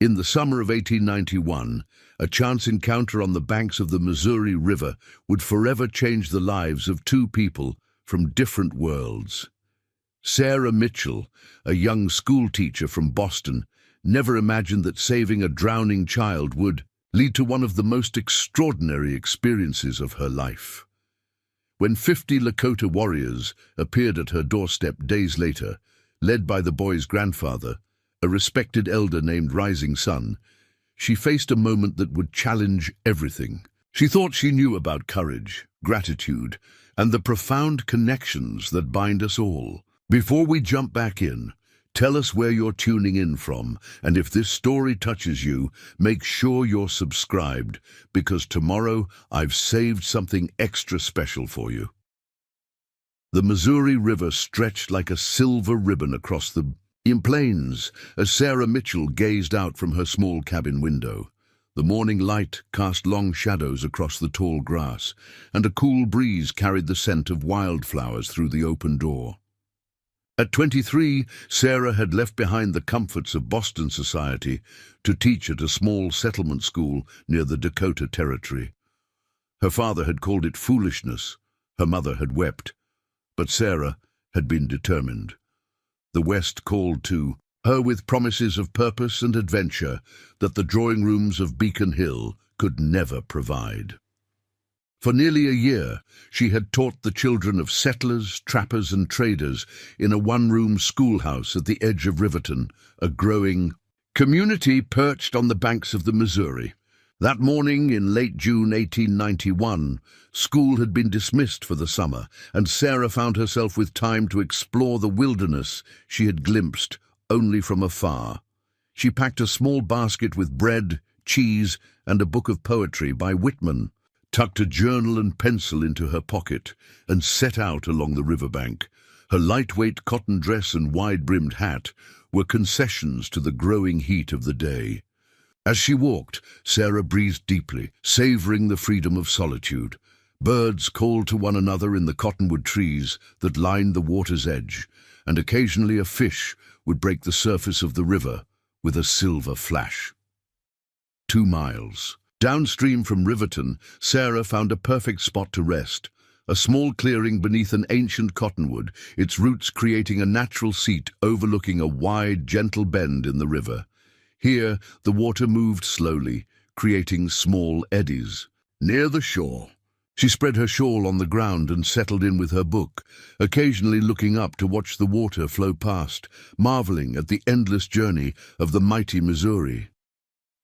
In the summer of 1891, a chance encounter on the banks of the Missouri River would forever change the lives of two people from different worlds. Sarah Mitchell, a young schoolteacher from Boston, never imagined that saving a drowning child would lead to one of the most extraordinary experiences of her life. When 50 Lakota warriors appeared at her doorstep days later, led by the boy's grandfather, a respected elder named Rising Sun, she faced a moment that would challenge everything. She thought she knew about courage, gratitude, and the profound connections that bind us all. Before we jump back in, tell us where you're tuning in from, and if this story touches you, make sure you're subscribed, because tomorrow I've saved something extra special for you. The Missouri River stretched like a silver ribbon across the plains as Sarah Mitchell gazed out from her small cabin window. The morning light cast long shadows across the tall grass, and a cool breeze carried the scent of wildflowers through the open door. At 23, Sarah had left behind the comforts of Boston society to teach at a small settlement school near the Dakota Territory. Her father had called it foolishness, her mother had wept, but Sarah had been determined. The West called to her with promises of purpose and adventure that the drawing rooms of Beacon Hill could never provide. For nearly a year, she had taught the children of settlers, trappers, and traders in a one-room schoolhouse at the edge of Riverton, a growing community perched on the banks of the Missouri. That morning in late June 1891, school had been dismissed for the summer, and Sarah found herself with time to explore the wilderness she had glimpsed only from afar. She packed a small basket with bread, cheese, and a book of poetry by Whitman, tucked a journal and pencil into her pocket, and set out along the riverbank. Her lightweight cotton dress and wide-brimmed hat were concessions to the growing heat of the day. As she walked, Sarah breathed deeply, savoring the freedom of solitude. Birds called to one another in the cottonwood trees that lined the water's edge, and occasionally a fish would break the surface of the river with a silver flash. 2 miles. Downstream from Riverton, Sarah found a perfect spot to rest, a small clearing beneath an ancient cottonwood, its roots creating a natural seat overlooking a wide, gentle bend in the river. Here, the water moved slowly, creating small eddies. Near the shore, she spread her shawl on the ground and settled in with her book, occasionally looking up to watch the water flow past, marveling at the endless journey of the mighty Missouri.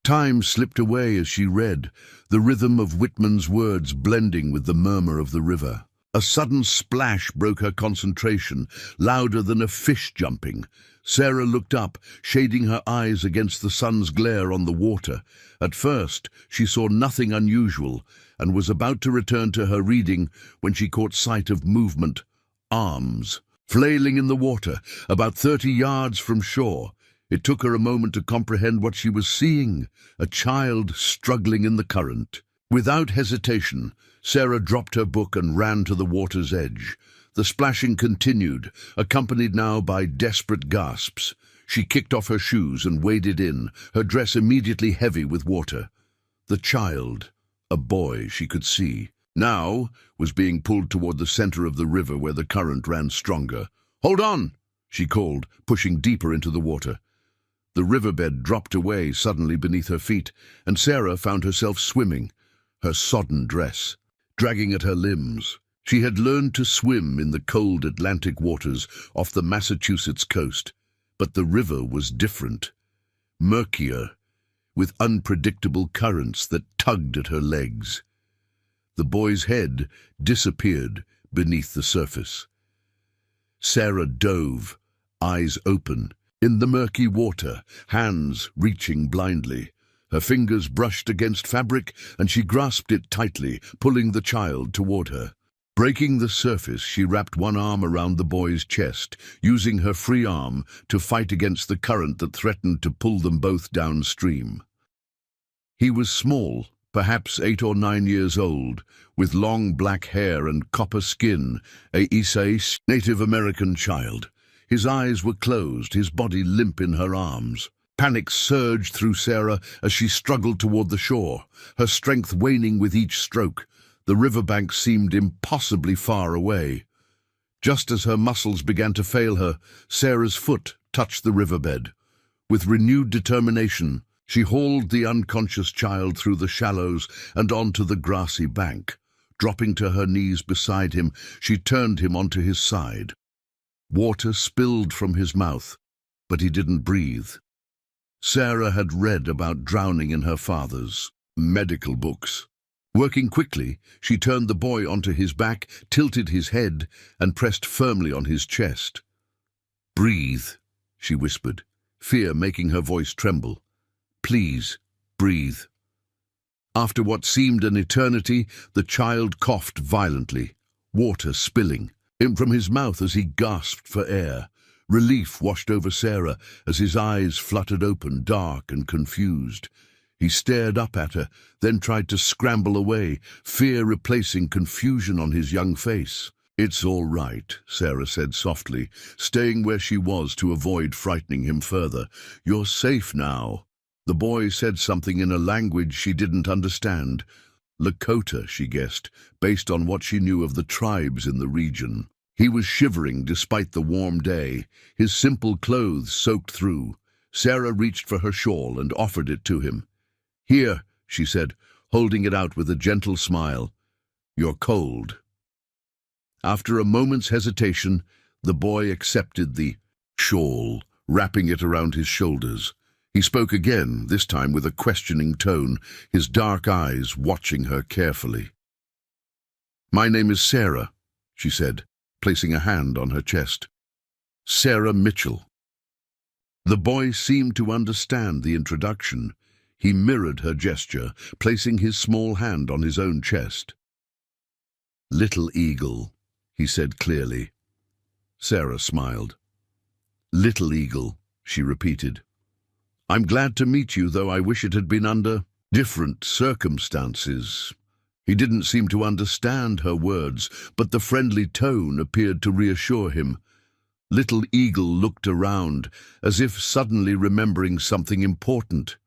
Time slipped away as she read, the rhythm of Whitman's words blending with the murmur of the river. A sudden splash broke her concentration, louder than a fish jumping. Sarah looked up, shading her eyes against the sun's glare on the water. At first, she saw nothing unusual, and was about to return to her reading when she caught sight of movement, arms, flailing in the water, about 30 yards from shore. It took her a moment to comprehend what she was seeing, a child struggling in the current. Without hesitation, Sarah dropped her book and ran to the water's edge. The splashing continued, accompanied now by desperate gasps. She kicked off her shoes and waded in, her dress immediately heavy with water. The child, a boy she could see, now was being pulled toward the center of the river where the current ran stronger. "Hold on!" she called, pushing deeper into the water. The riverbed dropped away suddenly beneath her feet, and Sarah found herself swimming, her sodden dress dragging at her limbs. She had learned to swim in the cold Atlantic waters off the Massachusetts coast, but the river was different, murkier, with unpredictable currents that tugged at her legs. The boy's head disappeared beneath the surface. Sarah dove, eyes open, in the murky water, hands reaching blindly. Her fingers brushed against fabric, and she grasped it tightly, pulling the child toward her. Breaking the surface, she wrapped one arm around the boy's chest, using her free arm to fight against the current that threatened to pull them both downstream. He was small, perhaps 8 or 9 years old, with long black hair and copper skin, a Isais Native American child. His eyes were closed, his body limp in her arms. Panic surged through Sarah as she struggled toward the shore, her strength waning with each stroke. The riverbank seemed impossibly far away. Just as her muscles began to fail her, Sarah's foot touched the riverbed. With renewed determination, she hauled the unconscious child through the shallows and onto the grassy bank. Dropping to her knees beside him, she turned him onto his side. Water spilled from his mouth, but he didn't breathe. Sarah had read about drowning in her father's medical books. Working quickly, she turned the boy onto his back, tilted his head, and pressed firmly on his chest. "Breathe," she whispered, fear making her voice tremble. "Please, breathe." After what seemed an eternity, the child coughed violently, water spilling from his mouth as he gasped for air. Relief washed over Sarah as his eyes fluttered open, dark and confused. He stared up at her, then tried to scramble away, fear replacing confusion on his young face. "It's all right," Sarah said softly, staying where she was to avoid frightening him further. "You're safe now." The boy said something in a language she didn't understand. Lakota, she guessed, based on what she knew of the tribes in the region. He was shivering despite the warm day, his simple clothes soaked through. Sarah reached for her shawl and offered it to him. "Here," she said, holding it out with a gentle smile. "You're cold." After a moment's hesitation, the boy accepted the shawl, wrapping it around his shoulders. He spoke again, this time with a questioning tone, his dark eyes watching her carefully. "My name is Sarah," she said, placing a hand on her chest. "Sarah Mitchell." The boy seemed to understand the introduction. He mirrored her gesture, placing his small hand on his own chest. "Little Eagle," he said clearly. Sarah smiled. "Little Eagle," she repeated. "I'm glad to meet you, though I wish it had been under different circumstances." He didn't seem to understand her words, but the friendly tone appeared to reassure him. Little Eagle looked around, as if suddenly remembering something important.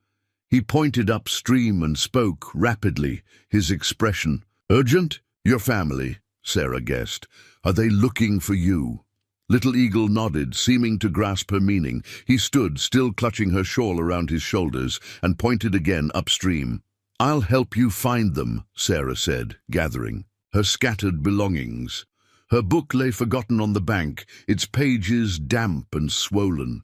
He pointed upstream and spoke rapidly, his expression urgent. "Your family," Sarah guessed. "Are they looking for you?" Little Eagle nodded, seeming to grasp her meaning. He stood, still clutching her shawl around his shoulders, and pointed again upstream. "I'll help you find them," Sarah said, gathering her scattered belongings. Her book lay forgotten on the bank, its pages damp and swollen.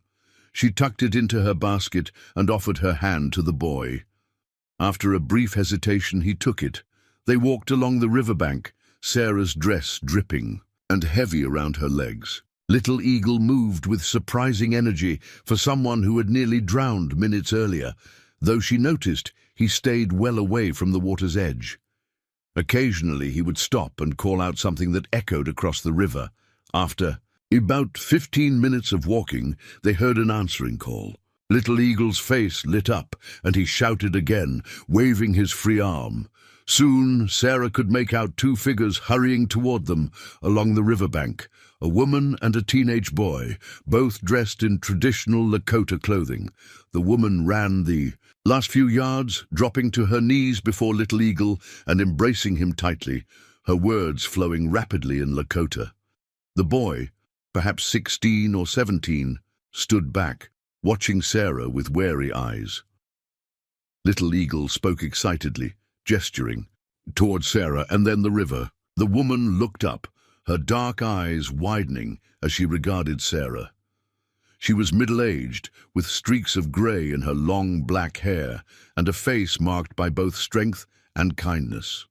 She tucked it into her basket and offered her hand to the boy. After a brief hesitation, he took it. They walked along the riverbank, Sarah's dress dripping and heavy around her legs. Little Eagle moved with surprising energy for someone who had nearly drowned minutes earlier, though she noticed he stayed well away from the water's edge. Occasionally he would stop and call out something that echoed across the river. After about 15 minutes of walking, they heard an answering call. Little Eagle's face lit up, and he shouted again, waving his free arm. Soon Sarah could make out two figures hurrying toward them along the riverbank, a woman and a teenage boy, both dressed in traditional Lakota clothing. The woman ran the last few yards, dropping to her knees before Little Eagle and embracing him tightly, her words flowing rapidly in Lakota. The boy, perhaps 16 or 17, stood back, watching Sarah with wary eyes. Little Eagle spoke excitedly, gesturing toward Sarah and then the river. The woman looked up, her dark eyes widening as she regarded Sarah. She was middle-aged, with streaks of grey in her long black hair and a face marked by both strength and kindness.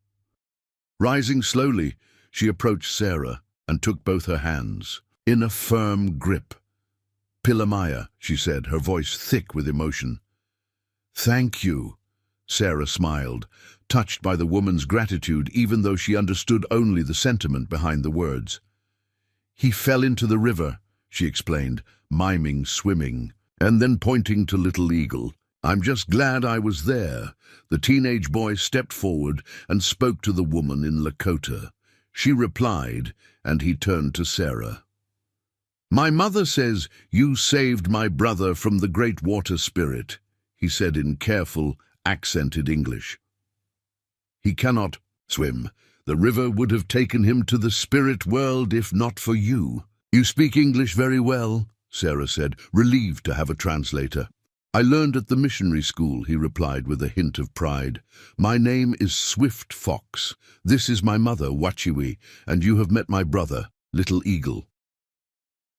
Rising slowly, she approached Sarah and took both her hands in a firm grip. "Pilamaya," she said, her voice thick with emotion. "Thank you," Sarah smiled, touched by the woman's gratitude even though she understood only the sentiment behind the words. "He fell into the river," she explained, miming swimming, and then pointing to Little Eagle. "I'm just glad I was there." The teenage boy stepped forward and spoke to the woman in Lakota. She replied, and he turned to Sarah. "My mother says you saved my brother from the great water spirit," he said in careful, accented English. "He cannot swim. The river would have taken him to the spirit world if not for you." "You speak English very well," Sarah said, relieved to have a translator. "I learned at the missionary school," he replied with a hint of pride. "My name is Swift Fox. This is my mother, Wachiwi, and you have met my brother, Little Eagle."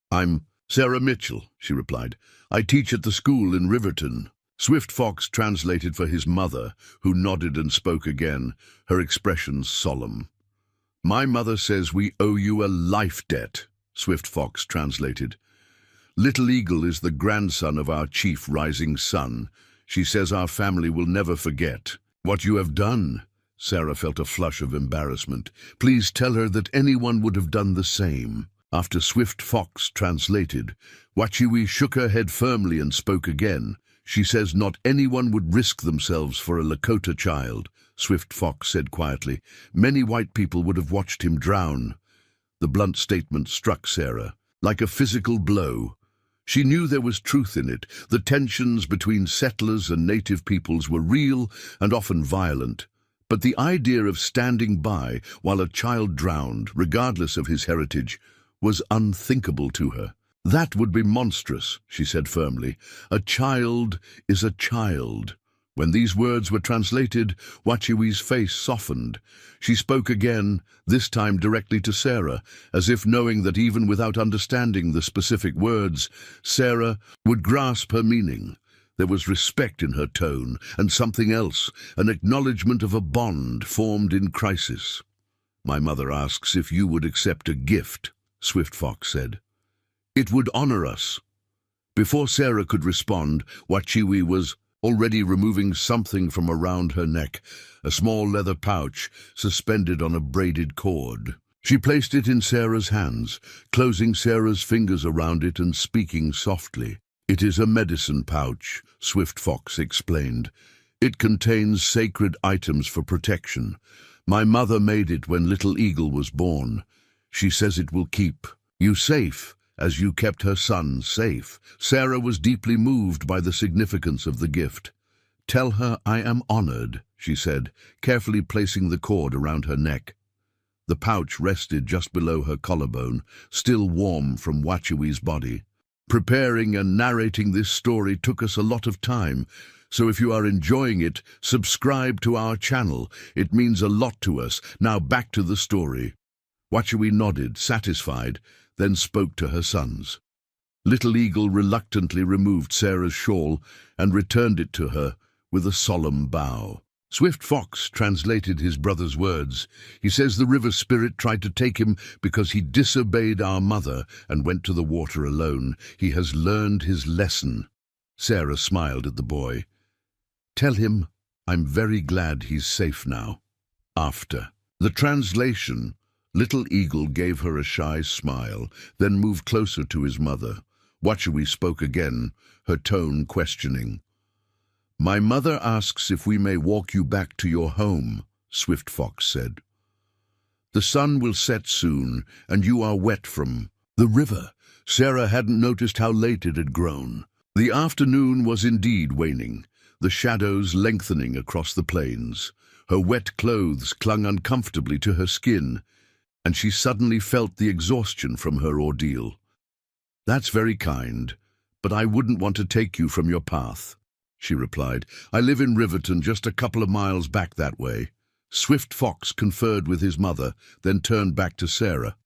"I'm Sarah Mitchell," she replied. "I teach at the school in Riverton." Swift Fox translated for his mother, who nodded and spoke again, her expression solemn. "My mother says we owe you a life debt," Swift Fox translated. "Little Eagle is the grandson of our chief rising sun. She says our family will never forget what you have done." Sarah felt a flush of embarrassment. "Please tell her that anyone would have done the same." After Swift Fox translated, Wachiwi shook her head firmly and spoke again. "She says not anyone would risk themselves for a Lakota child," Swift Fox said quietly. "Many white people would have watched him drown." The blunt statement struck Sarah like a physical blow. She knew there was truth in it. The tensions between settlers and native peoples were real and often violent. But the idea of standing by while a child drowned, regardless of his heritage, was unthinkable to her. "That would be monstrous," she said firmly. "A child is a child." When these words were translated, Wachiwi's face softened. She spoke again, this time directly to Sarah, as if knowing that even without understanding the specific words, Sarah would grasp her meaning. There was respect in her tone, and something else, an acknowledgement of a bond formed in crisis. "My mother asks if you would accept a gift," Swift Fox said. "It would honor us." Before Sarah could respond, Wachiwi was already removing something from around her neck, a small leather pouch suspended on a braided cord. She placed it in Sarah's hands, closing Sarah's fingers around it and speaking softly. "It is a medicine pouch," Swift Fox explained. "It contains sacred items for protection. My mother made it when Little Eagle was born. She says it will keep you safe, as you kept her son safe." Sarah was deeply moved by the significance of the gift. "Tell her I am honored," she said, carefully placing the cord around her neck. The pouch rested just below her collarbone, still warm from Wachiwi's body. Preparing and narrating this story took us a lot of time, so if you are enjoying it, subscribe to our channel. It means a lot to us. Now back to the story. Wachiwi nodded, satisfied, then spoke to her sons. Little Eagle reluctantly removed Sarah's shawl and returned it to her with a solemn bow. Swift Fox translated his brother's words. "He says the river spirit tried to take him because he disobeyed our mother and went to the water alone. He has learned his lesson." Sarah smiled at the boy. "Tell him I'm very glad he's safe now." After the translation, Little Eagle gave her a shy smile, then moved closer to his mother. Wachiwi spoke again, her tone questioning. "My mother asks if we may walk you back to your home," Swift Fox said. "The sun will set soon, and you are wet from the river." Sarah hadn't noticed how late it had grown. The afternoon was indeed waning, the shadows lengthening across the plains. Her wet clothes clung uncomfortably to her skin, and she suddenly felt the exhaustion from her ordeal. "That's very kind, but I wouldn't want to take you from your path," she replied. "I live in Riverton, just a couple of miles back that way." Swift Fox conferred with his mother, then turned back to Sarah.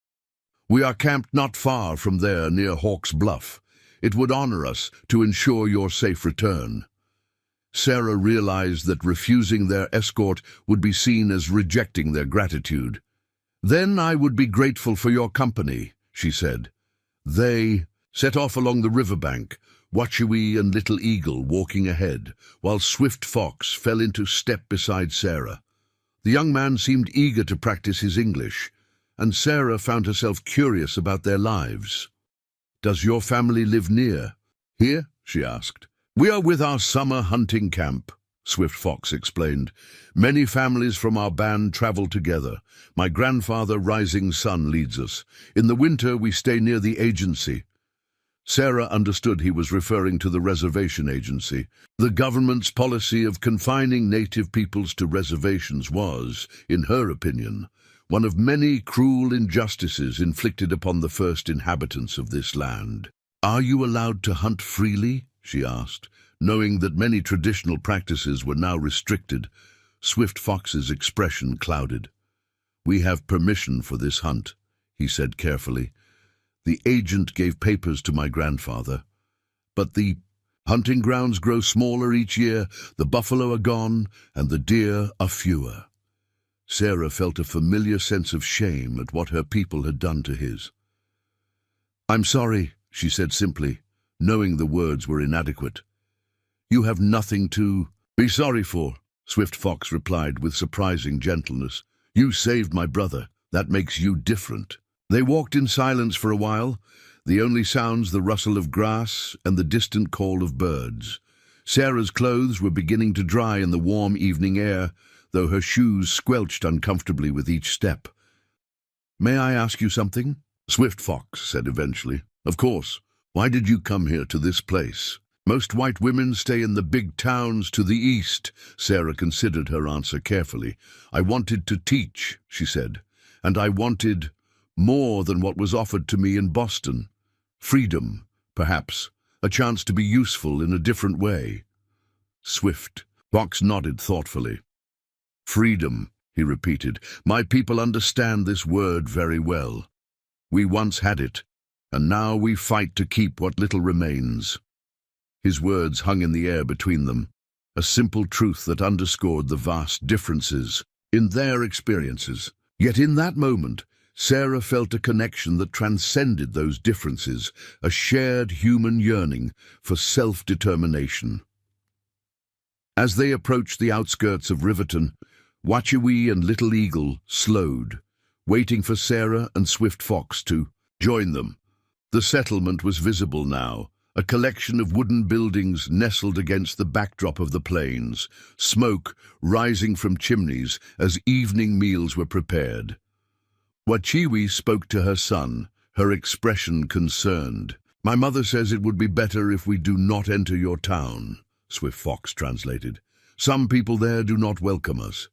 "We are camped not far from there near Hawk's Bluff. It would honor us to ensure your safe return." Sarah realized that refusing their escort would be seen as rejecting their gratitude. "Then I would be grateful for your company," she said. They set off along the riverbank, Wachiwi and Little Eagle walking ahead, while Swift Fox fell into step beside Sarah. The young man seemed eager to practice his English, and Sarah found herself curious about their lives. "Does your family live near here?" she asked. "We are with our summer hunting camp," Swift Fox explained. "Many families from our band travel together. My grandfather, Rising Sun, leads us. In the winter, we stay near the agency. Sarah understood he was referring to the reservation agency. The government's policy of confining native peoples to reservations was, in her opinion, one of many cruel injustices inflicted upon the first inhabitants of this land. "Are you allowed to hunt freely?" she asked, knowing that many traditional practices were now restricted. Swift Fox's expression clouded. "We have permission for this hunt," he said carefully. "The agent gave papers to my grandfather. But the hunting grounds grow smaller each year, the buffalo are gone, and the deer are fewer." Sarah felt a familiar sense of shame at what her people had done to his. "I'm sorry," she said simply, knowing the words were inadequate. "You have nothing to be sorry for," Swift Fox replied with surprising gentleness. "You saved my brother. That makes you different." They walked in silence for a while, the only sounds the rustle of grass and the distant call of birds. Sarah's clothes were beginning to dry in the warm evening air, though her shoes squelched uncomfortably with each step. "May I ask you something?" Swift Fox said eventually. "Of course. Why did you come here to this place?" "Most white women stay in the big towns to the east." Sarah considered her answer carefully. "I wanted to teach," she said, "and I wanted more than what was offered to me in Boston. Freedom, perhaps, a chance to be useful in a different way." Swift Fox nodded thoughtfully. "Freedom," he repeated. "My people understand this word very well. We once had it, and now we fight to keep what little remains." His words hung in the air between them, a simple truth that underscored the vast differences in their experiences. Yet in that moment, Sarah felt a connection that transcended those differences, a shared human yearning for self-determination. As they approached the outskirts of Riverton, Watchewee and Little Eagle slowed, waiting for Sarah and Swift Fox to join them. The settlement was visible now, a collection of wooden buildings nestled against the backdrop of the plains, smoke rising from chimneys as evening meals were prepared. Watchewee spoke to her son, her expression concerned. "My mother says it would be better if we do not enter your town," Swift Fox translated. "Some people there do not welcome us."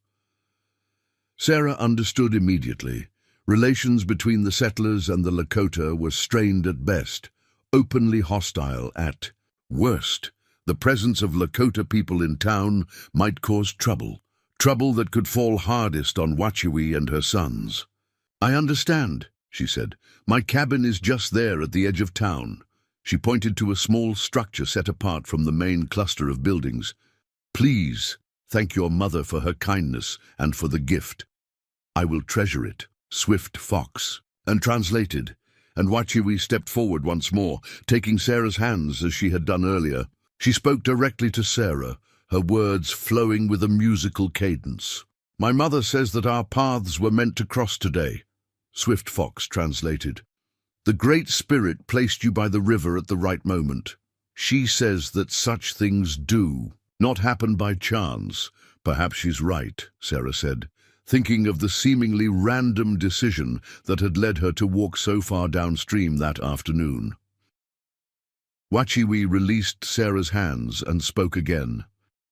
Sarah understood immediately. Relations between the settlers and the Lakota were strained at best, openly hostile at worst. The presence of Lakota people in town might cause trouble that could fall hardest on Watchewee and her sons. "I understand," she said. "My cabin is just there at the edge of town." She pointed to a small structure set apart from the main cluster of buildings. "Please thank your mother for her kindness and for the gift. I will treasure it." Swift Fox and translated, and Watchewee stepped forward once more, taking Sarah's hands as she had done earlier. She spoke directly to Sarah, her words flowing with a musical cadence. "My mother says that our paths were meant to cross today," Swift Fox translated. "The Great Spirit placed you by the river at the right moment. She says that such things do not happen by chance." "Perhaps she's right," Sarah said, thinking of the seemingly random decision that had led her to walk so far downstream that afternoon. Watchewee released Sarah's hands and spoke again,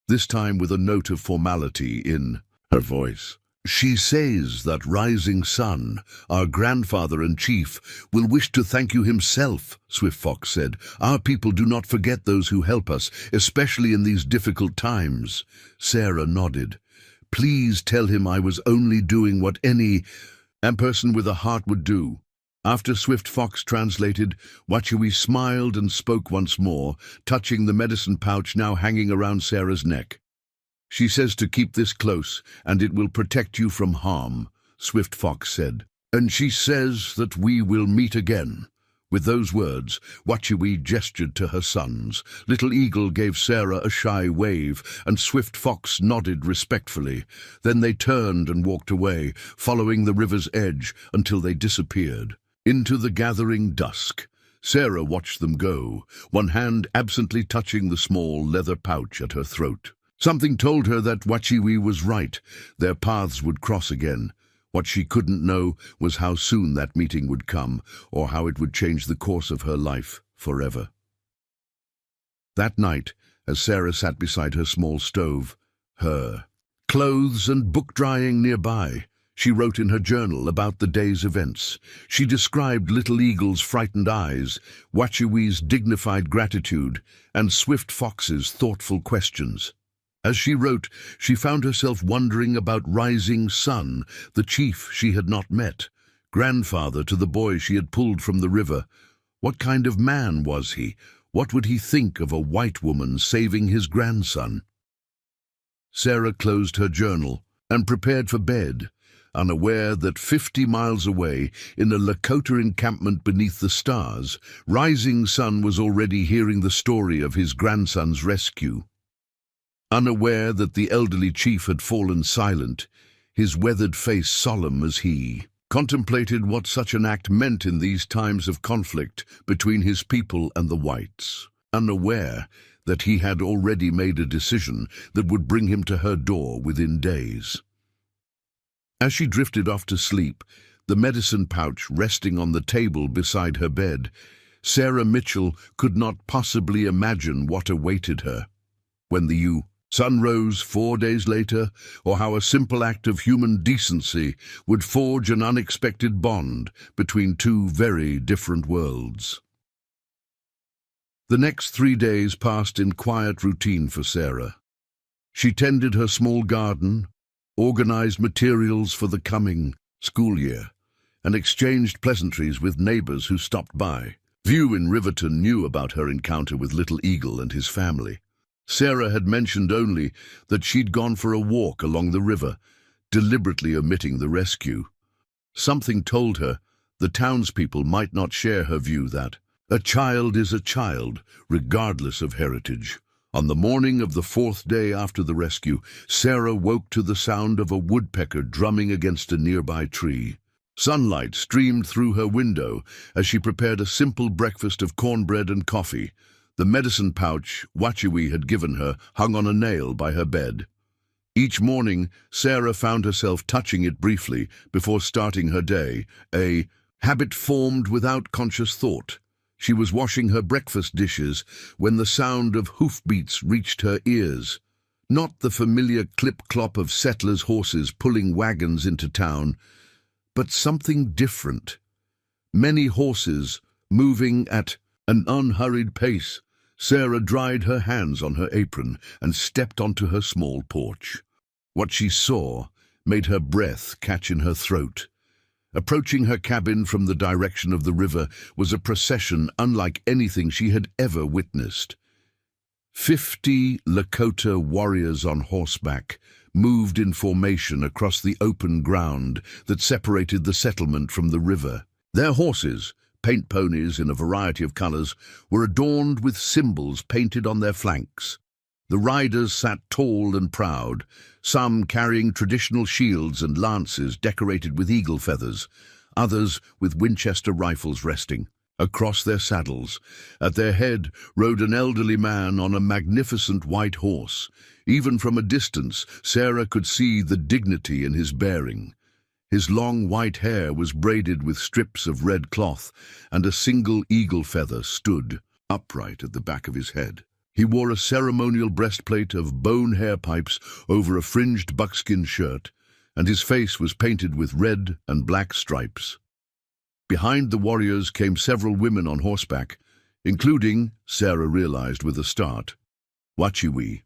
this time with a note of formality in her voice. "She says that Rising Sun, our grandfather and chief, will wish to thank you himself," Swift Fox said. "Our people do not forget those who help us, especially in these difficult times." Sarah nodded. "Please tell him I was only doing what any person with a heart would do." After Swift Fox translated, Watchewee smiled and spoke once more, touching the medicine pouch now hanging around Sarah's neck. "She says to keep this close, and it will protect you from harm," Swift Fox said. "And she says that we will meet again." With those words, Watchewee gestured to her sons. Little Eagle gave Sarah a shy wave, and Swift Fox nodded respectfully. Then they turned and walked away, following the river's edge until they disappeared into the gathering dusk. Sarah watched them go, one hand absently touching the small leather pouch at her throat. Something told her that Watchewee was right. Their paths would cross again. What she couldn't know was how soon that meeting would come, or how it would change the course of her life forever. That night, as Sarah sat beside her small stove, her clothes and book drying nearby, she wrote in her journal about the day's events. She described Little Eagle's frightened eyes, Wachiwee's dignified gratitude, and Swift Fox's thoughtful questions. As she wrote, she found herself wondering about Rising Sun, the chief she had not met, grandfather to the boy she had pulled from the river. What kind of man was he? What would he think of a white woman saving his grandson? Sarah closed her journal and prepared for bed, unaware that 50 miles away, in a Lakota encampment beneath the stars, Rising Sun was already hearing the story of his grandson's rescue. Unaware that the elderly chief had fallen silent, his weathered face solemn as he contemplated what such an act meant in these times of conflict between his people and the whites, unaware that he had already made a decision that would bring him to her door within days. As she drifted off to sleep, the medicine pouch resting on the table beside her bed, Sarah Mitchell could not possibly imagine what awaited her when the sun rose 4 days later, or how a simple act of human decency would forge an unexpected bond between two very different worlds. The next 3 days passed in quiet routine for Sarah. She tended her small garden, organized materials for the coming school year, and exchanged pleasantries with neighbors who stopped by. Few in Riverton knew about her encounter with Little Eagle and his family. Sarah had mentioned only that she'd gone for a walk along the river, deliberately omitting the rescue. Something told her the townspeople might not share her view that a child is a child, regardless of heritage. On the morning of the 4th day after the rescue, Sarah woke to the sound of a woodpecker drumming against a nearby tree. Sunlight streamed through her window as she prepared a simple breakfast of cornbread and coffee. The medicine pouch Wachiwee had given her hung on a nail by her bed. Each morning, Sarah found herself touching it briefly before starting her day, a habit formed without conscious thought. She was washing her breakfast dishes when the sound of hoofbeats reached her ears. Not the familiar clip-clop of settlers' horses pulling wagons into town, but something different. Many horses moving at an unhurried pace. Sarah dried her hands on her apron and stepped onto her small porch. What she saw made her breath catch in her throat. Approaching her cabin from the direction of the river was a procession unlike anything she had ever witnessed. 50 Lakota warriors on horseback moved in formation across the open ground that separated the settlement from the river. Their horses, paint ponies in a variety of colors, were adorned with symbols painted on their flanks. The riders sat tall and proud, some carrying traditional shields and lances decorated with eagle feathers, others with Winchester rifles resting across their saddles. At their head rode an elderly man on a magnificent white horse. Even from a distance, Sarah could see the dignity in his bearing. His long white hair was braided with strips of red cloth, and a single eagle feather stood upright at the back of his head. He wore a ceremonial breastplate of bone hair pipes over a fringed buckskin shirt, and his face was painted with red and black stripes. Behind the warriors came several women on horseback, including, Sarah realized with a start, Wachiwee.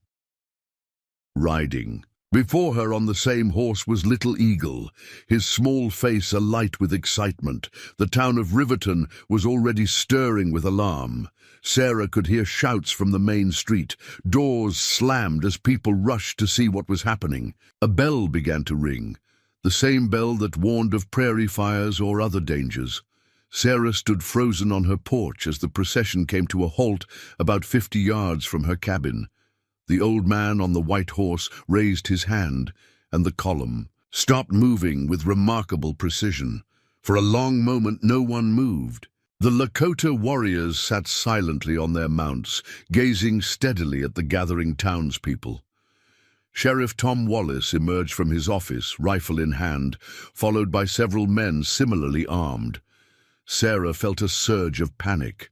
Riding. Before her on the same horse was Little Eagle, his small face alight with excitement. The town of Riverton was already stirring with alarm. Sarah could hear shouts from the main street. Doors slammed as people rushed to see what was happening. A bell began to ring, the same bell that warned of prairie fires or other dangers. Sarah stood frozen on her porch as the procession came to a halt about 50 yards from her cabin. The old man on the white horse raised his hand, and the column stopped moving with remarkable precision. For a long moment no one moved. The Lakota warriors sat silently on their mounts, gazing steadily at the gathering townspeople. Sheriff Tom Wallace emerged from his office, rifle in hand, followed by several men similarly armed. Sarah felt a surge of panic.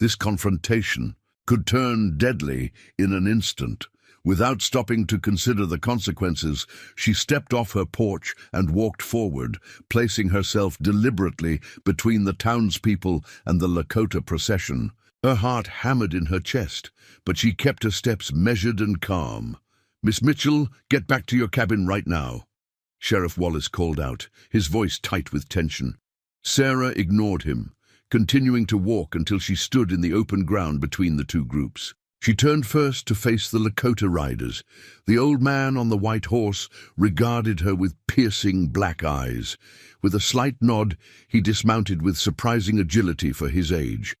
This confrontation could turn deadly in an instant. Without stopping to consider the consequences, she stepped off her porch and walked forward, placing herself deliberately between the townspeople and the Lakota procession. Her heart hammered in her chest, but she kept her steps measured and calm. "Miss Mitchell, get back to your cabin right now," Sheriff Wallace called out, his voice tight with tension. Sarah ignored him, continuing to walk until she stood in the open ground between the two groups. She turned first to face the Lakota riders. The old man on the white horse regarded her with piercing black eyes. With a slight nod, he dismounted with surprising agility for his age.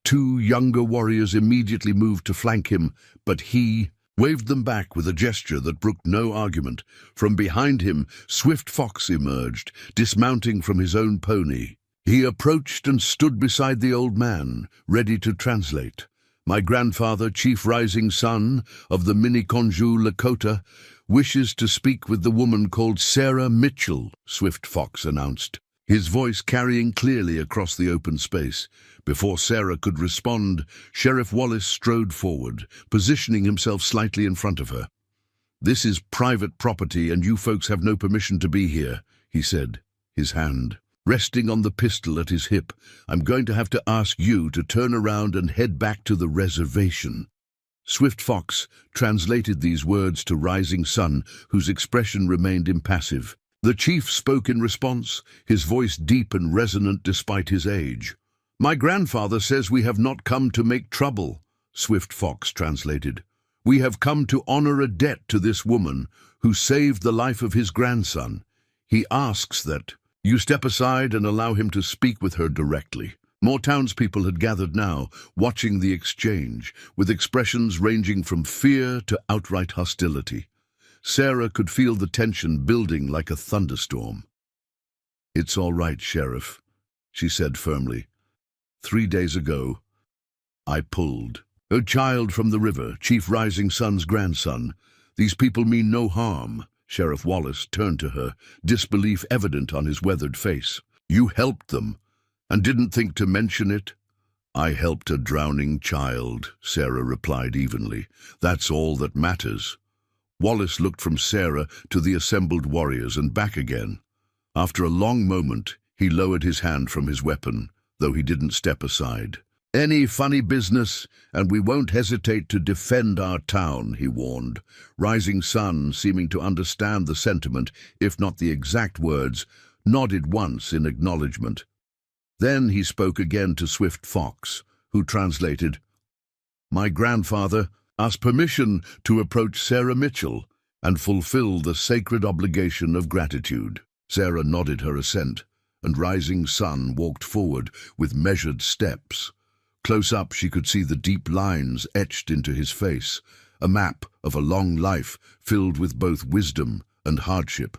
Two younger warriors immediately moved to flank him, but he waved them back with a gesture that brooked no argument. From behind him, Swift Fox emerged, dismounting from his own pony. He approached and stood beside the old man, ready to translate. "My grandfather, Chief Rising Sun of the Miniconjou Lakota, wishes to speak with the woman called Sarah Mitchell," Swift Fox announced, his voice carrying clearly across the open space. Before Sarah could respond, Sheriff Wallace strode forward, positioning himself slightly in front of her. "This is private property and you folks have no permission to be here," he said, his hand resting on the pistol at his hip. "I'm going to have to ask you to turn around and head back to the reservation." Swift Fox translated these words to Rising Sun, whose expression remained impassive. The chief spoke in response, his voice deep and resonant despite his age. "My grandfather says we have not come to make trouble," Swift Fox translated. "We have come to honor a debt to this woman who saved the life of his grandson. He asks that you step aside and allow him to speak with her directly." More townspeople had gathered now, watching the exchange, with expressions ranging from fear to outright hostility. Sarah could feel the tension building like a thunderstorm. "It's all right, Sheriff," she said firmly. 3 days ago, I pulled a child from the river, Chief Rising Sun's grandson. These people mean no harm." Sheriff Wallace turned to her, disbelief evident on his weathered face. "You helped them, and didn't think to mention it?" "I helped a drowning child," Sarah replied evenly. "That's all that matters." Wallace looked from Sarah to the assembled warriors and back again. After a long moment, he lowered his hand from his weapon, though he didn't step aside. "Any funny business, and we won't hesitate to defend our town," he warned. Rising Sun, seeming to understand the sentiment, if not the exact words, nodded once in acknowledgement. Then he spoke again to Swift Fox, who translated, "My grandfather asked permission to approach Sarah Mitchell and fulfill the sacred obligation of gratitude." Sarah nodded her assent, and Rising Sun walked forward with measured steps. Close up, she could see the deep lines etched into his face, a map of a long life filled with both wisdom and hardship.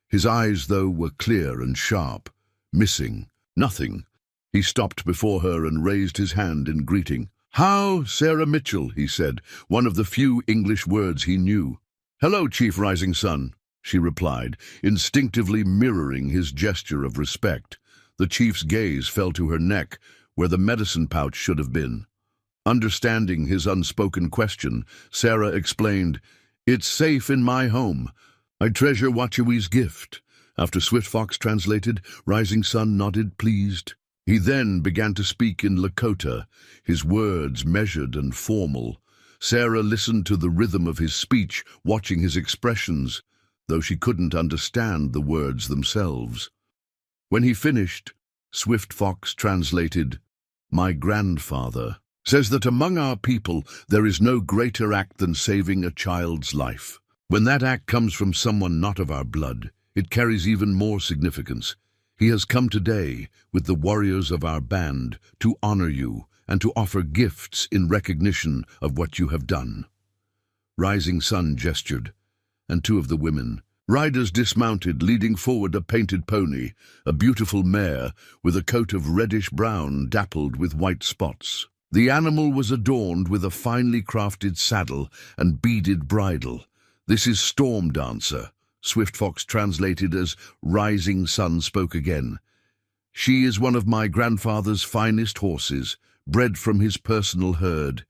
His eyes, though, were clear and sharp, missing nothing. He stopped before her and raised his hand in greeting. "How, Sarah Mitchell," he said, one of the few English words he knew. "Hello, Chief Rising Sun," she replied, instinctively mirroring his gesture of respect. The chief's gaze fell to her neck, where the medicine pouch should have been. Understanding his unspoken question, Sarah explained, "It's safe in my home. I treasure Wachewee's gift." After Swift Fox translated, Rising Sun nodded, pleased. He then began to speak in Lakota, his words measured and formal. Sarah listened to the rhythm of his speech, watching his expressions, though she couldn't understand the words themselves. When he finished, Swift Fox translated, "My grandfather says that among our people there is no greater act than saving a child's life. When that act comes from someone not of our blood, it carries even more significance. He has come today with the warriors of our band to honor you and to offer gifts in recognition of what you have done." Rising Sun gestured, and two of the women riders dismounted, leading forward a painted pony, a beautiful mare with a coat of reddish-brown dappled with white spots. The animal was adorned with a finely crafted saddle and beaded bridle. "This is Storm Dancer," Swift Fox translated as Rising Sun spoke again. "She is one of my grandfather's finest horses, bred from his personal herd.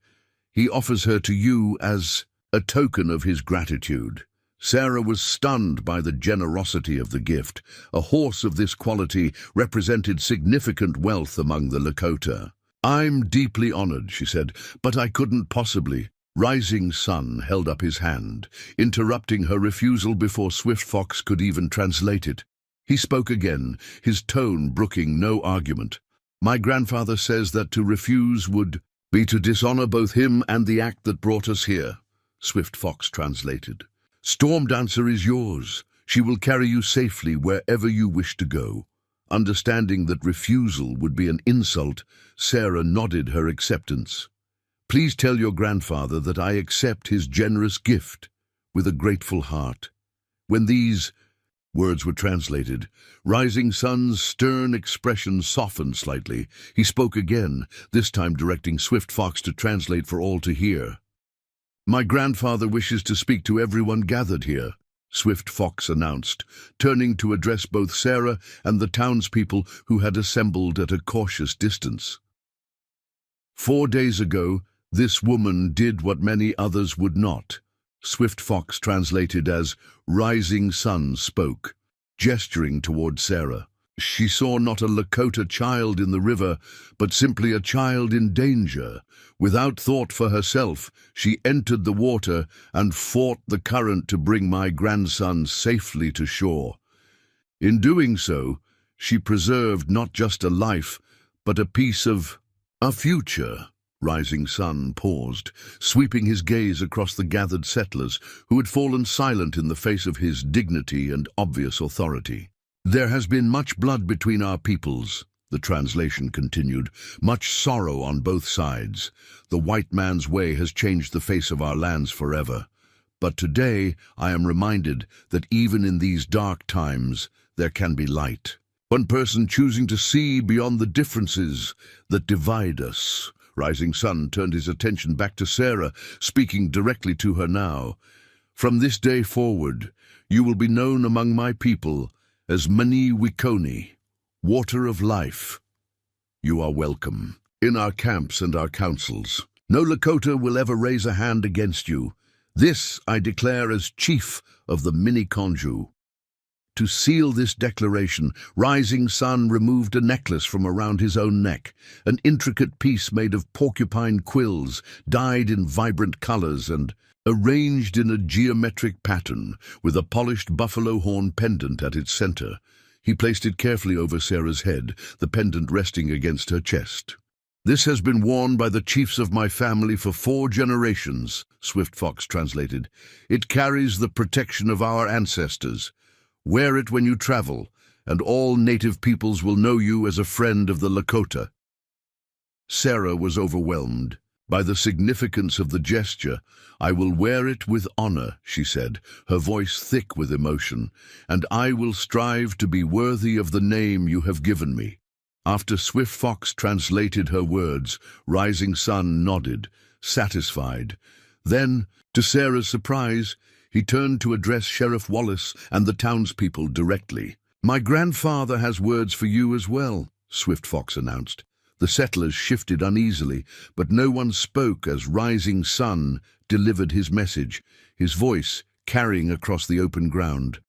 He offers her to you as a token of his gratitude." Sarah was stunned by the generosity of the gift. A horse of this quality represented significant wealth among the Lakota. "I'm deeply honored," she said, "but I couldn't possibly." Rising Sun held up his hand, interrupting her refusal before Swift Fox could even translate it. He spoke again, his tone brooking no argument. "My grandfather says that to refuse would be to dishonor both him and the act that brought us here," Swift Fox translated. "Storm Dancer is yours. She will carry you safely wherever you wish to go." Understanding that refusal would be an insult, Sarah nodded her acceptance. "Please tell your grandfather that I accept his generous gift with a grateful heart." When these words were translated, Rising Sun's stern expression softened slightly. He spoke again, this time directing Swift Fox to translate for all to hear. "My grandfather wishes to speak to everyone gathered here," Swift Fox announced, turning to address both Sarah and the townspeople who had assembled at a cautious distance. "4 days ago, this woman did what many others would not," Swift Fox translated as Rising Sun spoke, gesturing toward Sarah. "She saw not a Lakota child in the river, but simply a child in danger. Without thought for herself, she entered the water and fought the current to bring my grandson safely to shore. In doing so, she preserved not just a life, but a piece of a future." Rising Sun paused, sweeping his gaze across the gathered settlers who had fallen silent in the face of his dignity and obvious authority. "There has been much blood between our peoples," the translation continued, "much sorrow on both sides. The white man's way has changed the face of our lands forever. But today I am reminded that even in these dark times there can be light. One person choosing to see beyond the differences that divide us." Rising Sun turned his attention back to Sarah, speaking directly to her now. "From this day forward, you will be known among my people as Mani Wikoni, Water of Life. You are welcome in our camps and our councils. No Lakota will ever raise a hand against you. This I declare as chief of the Miniconju." To seal this declaration, Rising Sun removed a necklace from around his own neck, an intricate piece made of porcupine quills, dyed in vibrant colors and arranged in a geometric pattern, with a polished buffalo horn pendant at its center. He placed it carefully over Sarah's head, the pendant resting against her chest. "This has been worn by the chiefs of my family for 4 generations," Swift Fox translated. "It carries the protection of our ancestors. Wear it when you travel, and all native peoples will know you as a friend of the Lakota." Sarah was overwhelmed by the significance of the gesture. "I will wear it with honor," she said, her voice thick with emotion, "and I will strive to be worthy of the name you have given me." After Swift Fox translated her words, Rising Sun nodded, satisfied. Then, to Sarah's surprise, he turned to address Sheriff Wallace and the townspeople directly. "My grandfather has words for you as well," Swift Fox announced. The settlers shifted uneasily, but no one spoke as Rising Sun delivered his message, his voice carrying across the open ground.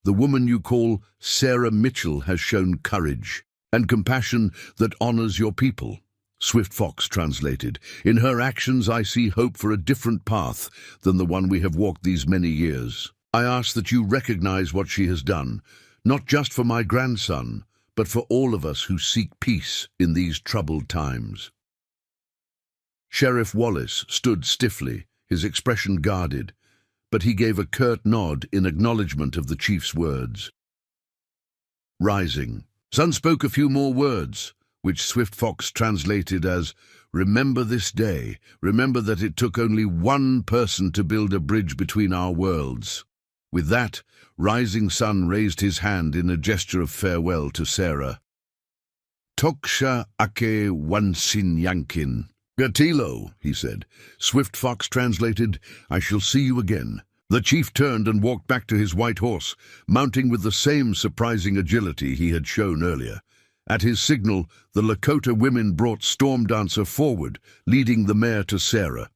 "The woman you call Sarah Mitchell has shown courage and compassion that honors your people," Swift Fox translated. "In her actions I see hope for a different path than the one we have walked these many years. I ask that you recognize what she has done, not just for my grandson, but for all of us who seek peace in these troubled times." Sheriff Wallace stood stiffly, his expression guarded, but he gave a curt nod in acknowledgement of the chief's words. Rising Sun spoke a few more words, which Swift Fox translated as, "Remember this day, remember that it took only one person to build a bridge between our worlds." With that, Rising Sun raised his hand in a gesture of farewell to Sarah. "Toksha ake wansin yankin. Gatilo," he said. Swift Fox translated, "I shall see you again." The chief turned and walked back to his white horse, mounting with the same surprising agility he had shown earlier. At his signal, the Lakota women brought Stormdancer forward, leading the mare to Sarah.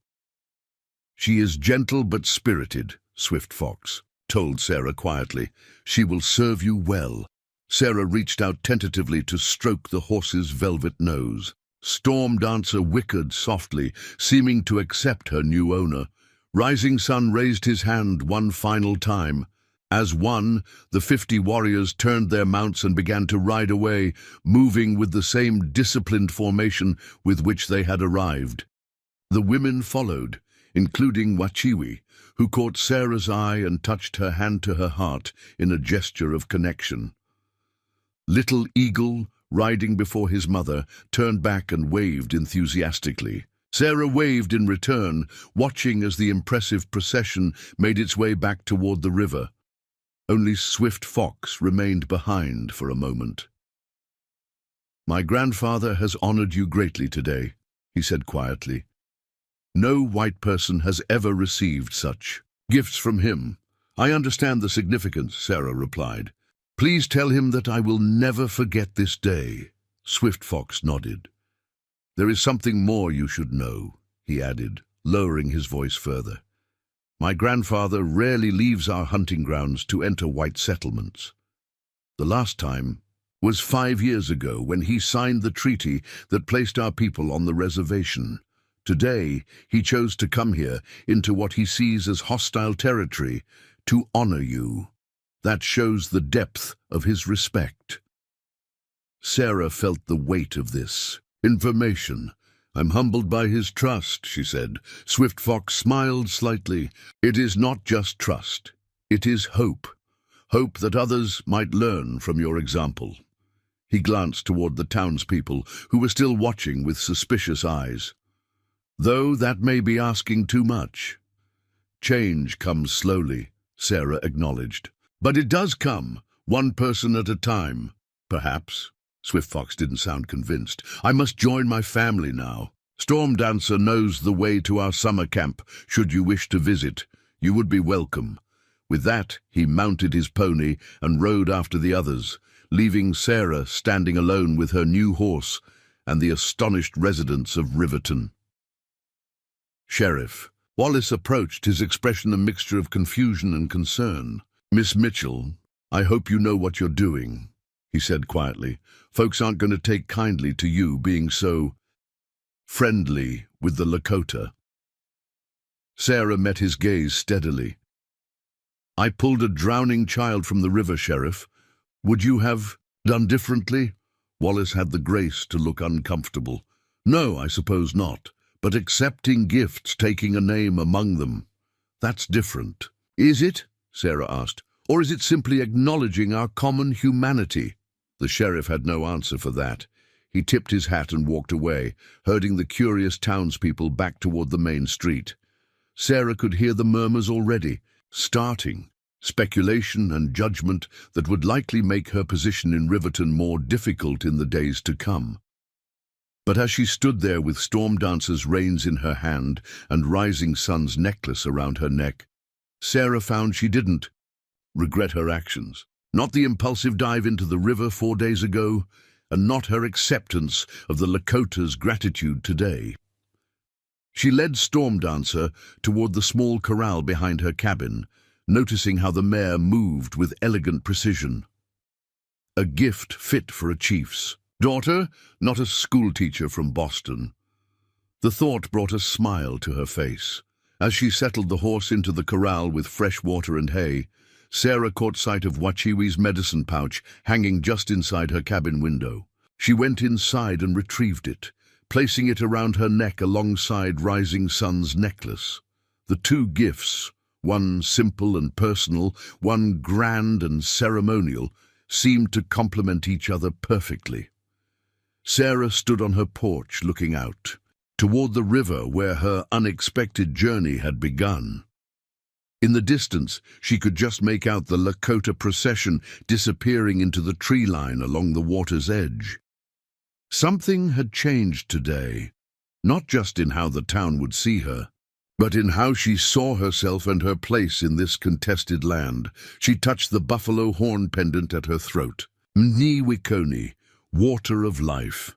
"She is gentle but spirited," Swift Fox told Sarah quietly. "She will serve you well." Sarah reached out tentatively to stroke the horse's velvet nose. Stormdancer whickered softly, seeming to accept her new owner. Rising Sun raised his hand one final time. As one, the 50 warriors turned their mounts and began to ride away, moving with the same disciplined formation with which they had arrived. The women followed, including Wachiwi, who caught Sarah's eye and touched her hand to her heart in a gesture of connection. Little Eagle, riding before his mother, turned back and waved enthusiastically. Sarah waved in return, watching as the impressive procession made its way back toward the river. Only Swift Fox remained behind for a moment. "My grandfather has honored you greatly today," he said quietly. "No white person has ever received such gifts from him." "I understand the significance," Sarah replied. "Please tell him that I will never forget this day." Swift Fox nodded. "There is something more you should know," he added, lowering his voice further. "My grandfather rarely leaves our hunting grounds to enter white settlements. The last time was 5 years ago when he signed the treaty that placed our people on the reservation. Today, he chose to come here into what he sees as hostile territory to honor you. That shows the depth of his respect." Sarah felt the weight of this information. "I'm humbled by his trust," she said. Swift Fox smiled slightly. "It is not just trust. It is hope. Hope that others might learn from your example." He glanced toward the townspeople, who were still watching with suspicious eyes. "Though that may be asking too much." "Change comes slowly," Sarah acknowledged. "But it does come, one person at a time." "Perhaps." Swift Fox didn't sound convinced. "I must join my family now. Stormdancer knows the way to our summer camp. Should you wish to visit, you would be welcome." With that, he mounted his pony and rode after the others, leaving Sarah standing alone with her new horse and the astonished residents of Riverton. "Sheriff." Wallace approached, his expression a mixture of confusion and concern. "Miss Mitchell, I hope you know what you're doing," he said quietly. "Folks aren't going to take kindly to you being so friendly with the Lakota." Sarah met his gaze steadily. "I pulled a drowning child from the river, Sheriff. Would you have done differently?" Wallace had the grace to look uncomfortable. "No, I suppose not. But accepting gifts, taking a name among them, that's different." "Is it?" Sarah asked. "Or is it simply acknowledging our common humanity?" The sheriff had no answer for that. He tipped his hat and walked away, herding the curious townspeople back toward the main street. Sarah could hear the murmurs already, starting, speculation and judgment that would likely make her position in Riverton more difficult in the days to come. But as she stood there with Stormdancer's reins in her hand and Rising Sun's necklace around her neck, Sarah found she didn't regret her actions. Not the impulsive dive into the river 4 days ago, and not her acceptance of the Lakota's gratitude today. She led Stormdancer toward the small corral behind her cabin, noticing how the mare moved with elegant precision. A gift fit for a chief's daughter, not a schoolteacher from Boston. The thought brought a smile to her face. As she settled the horse into the corral with fresh water and hay, Sarah caught sight of Wachiwi's medicine pouch hanging just inside her cabin window. She went inside and retrieved it, placing it around her neck alongside Rising Sun's necklace. The two gifts, one simple and personal, one grand and ceremonial, seemed to complement each other perfectly. Sarah stood on her porch looking out, toward the river where her unexpected journey had begun. In the distance, she could just make out the Lakota procession disappearing into the tree line along the water's edge. Something had changed today, not just in how the town would see her, but in how she saw herself and her place in this contested land. She touched the buffalo horn pendant at her throat. Mni Wikoni, Water of Life.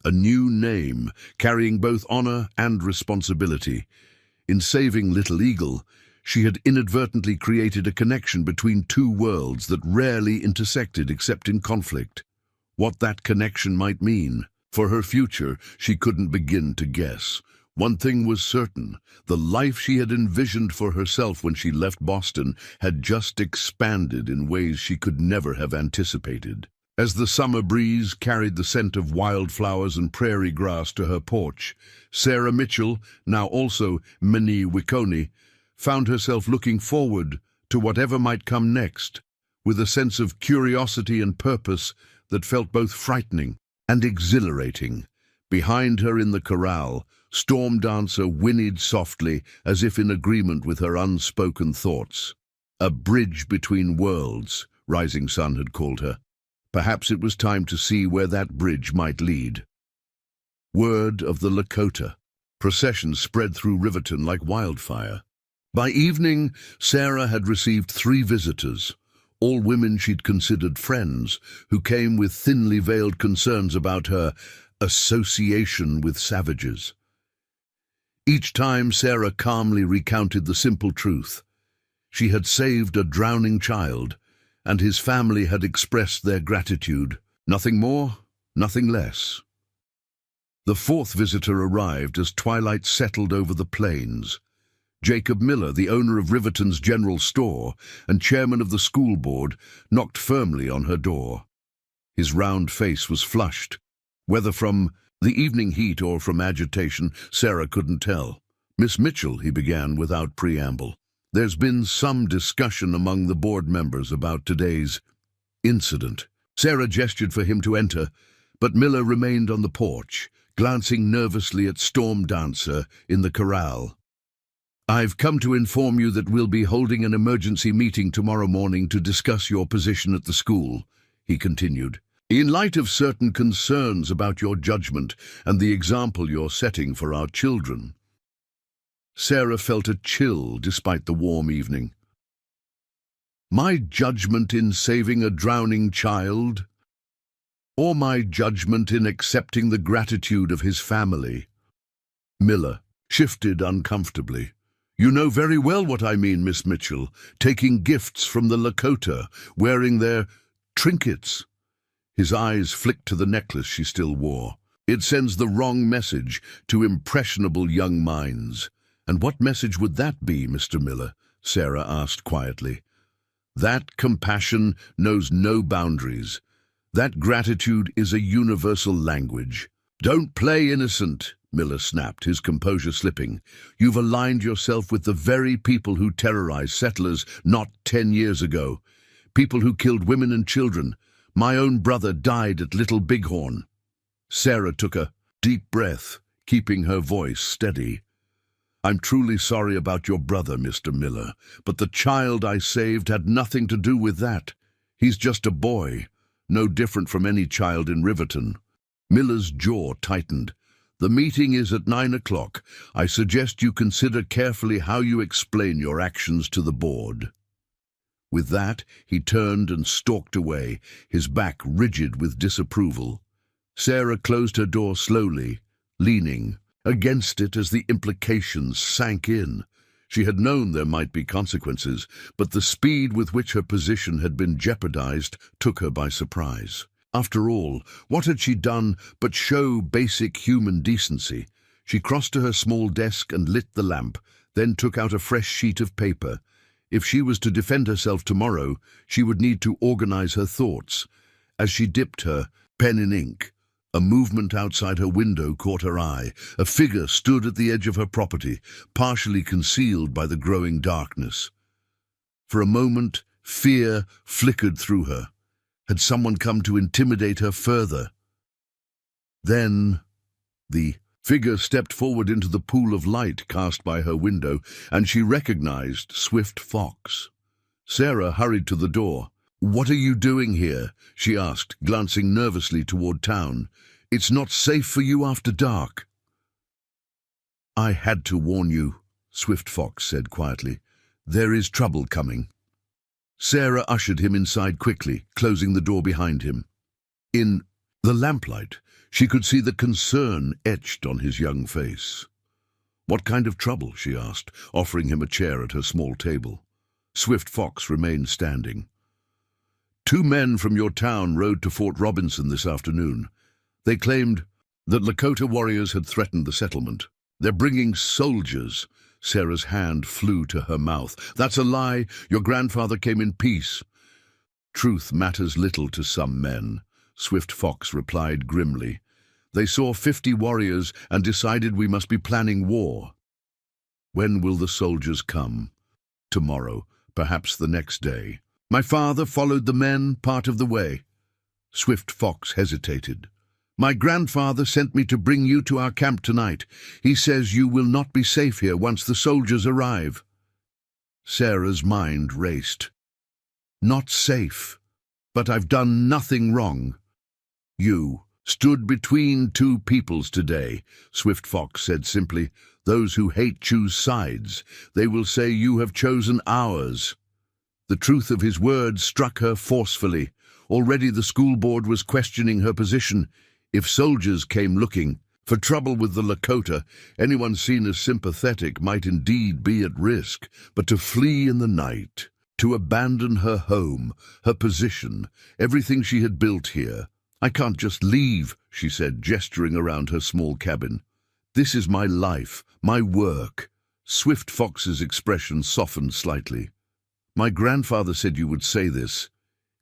A new name, carrying both honor and responsibility. In saving Little Eagle, she had inadvertently created a connection between two worlds that rarely intersected except in conflict. What that connection might mean for her future, she couldn't begin to guess. One thing was certain: the life she had envisioned for herself when she left Boston had just expanded in ways she could never have anticipated. As the summer breeze carried the scent of wildflowers and prairie grass to her porch, Sarah Mitchell, now also Minnie Wicconi, found herself looking forward to whatever might come next, with a sense of curiosity and purpose that felt both frightening and exhilarating. Behind her in the corral, Storm Dancer whinnied softly, as if in agreement with her unspoken thoughts. A bridge between worlds, Rising Sun had called her. Perhaps it was time to see where that bridge might lead. Word of the Lakota. Processions spread through Riverton like wildfire. By evening, Sarah had received 3 visitors, all women she'd considered friends, who came with thinly veiled concerns about her association with savages. Each time, Sarah calmly recounted the simple truth. She had saved a drowning child, and his family had expressed their gratitude. Nothing more, nothing less. The 4th visitor arrived as twilight settled over the plains. Jacob Miller, the owner of Riverton's general store and chairman of the school board, knocked firmly on her door. His round face was flushed. Whether from the evening heat or from agitation, Sarah couldn't tell. "Miss Mitchell," he began without preamble, "there's been some discussion among the board members about today's incident." Sarah gestured for him to enter, but Miller remained on the porch, glancing nervously at Storm Dancer in the corral. "I've come to inform you that we'll be holding an emergency meeting tomorrow morning to discuss your position at the school," he continued. "In light of certain concerns about your judgment and the example you're setting for our children." Sarah felt a chill despite the warm evening. My judgment in saving a drowning child? Or my judgment in accepting the gratitude of his family? Miller shifted uncomfortably. "You know very well what I mean, Miss Mitchell. Taking gifts from the Lakota, wearing their trinkets." His eyes flicked to the necklace she still wore. "It sends the wrong message to impressionable young minds." "And what message would that be, Mr. Miller?" Sarah asked quietly. "That compassion knows no boundaries. That gratitude is a universal language." "Don't play innocent," Miller snapped, his composure slipping. "You've aligned yourself with the very people who terrorized settlers not 10 years ago. People who killed women and children. My own brother died at Little Bighorn." Sarah took a deep breath, keeping her voice steady. "I'm truly sorry about your brother, Mr. Miller, but the child I saved had nothing to do with that. He's just a boy, no different from any child in Riverton." Miller's jaw tightened. "The meeting is at 9 o'clock. I suggest you consider carefully how you explain your actions to the board." With that, he turned and stalked away, his back rigid with disapproval. Sarah closed her door slowly, leaning against it as the implications sank in. She had known there might be consequences, but the speed with which her position had been jeopardized took her by surprise. After all, what had she done but show basic human decency? She crossed to her small desk and lit the lamp, then took out a fresh sheet of paper. If she was to defend herself tomorrow, she would need to organize her thoughts. As she dipped her pen in ink, a movement outside her window caught her eye. A figure stood at the edge of her property, partially concealed by the growing darkness. For a moment, fear flickered through her. Had someone come to intimidate her further? Then the figure stepped forward into the pool of light cast by her window, and she recognized Swift Fox. Sarah hurried to the door. "What are you doing here?" she asked, glancing nervously toward town. "It's not safe for you after dark." "I had to warn you," Swift Fox said quietly. "There is trouble coming." Sarah ushered him inside quickly, closing the door behind him. "In The lamplight, she could see the concern etched on his young face. "What kind of trouble?" she asked, offering him a chair at her small table. Swift Fox remained standing. "Two men from your town rode to Fort Robinson this afternoon. They claimed that Lakota warriors had threatened the settlement. They're bringing soldiers." Sarah's hand flew to her mouth. "That's a lie. Your grandfather came in peace." "Truth matters little to some men," Swift Fox replied grimly. "They saw 50 warriors and decided we must be planning war." "When will the soldiers come?" "Tomorrow, perhaps the next day. My father followed the men part of the way." Swift Fox hesitated. "My grandfather sent me to bring you to our camp tonight. He says you will not be safe here once the soldiers arrive." Sarah's mind raced. "Not safe, but I've done nothing wrong." "You stood between two peoples today," Swift Fox said simply. "Those who hate choose sides. They will say you have chosen ours." The truth of his words struck her forcefully. Already the school board was questioning her position. If soldiers came looking for trouble with the Lakota, anyone seen as sympathetic might indeed be at risk. But to flee in the night, to abandon her home, her position, everything she had built here. "I can't just leave," she said, gesturing around her small cabin. "This is my life, my work." Swift Fox's expression softened slightly. "My grandfather said you would say this.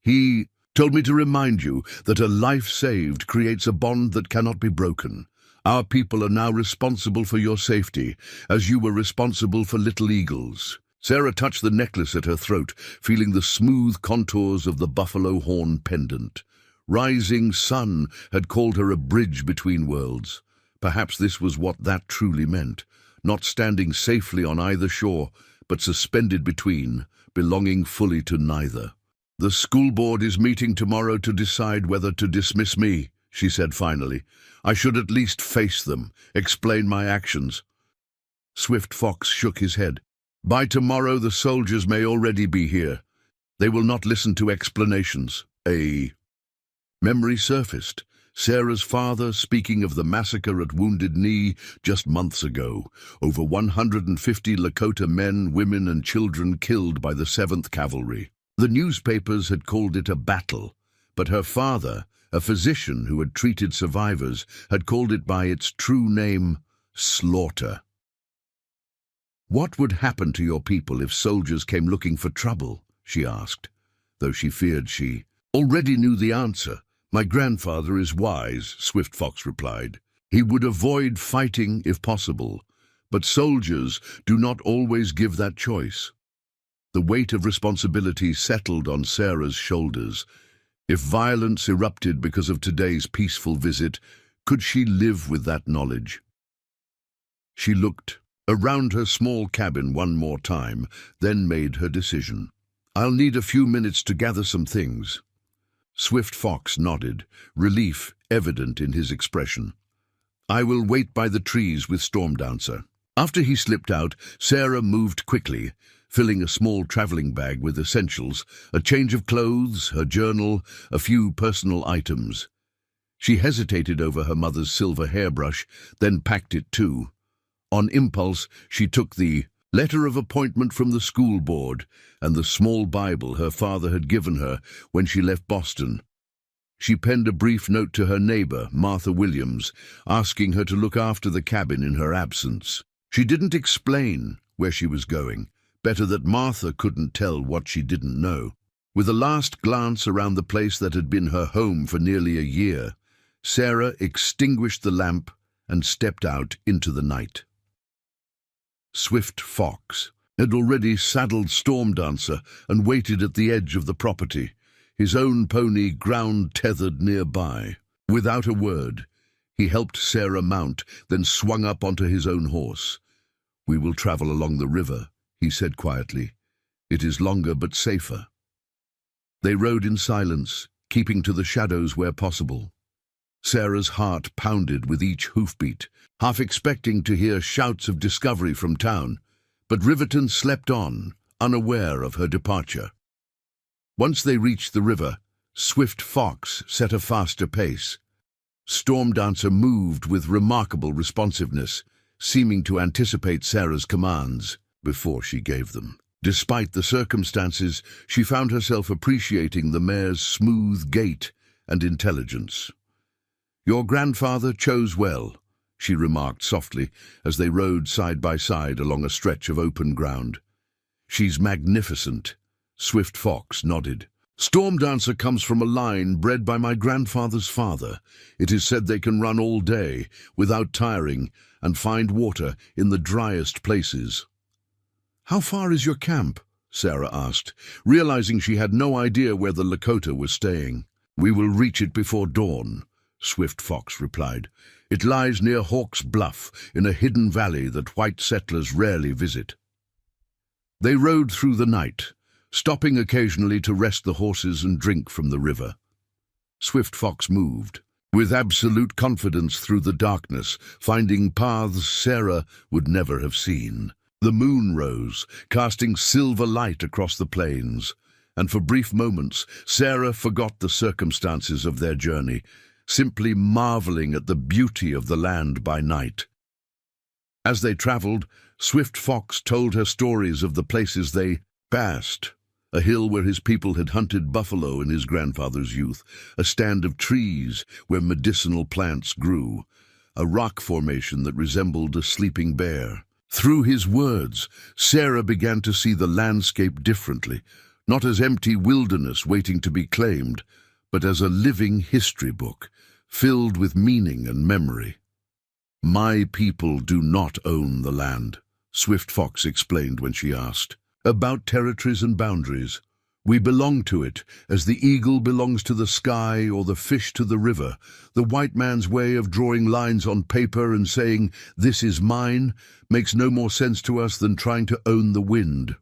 He told me to remind you that a life saved creates a bond that cannot be broken. Our people are now responsible for your safety, as you were responsible for Little Eagle's." Sarah touched the necklace at her throat, feeling the smooth contours of the buffalo horn pendant. Rising sun had called her a bridge between worlds. Perhaps this was what that truly meant, not standing safely on either shore, but suspended between, belonging fully to neither. "The school board is meeting tomorrow to decide whether to dismiss me," she said finally. "I should at least face them, explain my actions." Swift Fox shook his head. "By tomorrow the soldiers may already be here. They will not listen to explanations." A memory surfaced. Sarah's father speaking of the massacre at Wounded Knee just months ago. Over 150 Lakota men, women and children killed by the 7th Cavalry. The newspapers had called it a battle, but her father, a physician who had treated survivors, had called it by its true name, slaughter. "What would happen to your people if soldiers came looking for trouble?" she asked, though she feared she already knew the answer. "My grandfather is wise," Swift Fox replied. "He would avoid fighting if possible, but soldiers do not always give that choice." The weight of responsibility settled on Sarah's shoulders. If violence erupted because of today's peaceful visit, could she live with that knowledge? She looked around her small cabin one more time, then made her decision. "I'll need a few minutes to gather some things." Swift Fox nodded, relief evident in his expression. "I will wait by the trees with Stormdancer." After he slipped out, Sarah moved quickly, filling a small traveling bag with essentials, a change of clothes, her journal, a few personal items. She hesitated over her mother's silver hairbrush, then packed it too. On impulse, she took the letter of appointment from the school board and the small Bible her father had given her when she left Boston. She penned a brief note to her neighbor, Martha Williams, asking her to look after the cabin in her absence. She didn't explain where she was going. Better that Martha couldn't tell what she didn't know. With a last glance around the place that had been her home for nearly a year, Sarah extinguished the lamp and stepped out into the night. Swift Fox had already saddled Stormdancer and waited at the edge of the property, his own pony ground-tethered nearby. Without a word, he helped Sarah mount, then swung up onto his own horse. "We will travel along the river," he said quietly. "It is longer but safer." They rode in silence, keeping to the shadows where possible. Sarah's heart pounded with each hoofbeat, half expecting to hear shouts of discovery from town, but Riverton slept on, unaware of her departure. Once they reached the river, Swift Fox set a faster pace. Storm Dancer moved with remarkable responsiveness, seeming to anticipate Sarah's commands before she gave them. Despite the circumstances, she found herself appreciating the mare's smooth gait and intelligence. "Your grandfather chose well," she remarked softly as they rode side by side along a stretch of open ground. "She's magnificent." Swift Fox nodded. "Storm Dancer comes from a line bred by my grandfather's father. It is said they can run all day without tiring and find water in the driest places." "How far is your camp?" Sarah asked, realizing she had no idea where the Lakota was staying. "We will reach it before dawn," Swift Fox replied. "It lies near Hawk's Bluff, in a hidden valley that white settlers rarely visit." They rode through the night, stopping occasionally to rest the horses and drink from the river. Swift Fox moved with absolute confidence through the darkness, finding paths Sarah would never have seen. The moon rose, casting silver light across the plains, and for brief moments Sarah forgot the circumstances of their journey, simply marveling at the beauty of the land by night. As they traveled, Swift Fox told her stories of the places they passed. A hill where his people had hunted buffalo in his grandfather's youth, a stand of trees where medicinal plants grew, a rock formation that resembled a sleeping bear. Through his words, Sarah began to see the landscape differently, not as empty wilderness waiting to be claimed, but as a living history book, filled with meaning and memory. "My people do not own the land," Swift Fox explained when she asked. "About territories and boundaries. We belong to it, as the eagle belongs to the sky or the fish to the river. The white man's way of drawing lines on paper and saying, 'This is mine,' makes no more sense to us than trying to own the wind."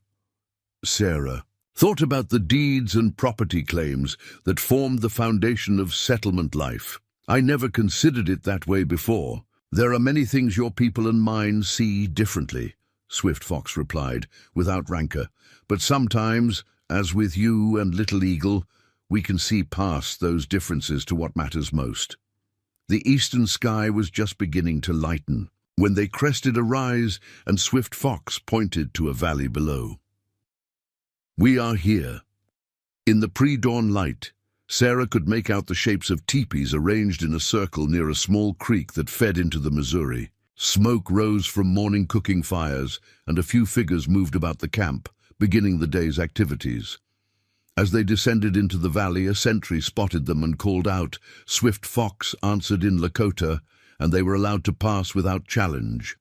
Sarah thought about the deeds and property claims that formed the foundation of settlement life. "I never considered it that way before. There are many things your people and mine see differently," Swift Fox replied, without rancor. "But sometimes, as with you and Little Eagle, we can see past those differences to what matters most." The eastern sky was just beginning to lighten when they crested a rise and Swift Fox pointed to a valley below. "We are here." In the pre-dawn light, Sarah could make out the shapes of teepees arranged in a circle near a small creek that fed into the Missouri. Smoke rose from morning cooking fires, and a few figures moved about the camp, beginning the day's activities. As they descended into the valley, a sentry spotted them and called out. Swift Fox answered in Lakota, and they were allowed to pass without challenge.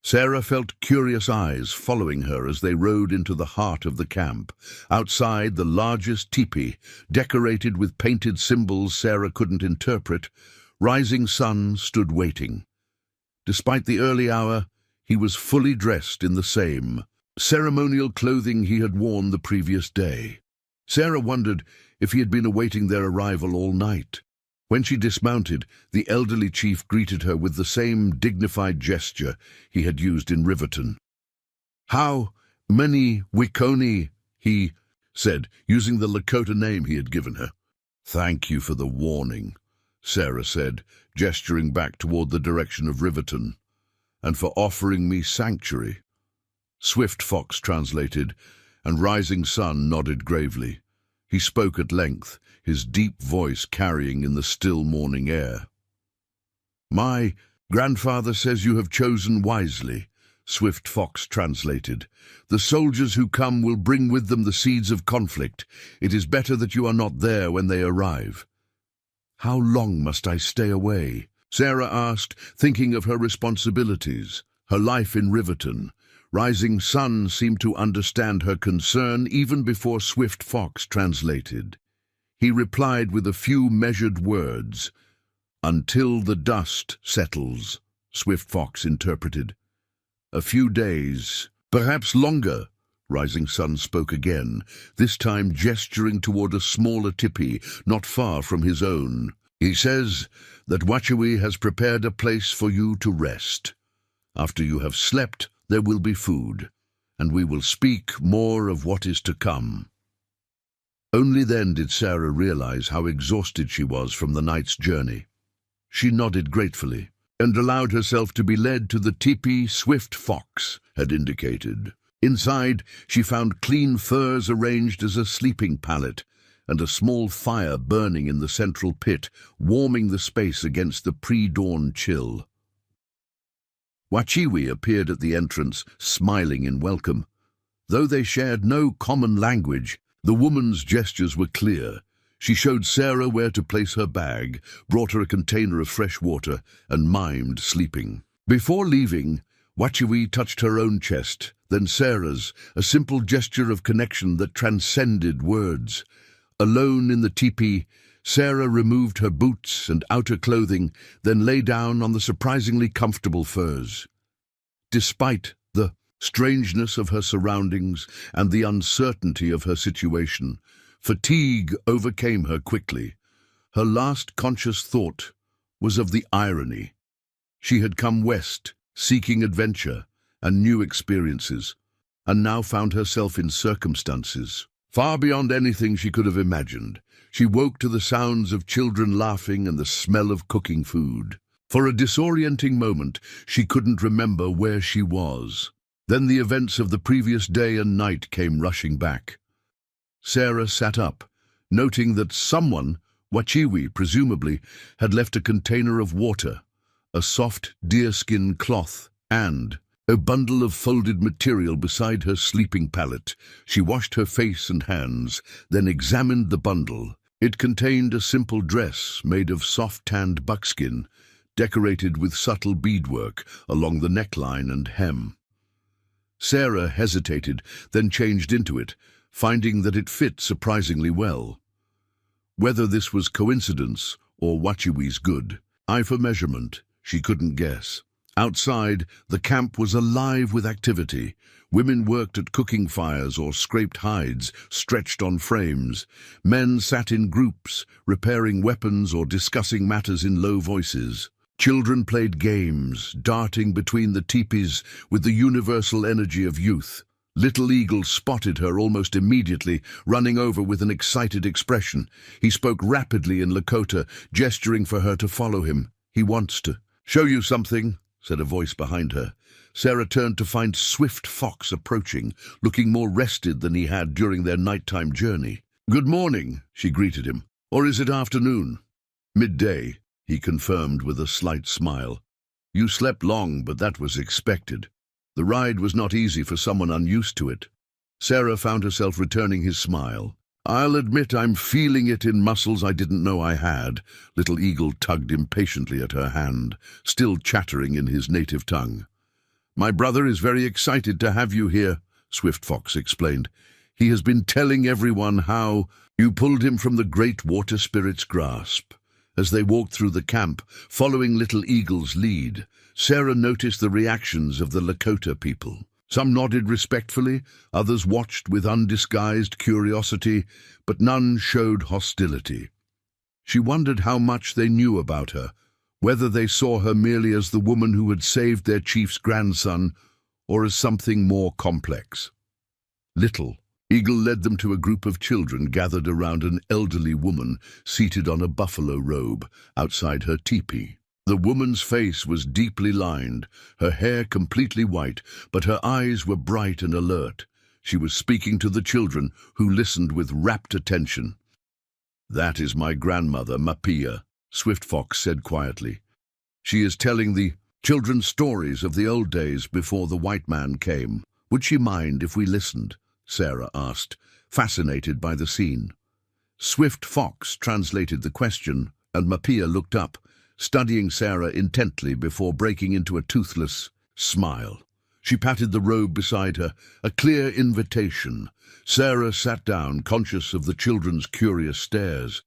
Sarah felt curious eyes following her as they rode into the heart of the camp. Outside, the largest teepee, decorated with painted symbols Sarah couldn't interpret, Rising Sun stood waiting. Despite the early hour, he was fully dressed in the same ceremonial clothing he had worn the previous day. Sarah wondered if he had been awaiting their arrival all night. When she dismounted, the elderly chief greeted her with the same dignified gesture he had used in Riverton. "How many Wikoni?" he said, using the Lakota name he had given her. "Thank you for the warning," Sarah said, gesturing back toward the direction of Riverton, "and for offering me sanctuary." Swift Fox translated, and Rising Sun nodded gravely. He spoke at length, his deep voice carrying in the still morning air. "My grandfather says you have chosen wisely," Swift Fox translated. "The soldiers who come will bring with them the seeds of conflict. It is better that you are not there when they arrive." "How long must I stay away?" Sarah asked, thinking of her responsibilities, her life in Riverton. Rising Sun seemed to understand her concern even before Swift Fox translated. He replied with a few measured words. "Until the dust settles," Swift Fox interpreted. "A few days, perhaps longer." Rising Sun spoke again, this time gesturing toward a smaller tipi not far from his own. "He says that Wachawi has prepared a place for you to rest. After you have slept, there will be food, and we will speak more of what is to come." Only then did Sarah realize how exhausted she was from the night's journey. She nodded gratefully and allowed herself to be led to the teepee Swift Fox had indicated. Inside, she found clean furs arranged as a sleeping pallet and a small fire burning in the central pit, warming the space against the pre-dawn chill. Wachiwi appeared at the entrance, smiling in welcome. Though they shared no common language, the woman's gestures were clear. She showed Sarah where to place her bag, brought her a container of fresh water, and mimed sleeping. Before leaving, Wachiwi touched her own chest, then Sarah's, a simple gesture of connection that transcended words. Alone in the teepee, Sarah removed her boots and outer clothing, then lay down on the surprisingly comfortable furs. Despite the strangeness of her surroundings and the uncertainty of her situation, fatigue overcame her quickly. Her last conscious thought was of the irony. She had come west, seeking adventure and new experiences, and now found herself in circumstances far beyond anything she could have imagined. She woke to the sounds of children laughing and the smell of cooking food. For a disorienting moment, she couldn't remember where she was. Then the events of the previous day and night came rushing back. Sarah sat up, noting that someone, Wachiwi presumably, had left a container of water, a soft deerskin cloth, and a bundle of folded material beside her sleeping pallet. She washed her face and hands, then examined the bundle. It contained a simple dress made of soft-tanned buckskin, decorated with subtle beadwork along the neckline and hem. Sarah hesitated, then changed into it, finding that it fit surprisingly well. Whether this was coincidence or Wachiwi's good eye for measurement, she couldn't guess. Outside, the camp was alive with activity. Women worked at cooking fires or scraped hides stretched on frames. Men sat in groups, repairing weapons or discussing matters in low voices. Children played games, darting between the teepees with the universal energy of youth. Little Eagle spotted her almost immediately, running over with an excited expression. He spoke rapidly in Lakota, gesturing for her to follow him. "He wants to show you something," said a voice behind her. Sarah turned to find Swift Fox approaching, looking more rested than he had during their nighttime journey. "Good morning," she greeted him. "Or is it afternoon?" "Midday," he confirmed with a slight smile. "You slept long, but that was expected. The ride was not easy for someone unused to it." Sarah found herself returning his smile. "I'll admit I'm feeling it in muscles I didn't know I had." Little Eagle tugged impatiently at her hand, still chattering in his native tongue. "My brother is very excited to have you here," Swift Fox explained. "He has been telling everyone how you pulled him from the great water spirit's grasp." As they walked through the camp, following Little Eagle's lead, Sarah noticed the reactions of the Lakota people. Some nodded respectfully, others watched with undisguised curiosity, but none showed hostility. She wondered how much they knew about her, whether they saw her merely as the woman who had saved their chief's grandson, or as something more complex. Little Eagle led them to a group of children gathered around an elderly woman seated on a buffalo robe outside her teepee. The woman's face was deeply lined, her hair completely white, but her eyes were bright and alert. She was speaking to the children, who listened with rapt attention. "That is my grandmother, Mapia," Swift Fox said quietly. "She is telling the children stories of the old days before the white man came. Would she mind if we listened?" Sarah asked, fascinated by the scene. Swift Fox translated the question, and Mapia looked up, studying Sarah intently before breaking into a toothless smile. She patted the robe beside her, a clear invitation. Sarah sat down, conscious of the children's curious stares.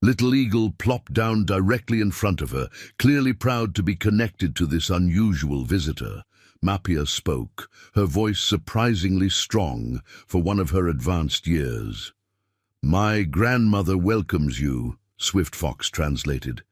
Little Eagle plopped down directly in front of her, clearly proud to be connected to this unusual visitor. Mapia spoke, her voice surprisingly strong for one of her advanced years. "My grandmother welcomes you," Swift Fox translated.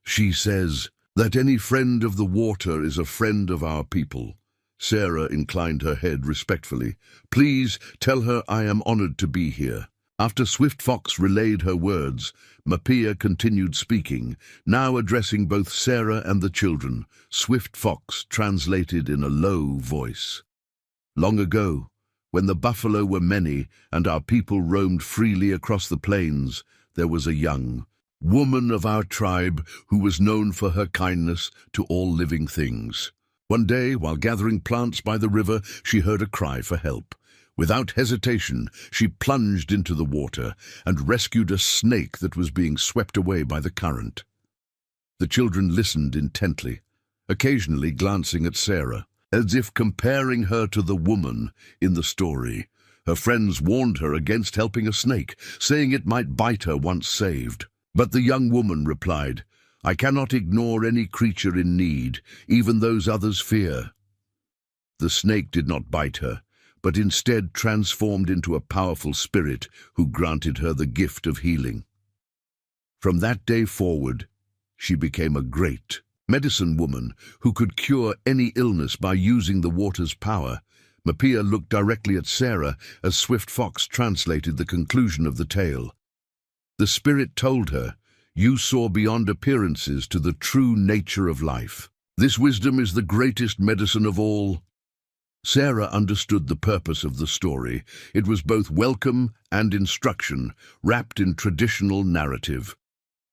"She says that any friend of the water is a friend of our people." Sarah inclined her head respectfully. "Please tell her I am honored to be here. After Swift Fox relayed her words, Mapia continued speaking, now addressing both Sarah and the children. Swift Fox translated in a low voice. Long ago, when the buffalo were many and our people roamed freely across the plains, there was a young woman of our tribe who was known for her kindness to all living things. One day, while gathering plants by the river, she heard a cry for help. Without hesitation, she plunged into the water and rescued a snake that was being swept away by the current. The children listened intently, occasionally glancing at Sarah, as if comparing her to the woman in the story. Her friends warned her against helping a snake, saying it might bite her once saved. But the young woman replied, "I cannot ignore any creature in need, even those others fear." The snake did not bite her, but instead transformed into a powerful spirit who granted her the gift of healing. From that day forward, she became a great medicine woman who could cure any illness by using the water's power. Mapia looked directly at Sarah as Swift Fox translated the conclusion of the tale. The spirit told her, "You saw beyond appearances to the true nature of life. This wisdom is the greatest medicine of all." Sarah understood the purpose of the story. It was both welcome and instruction, wrapped in traditional narrative.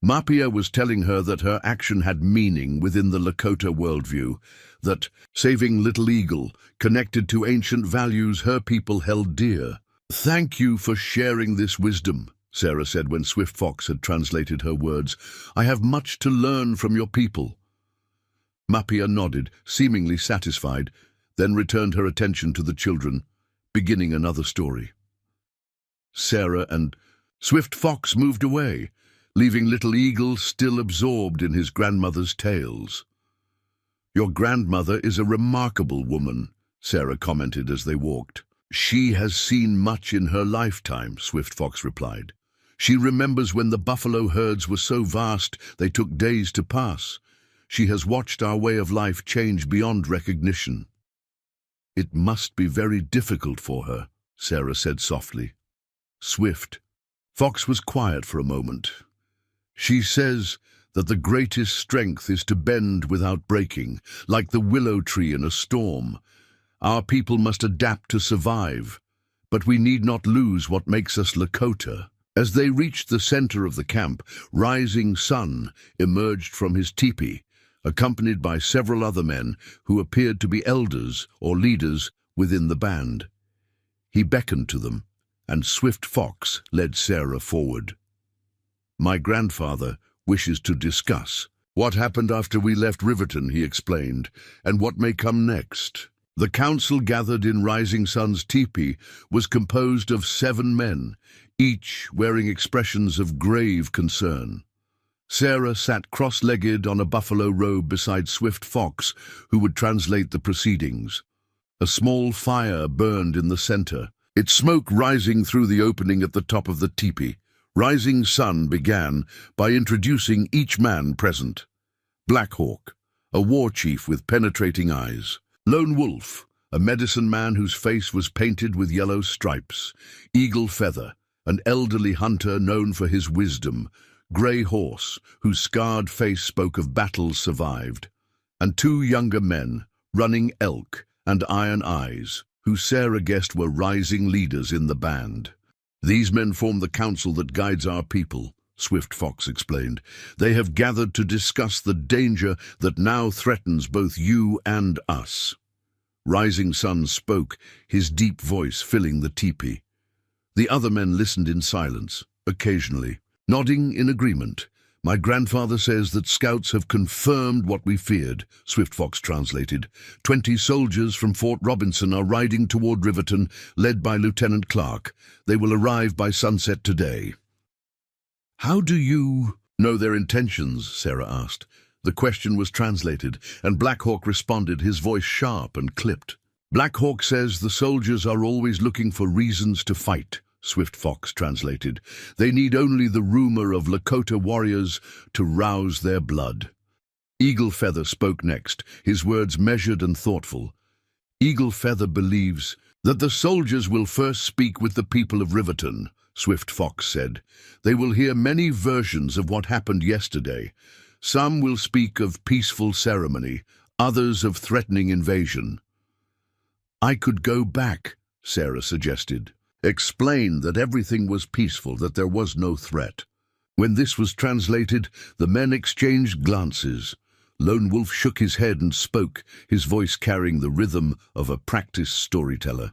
Mapia was telling her that her action had meaning within the Lakota worldview, that saving Little Eagle connected to ancient values her people held dear. "Thank you for sharing this wisdom," Sarah said when Swift Fox had translated her words. "I have much to learn from your people." Mapia nodded, seemingly satisfied, then returned her attention to the children, beginning another story. Sarah and Swift Fox moved away, leaving Little Eagle still absorbed in his grandmother's tales. "Your grandmother is a remarkable woman," Sarah commented as they walked. "She has seen much in her lifetime," Swift Fox replied. "She remembers when the buffalo herds were so vast they took days to pass. She has watched our way of life change beyond recognition." "It must be very difficult for her," Sarah said softly. Swift Fox was quiet for a moment. "She says that the greatest strength is to bend without breaking, like the willow tree in a storm. Our people must adapt to survive, but we need not lose what makes us Lakota." As they reached the center of the camp, Rising Sun emerged from his teepee, accompanied by several other men who appeared to be elders or leaders within the band. He beckoned to them, and Swift Fox led Sarah forward. "My grandfather wishes to discuss what happened after we left Riverton," he explained, "and what may come next." The council gathered in Rising Sun's teepee was composed of 7 men, each wearing expressions of grave concern. Sarah sat cross-legged on a buffalo robe beside Swift Fox, who would translate the proceedings. A small fire burned in the center, its smoke rising through the opening at the top of the teepee. Rising Sun began by introducing each man present. Black Hawk, a war chief with penetrating eyes. Lone Wolf, a medicine man whose face was painted with yellow stripes. Eagle Feather, an elderly hunter known for his wisdom. Grey Horse, whose scarred face spoke of battles survived, and 2 younger men, Running Elk and Iron Eyes, who Sarah guessed were rising leaders in the band. "These men form the council that guides our people," Swift Fox explained. "They have gathered to discuss the danger that now threatens both you and us." Rising Sun spoke, his deep voice filling the teepee. The other men listened in silence, occasionally nodding in agreement. "My grandfather says that scouts have confirmed what we feared," Swift Fox translated. 20 soldiers from Fort Robinson are riding toward Riverton, led by Lieutenant Clark. They will arrive by sunset today. "How do you know their intentions?" Sarah asked. The question was translated, and Black Hawk responded, his voice sharp and clipped. "Black Hawk says the soldiers are always looking for reasons to fight," Swift Fox translated. "They need only the rumor of Lakota warriors to rouse their blood." Eagle Feather spoke next, his words measured and thoughtful. "Eagle Feather believes that the soldiers will first speak with the people of Riverton," Swift Fox said. They will hear many versions of what happened yesterday. Some will speak of peaceful ceremony, others of threatening invasion. I could go back, Sarah suggested. Explain that everything was peaceful, that there was no threat. When this was translated, the men exchanged glances. Lone Wolf shook his head and spoke, his voice carrying the rhythm of a practiced storyteller.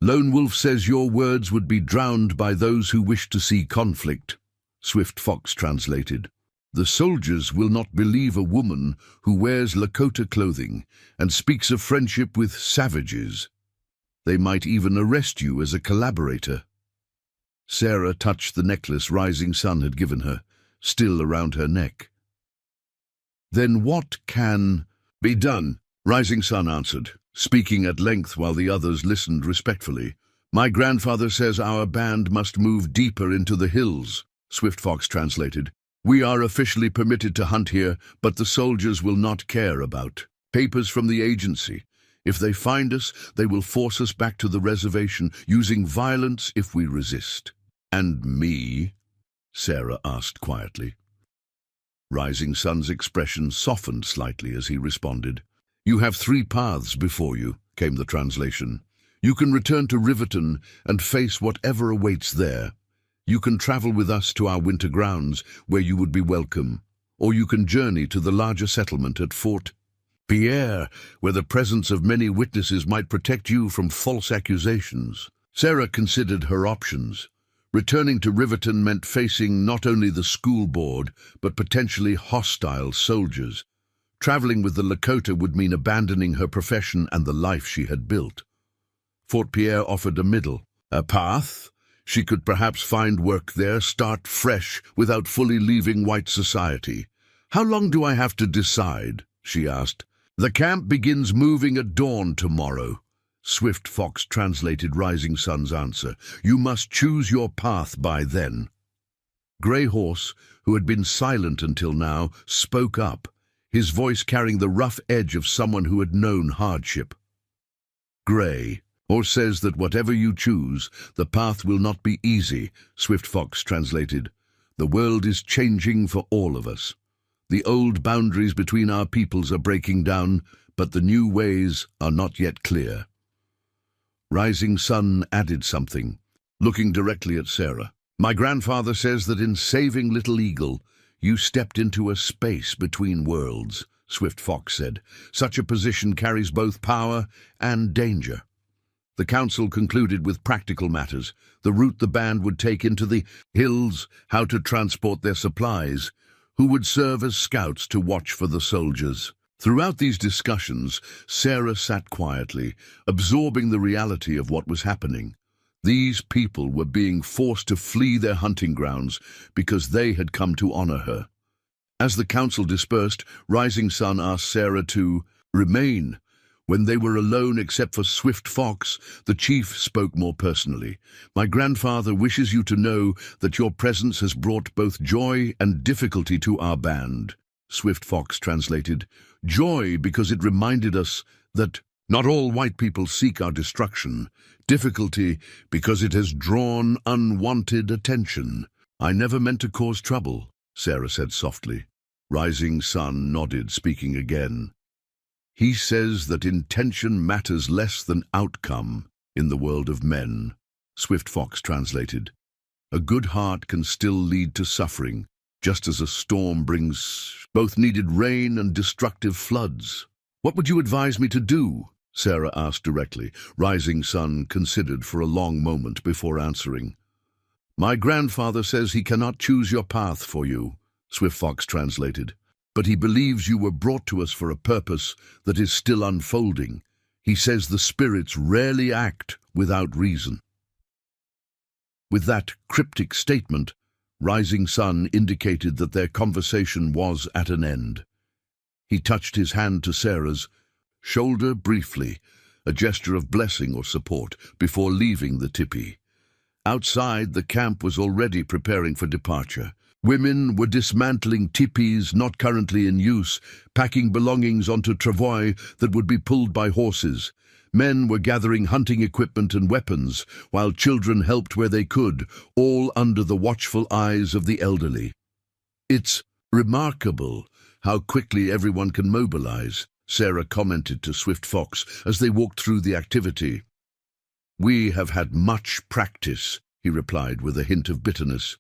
Lone Wolf says your words would be drowned by those who wish to see conflict, Swift Fox translated. The soldiers will not believe a woman who wears Lakota clothing and speaks of friendship with savages. They might even arrest you as a collaborator. Sarah touched the necklace Rising Sun had given her, still around her neck. Then what can be done? Rising Sun answered, speaking at length while the others listened respectfully. My grandfather says our band must move deeper into the hills, Swift Fox translated. We are officially permitted to hunt here, but the soldiers will not care about papers from the agency. If they find us, they will force us back to the reservation, using violence if we resist. And me? Sarah asked quietly. Rising Sun's expression softened slightly as he responded. You have 3 paths before you, came the translation. You can return to Riverton and face whatever awaits there. You can travel with us to our winter grounds, where you would be welcome. Or you can journey to the larger settlement at Fort Pierre, where the presence of many witnesses might protect you from false accusations. Sarah considered her options. Returning to Riverton meant facing not only the school board, but potentially hostile soldiers. Traveling with the Lakota would mean abandoning her profession and the life she had built. Fort Pierre offered a path. She could perhaps find work there, start fresh, without fully leaving white society. How long do I have to decide? She asked. The camp begins moving at dawn tomorrow. Swift Fox translated Rising Sun's answer. You must choose your path by then. Grey Horse, who had been silent until now, spoke up, his voice carrying the rough edge of someone who had known hardship. Grey Horse says that whatever you choose, the path will not be easy, Swift Fox translated. The world is changing for all of us. The old boundaries between our peoples are breaking down, but the new ways are not yet clear. Rising Sun added something, looking directly at Sarah. My grandfather says that in saving Little Eagle, you stepped into a space between worlds, Swift Fox said. Such a position carries both power and danger. The council concluded with practical matters, the route the band would take into the hills, how to transport their supplies, who would serve as scouts to watch for the soldiers. Throughout these discussions, Sarah sat quietly, absorbing the reality of what was happening. These people were being forced to flee their hunting grounds because they had come to honor her. As the council dispersed, Rising Sun asked Sarah to remain. When they were alone except for Swift Fox, the chief spoke more personally. My grandfather wishes you to know that your presence has brought both joy and difficulty to our band. Swift Fox translated. Joy because it reminded us that not all white people seek our destruction. Difficulty because it has drawn unwanted attention. I never meant to cause trouble, Sarah said softly. Rising Sun nodded, speaking again. He says that intention matters less than outcome in the world of men, Swift Fox translated. A good heart can still lead to suffering, just as a storm brings both needed rain and destructive floods. What would you advise me to do? Sarah asked directly. Rising Sun considered for a long moment before answering. My grandfather says he cannot choose your path for you, Swift Fox translated. But he believes you were brought to us for a purpose that is still unfolding. He says the spirits rarely act without reason. With that cryptic statement, Rising Sun indicated that their conversation was at an end. He touched his hand to Sarah's shoulder briefly, a gesture of blessing or support, before leaving the tipi. Outside, the camp was already preparing for departure. Women were dismantling tipis not currently in use, packing belongings onto travois that would be pulled by horses. Men were gathering hunting equipment and weapons, while children helped where they could, all under the watchful eyes of the elderly. "It's remarkable how quickly everyone can mobilize," Sarah commented to Swift Fox as they walked through the activity. "We have had much practice," he replied with a hint of bitterness.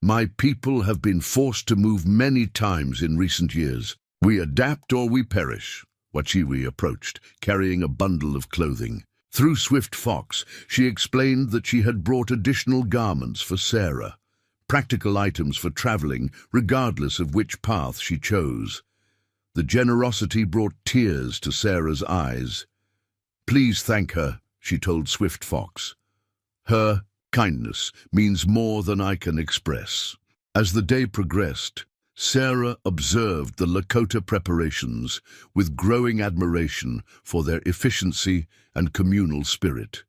"My people have been forced to move many times in recent years. We adapt or we perish." Wachiwi approached, carrying a bundle of clothing. Through Swift Fox, she explained that she had brought additional garments for Sarah, practical items for traveling, regardless of which path she chose. The generosity brought tears to Sarah's eyes. "Please thank her," she told Swift Fox. "Her kindness means more than I can express." As the day progressed, Sarah observed the Lakota preparations with growing admiration for their efficiency and communal spirit.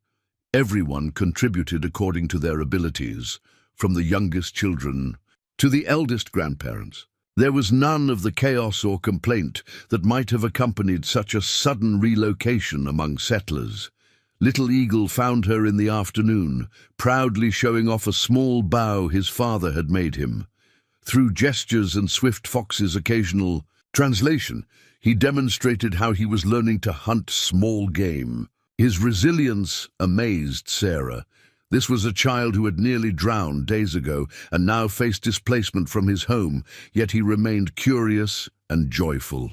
Everyone contributed according to their abilities, from the youngest children to the eldest grandparents. There was none of the chaos or complaint that might have accompanied such a sudden relocation among settlers. Little Eagle found her in the afternoon, proudly showing off a small bow his father had made him. Through gestures and Swift Fox's occasional translation, he demonstrated how he was learning to hunt small game. His resilience amazed Sarah. This was a child who had nearly drowned days ago and now faced displacement from his home, yet he remained curious and joyful.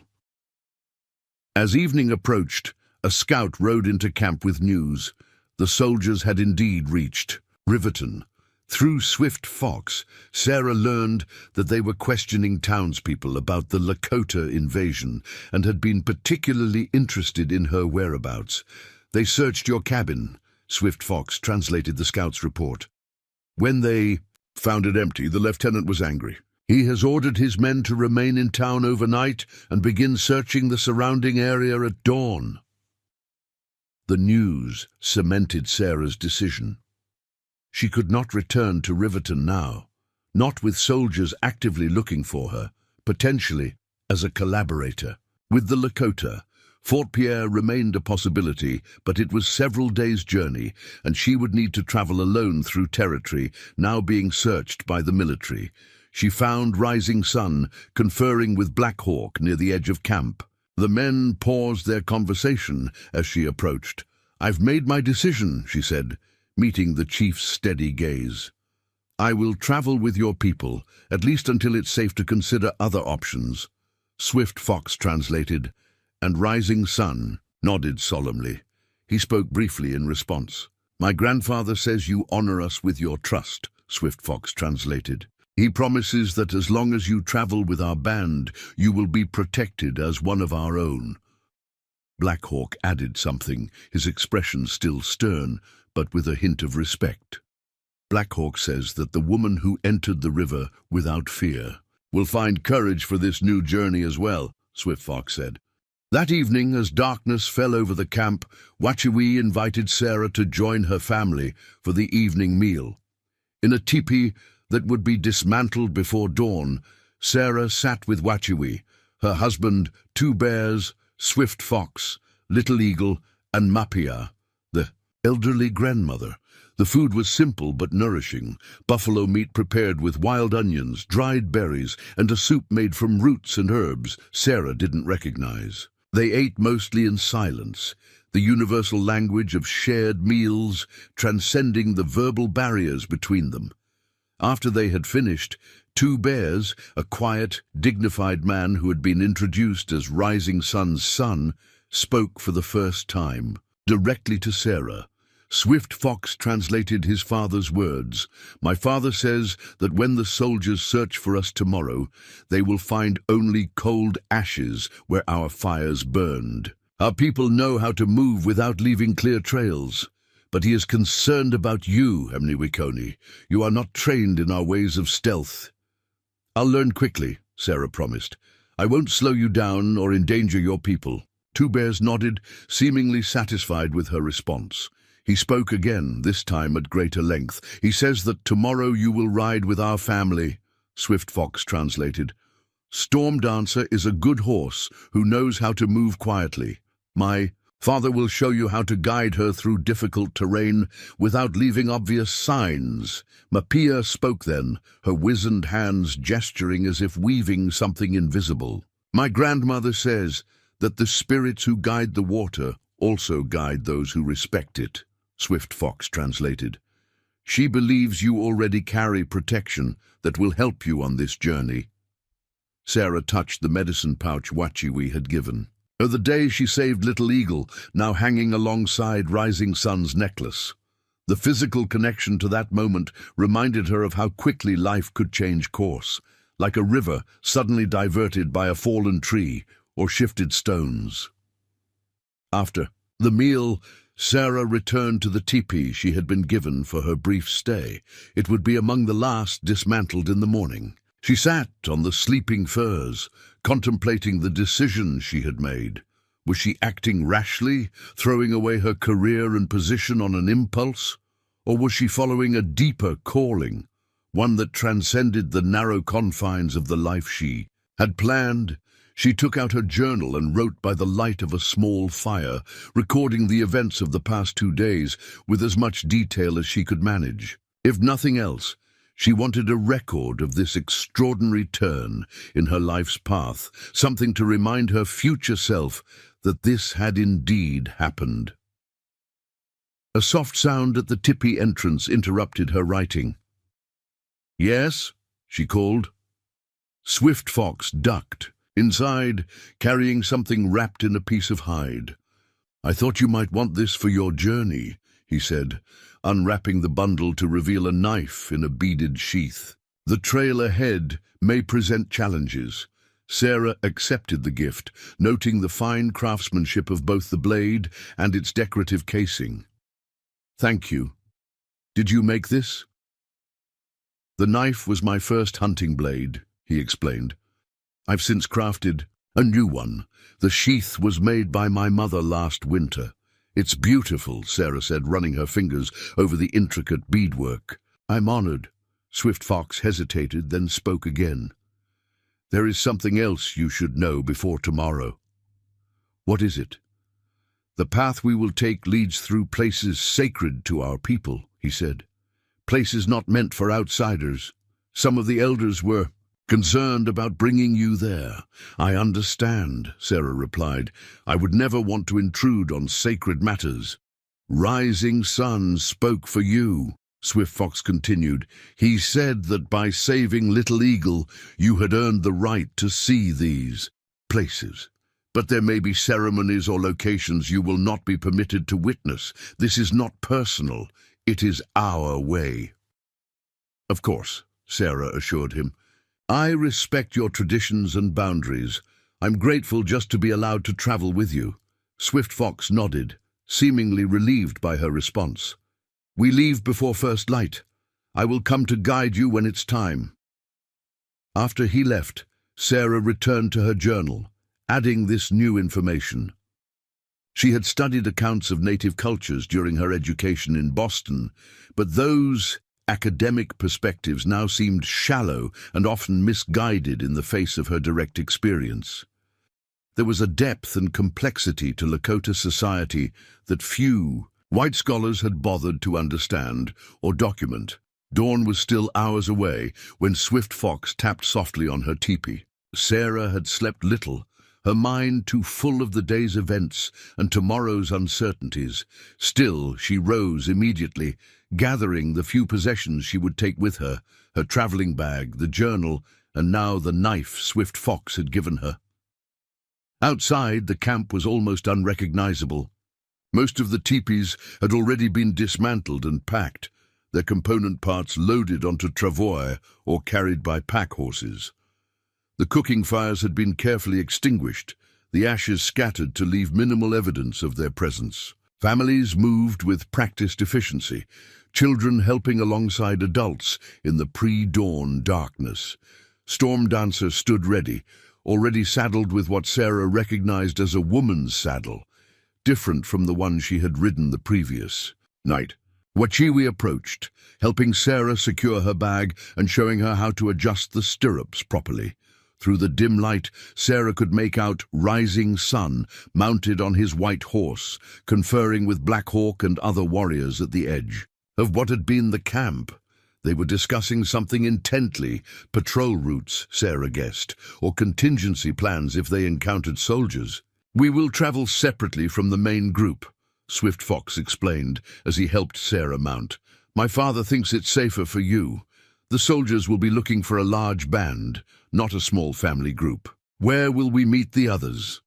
As evening approached, a scout rode into camp with news. The soldiers had indeed reached Riverton. Through Swift Fox, Sarah learned that they were questioning townspeople about the Lakota invasion and had been particularly interested in her whereabouts. "They searched your cabin," Swift Fox translated the scout's report. "When they found it empty, the lieutenant was angry. He has ordered his men to remain in town overnight and begin searching the surrounding area at dawn." The news cemented Sarah's decision. She could not return to Riverton now, not with soldiers actively looking for her, potentially as a collaborator. With the Lakota, Fort Pierre remained a possibility, but it was several days' journey, and she would need to travel alone through territory now being searched by the military. She found Rising Sun conferring with Black Hawk near the edge of camp. The men paused their conversation as she approached. "I've made my decision," she said, meeting the chief's steady gaze. "I will travel with your people, at least until it's safe to consider other options." Swift Fox translated, and Rising Sun nodded solemnly. He spoke briefly in response. "My grandfather says you honor us with your trust," Swift Fox translated. "He promises that as long as you travel with our band, you will be protected as one of our own." Black Hawk added something, his expression still stern, but with a hint of respect. "Black Hawk says that the woman who entered the river without fear will find courage for this new journey as well," Swift Fox said. That evening, as darkness fell over the camp, Wachiwi invited Sarah to join her family for the evening meal. In a teepee that would be dismantled before dawn, Sarah sat with Wachiwi, her husband, two bears, Swift Fox, Little Eagle, and Mapia, the elderly grandmother. The food was simple but nourishing: buffalo meat prepared with wild onions, dried berries, and a soup made from roots and herbs Sarah didn't recognize. They ate mostly in silence, the universal language of shared meals transcending the verbal barriers between them. After they had finished, Two Bears, a quiet, dignified man who had been introduced as Rising Sun's son, spoke for the first time, directly to Sarah. Swift Fox translated his father's words. "My father says that when the soldiers search for us tomorrow, they will find only cold ashes where our fires burned. Our people know how to move without leaving clear trails. But he is concerned about you, Hemniwikoni. You are not trained in our ways of stealth." "I'll learn quickly," Sarah promised. "I won't slow you down or endanger your people." Two Bears nodded, seemingly satisfied with her response. He spoke again, this time at greater length. "He says that tomorrow you will ride with our family," Swift Fox translated. "Storm Dancer is a good horse who knows how to move quietly. My Father will show you how to guide her through difficult terrain without leaving obvious signs." Mapia spoke then, her wizened hands gesturing as if weaving something invisible. "My grandmother says that the spirits who guide the water also guide those who respect it," Swift Fox translated. "She believes you already carry protection that will help you on this journey." Sarah touched the medicine pouch Wachiwi had given. The day she saved Little Eagle, now hanging alongside Rising Sun's necklace. The physical connection to that moment reminded her of how quickly life could change course, like a river suddenly diverted by a fallen tree or shifted stones. After the meal, Sarah returned to the teepee she had been given for her brief stay. It would be among the last dismantled in the morning. She sat on the sleeping furs, contemplating the decision she had made. Was she acting rashly, throwing away her career and position on an impulse? Or was she following a deeper calling, one that transcended the narrow confines of the life she had planned? She took out her journal and wrote by the light of a small fire, recording the events of the past 2 days with as much detail as she could manage. If nothing else, she wanted a record of this extraordinary turn in her life's path, something to remind her future self that this had indeed happened. A soft sound at the tipi entrance interrupted her writing. "Yes?" she called. Swift Fox ducked, inside, carrying something wrapped in a piece of hide. "I thought you might want this for your journey," he said, unwrapping the bundle to reveal a knife in a beaded sheath. "The trail ahead may present challenges." Sarah accepted the gift, noting the fine craftsmanship of both the blade and its decorative casing. "Thank you. Did you make this?" "The knife was my first hunting blade," he explained. "I've since crafted a new one. The sheath was made by my mother last winter. It's beautiful," Sarah said, running her fingers over the intricate beadwork. "I'm honored." Swift Fox hesitated, then spoke again. "There is something else you should know before tomorrow." "What is it?" "The path we will take leads through places sacred to our people," he said. "Places not meant for outsiders. Some of the elders were concerned about bringing you there." "I understand," Sarah replied. "I would never want to intrude on sacred matters." "Rising Sun spoke for you," Swift Fox continued. "He said that by saving Little Eagle, you had earned the right to see these places. But there may be ceremonies or locations you will not be permitted to witness. This is not personal. It is our way." "Of course," Sarah assured him. "I respect your traditions and boundaries. I'm grateful just to be allowed to travel with you." Swift Fox nodded, seemingly relieved by her response. "We leave before first light. I will come to guide you when it's time." After he left, Sarah returned to her journal, adding this new information. She had studied accounts of native cultures during her education in Boston, but those academic perspectives now seemed shallow and often misguided in the face of her direct experience. There was a depth and complexity to Lakota society that few white scholars had bothered to understand or document. Dawn was still hours away when Swift Fox tapped softly on her teepee. Sarah had slept little, her mind too full of the day's events and tomorrow's uncertainties. Still, she rose immediately, gathering the few possessions she would take with her, her traveling bag, the journal, and now the knife Swift Fox had given her. Outside, the camp was almost unrecognizable. Most of the teepees had already been dismantled and packed, their component parts loaded onto travois or carried by pack horses. The cooking fires had been carefully extinguished, the ashes scattered to leave minimal evidence of their presence. Families moved with practiced efficiency, children helping alongside adults in the pre-dawn darkness. Storm Dancer stood ready, already saddled with what Sarah recognized as a woman's saddle, different from the one she had ridden the previous night. Wachiwi approached, helping Sarah secure her bag and showing her how to adjust the stirrups properly. Through the dim light, Sarah could make out Rising Sun, mounted on his white horse, conferring with Black Hawk and other warriors at the edge of what had been the camp. They were discussing something intently, patrol routes, Sarah guessed, or contingency plans if they encountered soldiers. "We will travel separately from the main group," Swift Fox explained as he helped Sarah mount. "My father thinks it's safer for you. The soldiers will be looking for a large band, not a small family group." "Where will we meet the others?"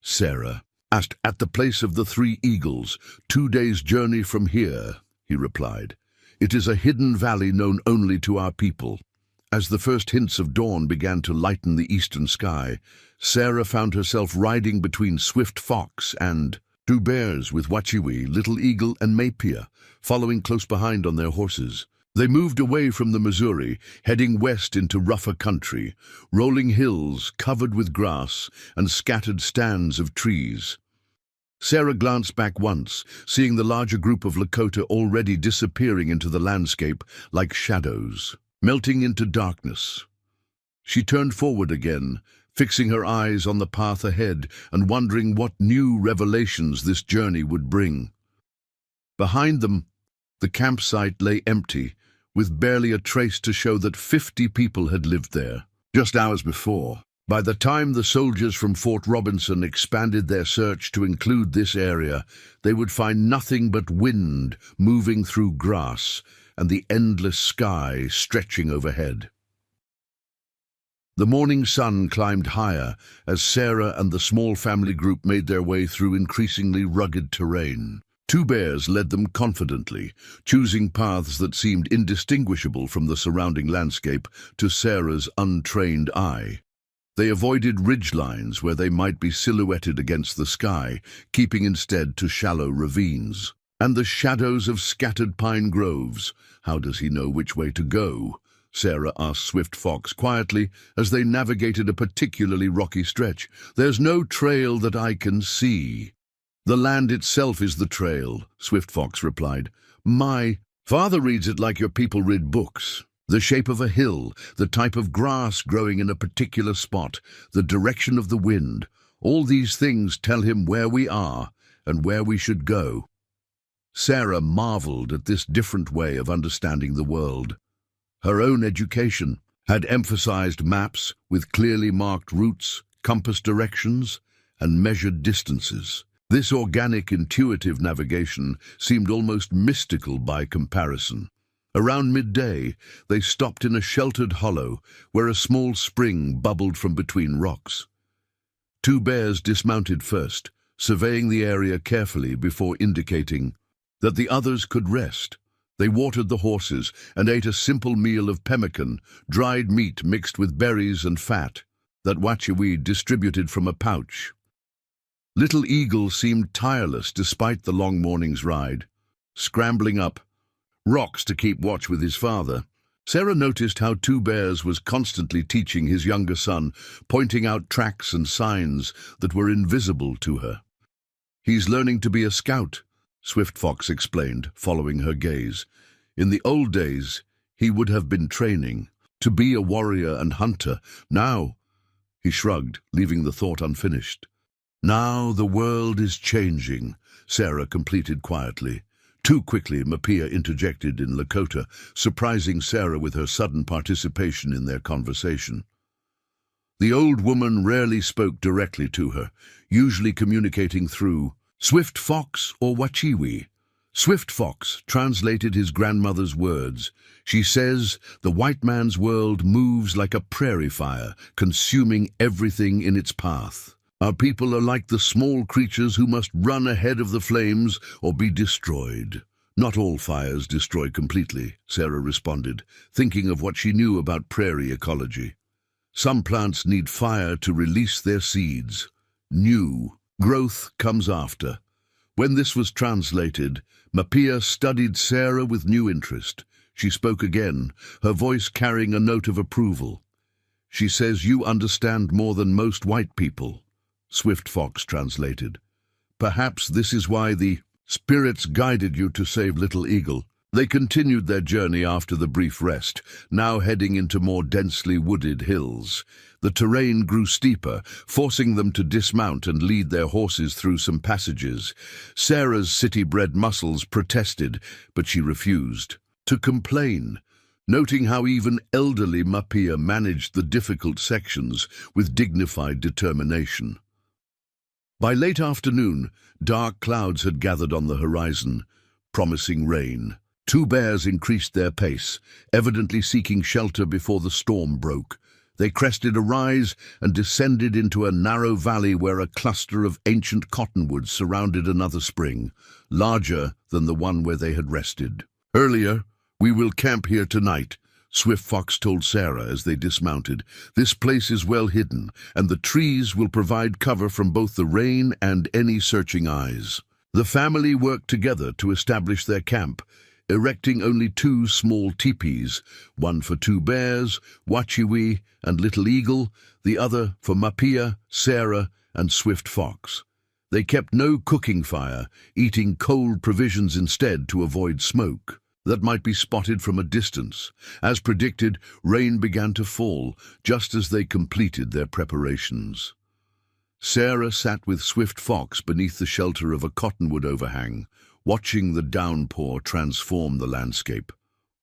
Sarah asked. "At the place of the 3 Eagles, 2 days' journey from here," he replied. "It is a hidden valley known only to our people." As the first hints of dawn began to lighten the eastern sky, Sarah found herself riding between Swift Fox and 2 bears with Wachiwi, Little Eagle, and Mapia, following close behind on their horses. They moved away from the Missouri, heading west into rougher country, rolling hills covered with grass and scattered stands of trees. Sarah glanced back once, seeing the larger group of Lakota already disappearing into the landscape like shadows, melting into darkness. She turned forward again, fixing her eyes on the path ahead and wondering what new revelations this journey would bring. Behind them, the campsite lay empty, with barely a trace to show that 50 people had lived there, just hours before. By the time the soldiers from Fort Robinson expanded their search to include this area, they would find nothing but wind moving through grass and the endless sky stretching overhead. The morning sun climbed higher as Sarah and the small family group made their way through increasingly rugged terrain. 2 bears led them confidently, choosing paths that seemed indistinguishable from the surrounding landscape to Sarah's untrained eye. They avoided ridgelines where they might be silhouetted against the sky, keeping instead to shallow ravines. And the shadows of scattered pine groves. "How does he know which way to go?" Sarah asked Swift Fox quietly as they navigated a particularly rocky stretch. "There's no trail that I can see." "The land itself is the trail," Swift Fox replied. "My father reads it like your people read books. The shape of a hill, the type of grass growing in a particular spot, the direction of the wind, all these things tell him where we are and where we should go." Sarah marveled at this different way of understanding the world. Her own education had emphasized maps with clearly marked routes, compass directions, and measured distances. This organic, intuitive navigation seemed almost mystical by comparison. Around midday, they stopped in a sheltered hollow where a small spring bubbled from between rocks. 2 bears dismounted first, surveying the area carefully before indicating that the others could rest. They watered the horses and ate a simple meal of pemmican, dried meat mixed with berries and fat, that Wachiwi distributed from a pouch. Little Eagle seemed tireless despite the long morning's ride, scrambling up rocks to keep watch with his father. Sarah noticed how 2 Bears was constantly teaching his younger son, pointing out tracks and signs that were invisible to her. "He's learning to be a scout," Swift Fox explained, following her gaze. "In the old days, he would have been training to be a warrior and hunter. Now," he shrugged, leaving the thought unfinished. "Now the world is changing," Sarah completed quietly. Too quickly, Mapia interjected in Lakota, surprising Sarah with her sudden participation in their conversation. The old woman rarely spoke directly to her, usually communicating through Swift Fox or Wachiwi. Swift Fox translated his grandmother's words. She says, "The white man's world moves like a prairie fire, consuming everything in its path. Our people are like the small creatures who must run ahead of the flames or be destroyed." "Not all fires destroy completely," Sarah responded, thinking of what she knew about prairie ecology. "Some plants need fire to release their seeds. New growth comes after." When this was translated, Mapia studied Sarah with new interest. She spoke again, her voice carrying a note of approval. "She says you understand more than most white people," Swift Fox translated. "Perhaps this is why the spirits guided you to save Little Eagle." They continued their journey after the brief rest, now heading into more densely wooded hills. The terrain grew steeper, forcing them to dismount and lead their horses through some passages. Sarah's city-bred muscles protested, but she refused to complain, noting how even elderly Mapia managed the difficult sections with dignified determination. By late afternoon, dark clouds had gathered on the horizon, promising rain. Two bears increased their pace, evidently seeking shelter before the storm broke. They crested a rise and descended into a narrow valley where a cluster of ancient cottonwoods surrounded another spring, larger than the one where they had rested. "Earlier, we will camp here tonight," Swift Fox told Sarah as they dismounted. "This place is well hidden, and the trees will provide cover from both the rain and any searching eyes." The family worked together to establish their camp, erecting only two small teepees, one for two bears, Wachiwi and Little Eagle, the other for Mapia, Sarah, and Swift Fox. They kept no cooking fire, eating cold provisions instead to avoid smoke that might be spotted from a distance. As predicted, rain began to fall just as they completed their preparations. Sarah sat with Swift Fox beneath the shelter of a cottonwood overhang, watching the downpour transform the landscape.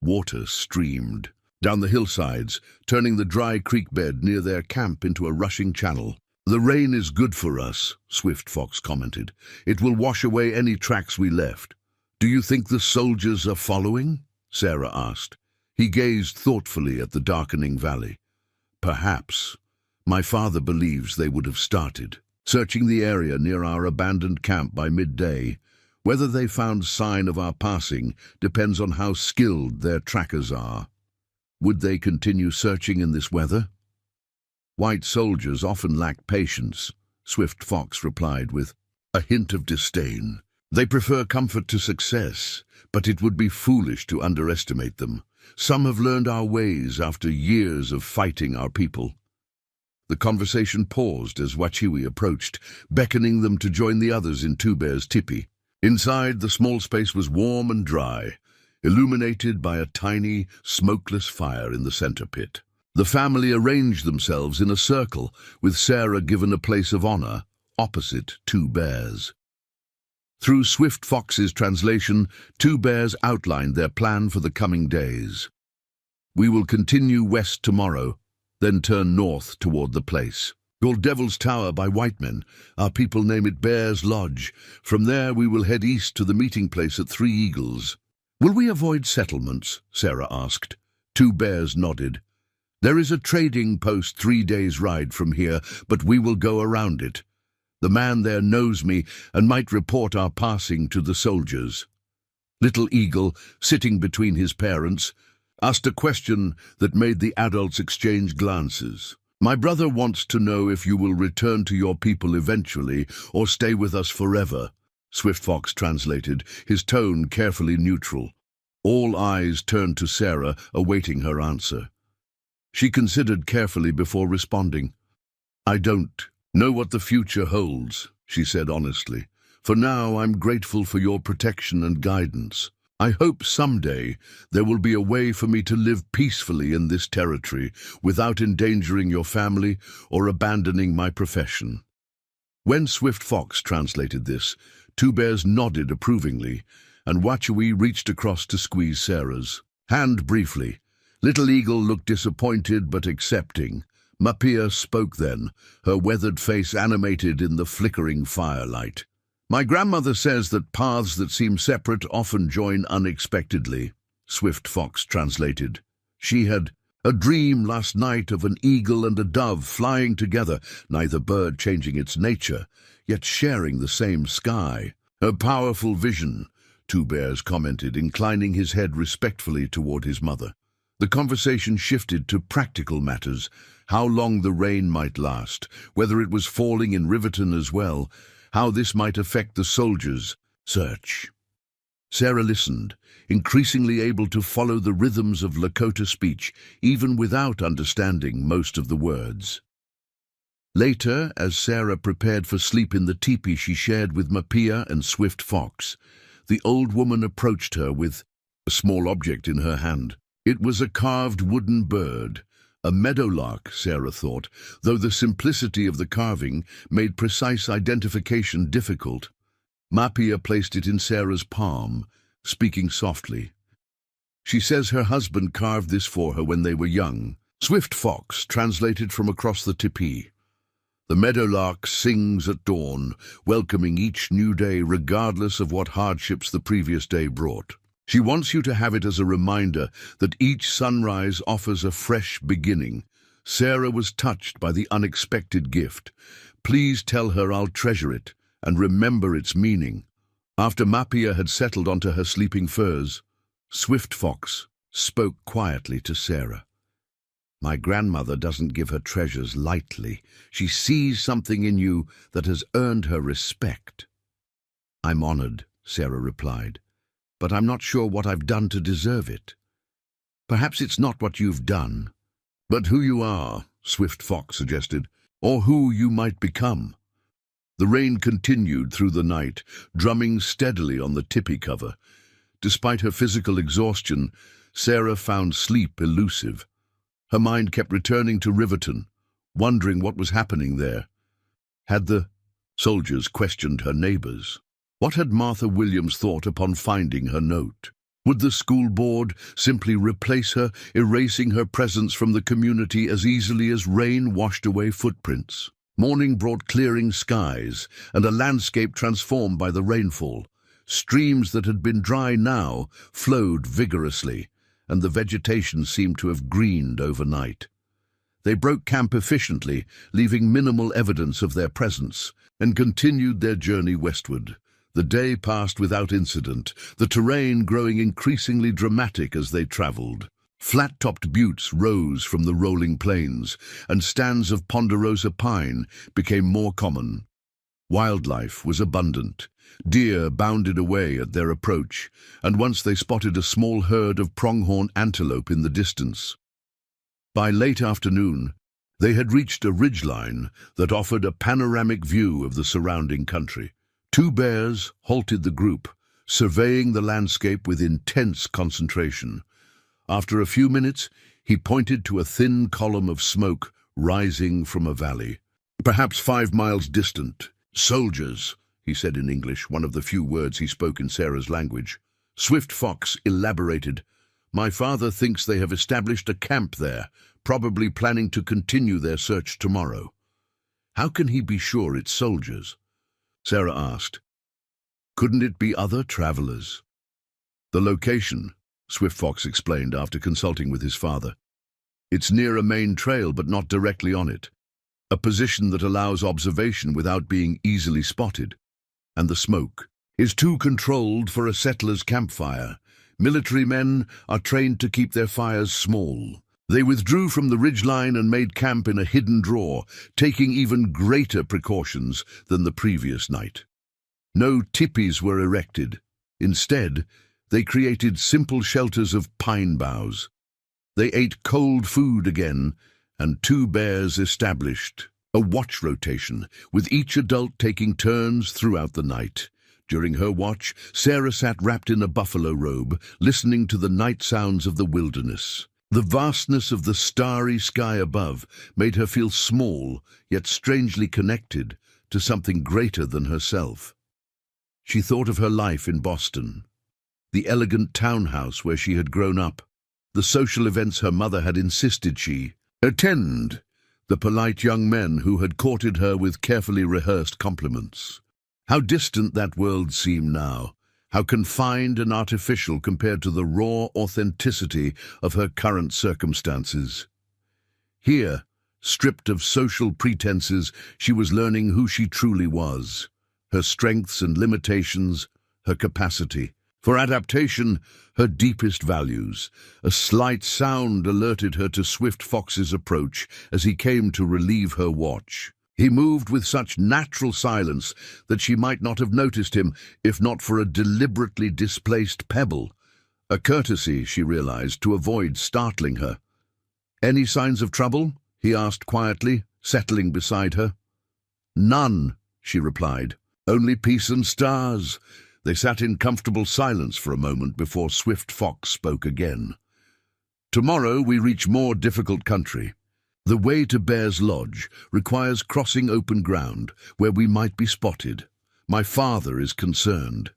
Water streamed down the hillsides, turning the dry creek bed near their camp into a rushing channel. "The rain is good for us," Swift Fox commented. "It will wash away any tracks we left." "Do you think the soldiers are following?" Sarah asked. He gazed thoughtfully at the darkening valley. "Perhaps. My father believes they would have started searching the area near our abandoned camp by midday. Whether they found sign of our passing depends on how skilled their trackers are. Would they continue searching in this weather?" "White soldiers often lack patience," Swift Fox replied with a hint of disdain. "They prefer comfort to success, but it would be foolish to underestimate them. Some have learned our ways after years of fighting our people." The conversation paused as Wachiwi approached, beckoning them to join the others in Two Bear's tipi. Inside, the small space was warm and dry, illuminated by a tiny, smokeless fire in the center pit. The family arranged themselves in a circle, with Sarah given a place of honor, opposite Two Bears. Through Swift Fox's translation, Two Bears outlined their plan for the coming days. "We will continue west tomorrow, then turn north toward the place. Called Devil's Tower by white men. Our people name it Bear's Lodge. From there we will head east to the meeting place at Three Eagles." "Will we avoid settlements?" Sarah asked. Two Bears nodded. "There is a trading post 3 days' ride from here, but we will go around it. The man there knows me and might report our passing to the soldiers." Little Eagle, sitting between his parents, asked a question that made the adults exchange glances. "My brother wants to know if you will return to your people eventually or stay with us forever," Swift Fox translated, his tone carefully neutral. All eyes turned to Sarah, awaiting her answer. She considered carefully before responding. "I don't know what the future holds," she said honestly. "For now, I'm grateful for your protection and guidance. I hope someday there will be a way for me to live peacefully in this territory without endangering your family or abandoning my profession." When Swift Fox translated this, Two Bears nodded approvingly, and Wachiwi reached across to squeeze Sarah's hand briefly. Little Eagle looked disappointed but accepting. Mapia spoke then, her weathered face animated in the flickering firelight. "My grandmother says that paths that seem separate often join unexpectedly," Swift Fox translated. "She had a dream last night of an eagle and a dove flying together, neither bird changing its nature, yet sharing the same sky. A powerful vision," Two Bears commented, inclining his head respectfully toward his mother. The conversation shifted to practical matters, how long the rain might last, whether it was falling in Riverton as well, how this might affect the soldiers' search. Sarah listened, increasingly able to follow the rhythms of Lakota speech, even without understanding most of the words. Later, as Sarah prepared for sleep in the teepee she shared with Mapia and Swift Fox, the old woman approached her with a small object in her hand. It was a carved wooden bird, a meadowlark, Sarah thought, though the simplicity of the carving made precise identification difficult. Mapia placed it in Sarah's palm, speaking softly. She says her husband carved this for her when they were young. Swift Fox, translated from across the tipi. The meadowlark sings at dawn, welcoming each new day regardless of what hardships the previous day brought. She wants you to have it as a reminder that each sunrise offers a fresh beginning. Sarah was touched by the unexpected gift. Please tell her I'll treasure it and remember its meaning. After Mapia had settled onto her sleeping furs, Swift Fox spoke quietly to Sarah. My grandmother doesn't give her treasures lightly. She sees something in you that has earned her respect. I'm honored, Sarah replied, but I'm not sure what I've done to deserve it. Perhaps it's not what you've done, but who you are, Swift Fox suggested, or who you might become. The rain continued through the night, drumming steadily on the tipi cover. Despite her physical exhaustion, Sarah found sleep elusive. Her mind kept returning to Riverton, wondering what was happening there. Had the soldiers questioned her neighbors? What had Martha Williams thought upon finding her note? Would the school board simply replace her, erasing her presence from the community as easily as rain washed away footprints? Morning brought clearing skies and a landscape transformed by the rainfall. Streams that had been dry now flowed vigorously, and the vegetation seemed to have greened overnight. They broke camp efficiently, leaving minimal evidence of their presence, and continued their journey westward. The day passed without incident, the terrain growing increasingly dramatic as they traveled. Flat-topped buttes rose from the rolling plains, and stands of ponderosa pine became more common. Wildlife was abundant. Deer bounded away at their approach, and once they spotted a small herd of pronghorn antelope in the distance. By late afternoon, they had reached a ridgeline that offered a panoramic view of the surrounding country. Two bears halted the group, surveying the landscape with intense concentration. After a few minutes, he pointed to a thin column of smoke rising from a valley. Perhaps 5 miles distant. Soldiers, he said in English, one of the few words he spoke in Sarah's language. Swift Fox elaborated. My father thinks they have established a camp there, probably planning to continue their search tomorrow. How can he be sure it's soldiers? Sarah asked. Couldn't it be other travelers? The location, Swift Fox explained after consulting with his father. It's near a main trail, but not directly on it. A position that allows observation without being easily spotted. And the smoke is too controlled for a settler's campfire. Military men are trained to keep their fires small. They withdrew from the ridgeline and made camp in a hidden draw, taking even greater precautions than the previous night. No tipis were erected. Instead, they created simple shelters of pine boughs. They ate cold food again, and 2 bears established a watch rotation, with each adult taking turns throughout the night. During her watch, Sarah sat wrapped in a buffalo robe, listening to the night sounds of the wilderness. The vastness of the starry sky above made her feel small, yet strangely connected to something greater than herself. She thought of her life in Boston, the elegant townhouse where she had grown up, the social events her mother had insisted she attend, the polite young men who had courted her with carefully rehearsed compliments. How distant that world seemed now, how confined and artificial compared to the raw authenticity of her current circumstances. Here, stripped of social pretenses, she was learning who she truly was, her strengths and limitations, her capacity for adaptation, her deepest values. A slight sound alerted her to Swift Fox's approach as he came to relieve her watch. He moved with such natural silence that she might not have noticed him if not for a deliberately displaced pebble. A courtesy, she realized, to avoid startling her. "Any signs of trouble?" he asked quietly, settling beside her. "None," she replied. "Only peace and stars." They sat in comfortable silence for a moment before Swift Fox spoke again. "Tomorrow we reach more difficult country. The way to Bear's Lodge requires crossing open ground where we might be spotted. My father is concerned."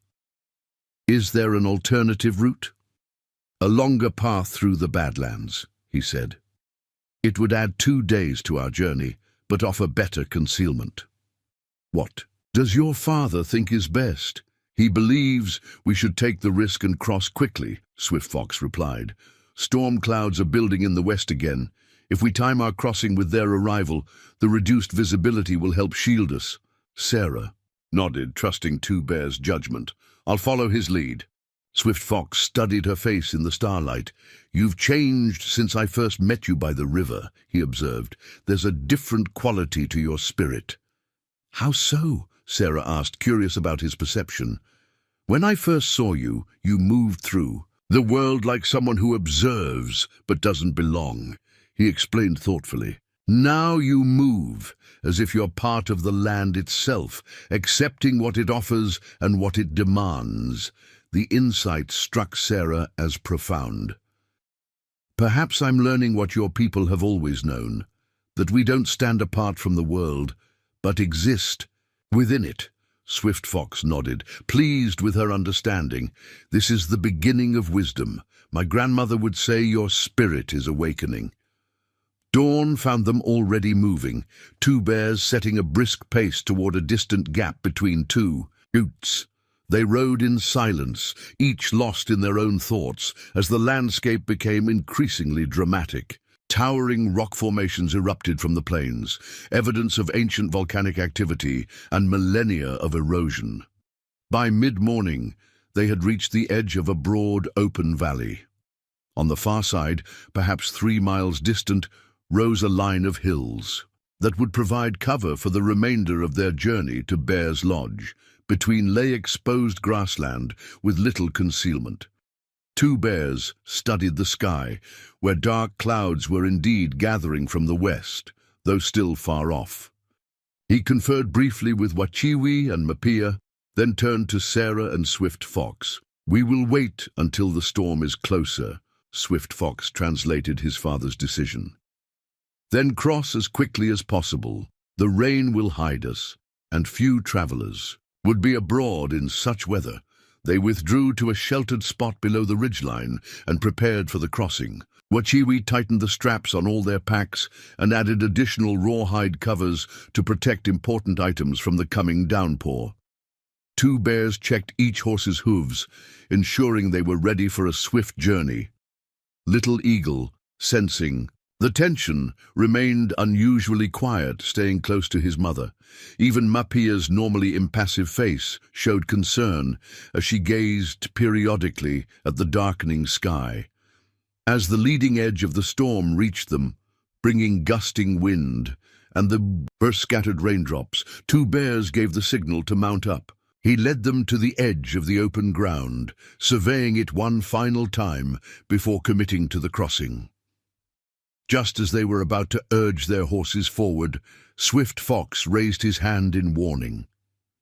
"Is there an alternative route?" "A longer path through the Badlands," he said. "It would add 2 days to our journey, but offer better concealment." "What does your father think is best?" "He believes we should take the risk and cross quickly," Swift Fox replied. "Storm clouds are building in the west again. If we time our crossing with their arrival, the reduced visibility will help shield us." Sarah nodded, trusting Two Bear's judgment. "I'll follow his lead." Swift Fox studied her face in the starlight. "You've changed since I first met you by the river," he observed. "There's a different quality to your spirit." "How so?" Sarah asked, curious about his perception. "When I first saw you, you moved through the world like someone who observes but doesn't belong," he explained thoughtfully. "Now you move as if you're part of the land itself, accepting what it offers and what it demands." The insight struck Sarah as profound. "Perhaps I'm learning what your people have always known, that we don't stand apart from the world, but exist within it." Swift Fox nodded, pleased with her understanding. "This is the beginning of wisdom. My grandmother would say your spirit is awakening." Dawn found them already moving, Two Bears setting a brisk pace toward a distant gap between two buttes. They rode in silence, each lost in their own thoughts, as the landscape became increasingly dramatic. Towering rock formations erupted from the plains, evidence of ancient volcanic activity and millennia of erosion. By mid-morning, they had reached the edge of a broad, open valley. On the far side, perhaps 3 miles distant, rose a line of hills that would provide cover for the remainder of their journey to Bear's Lodge. Between lay exposed grassland with little concealment. Two Bears studied the sky, where dark clouds were indeed gathering from the west, though still far off. He conferred briefly with Wachiwi and Mapia, then turned to Sarah and Swift Fox. "We will wait until the storm is closer," Swift Fox translated his father's decision. "Then cross as quickly as possible. The rain will hide us, and few travelers would be abroad in such weather." They withdrew to a sheltered spot below the ridgeline and prepared for the crossing. Wachiwi tightened the straps on all their packs and added additional rawhide covers to protect important items from the coming downpour. Two Bears checked each horse's hooves, ensuring they were ready for a swift journey. Little Eagle, sensing the tension, remained unusually quiet, staying close to his mother. Even Mapia's normally impassive face showed concern as she gazed periodically at the darkening sky. As the leading edge of the storm reached them, bringing gusting wind and the first scattered raindrops, Two Bears gave the signal to mount up. He led them to the edge of the open ground, surveying it one final time before committing to the crossing. Just as they were about to urge their horses forward, Swift Fox raised his hand in warning.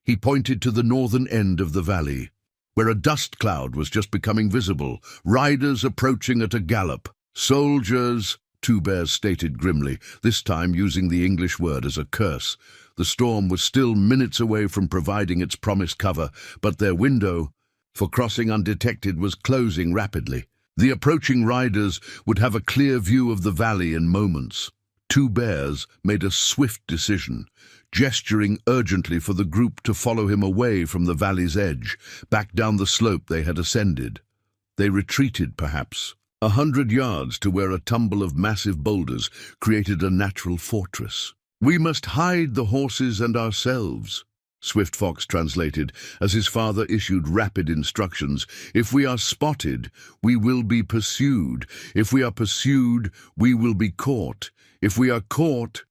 He pointed to the northern end of the valley, where a dust cloud was just becoming visible, riders approaching at a gallop. "Soldiers," Two Bears stated grimly, this time using the English word as a curse. The storm was still minutes away from providing its promised cover, but their window for crossing undetected was closing rapidly. The approaching riders would have a clear view of the valley in moments. Two Bears made a swift decision, gesturing urgently for the group to follow him away from the valley's edge, back down the slope they had ascended. They retreated, perhaps 100 yards to where a tumble of massive boulders created a natural fortress. "We must hide the horses and ourselves," Swift Fox translated, as his father issued rapid instructions. "If we are spotted, we will be pursued. If we are pursued, we will be caught. If we are caught—"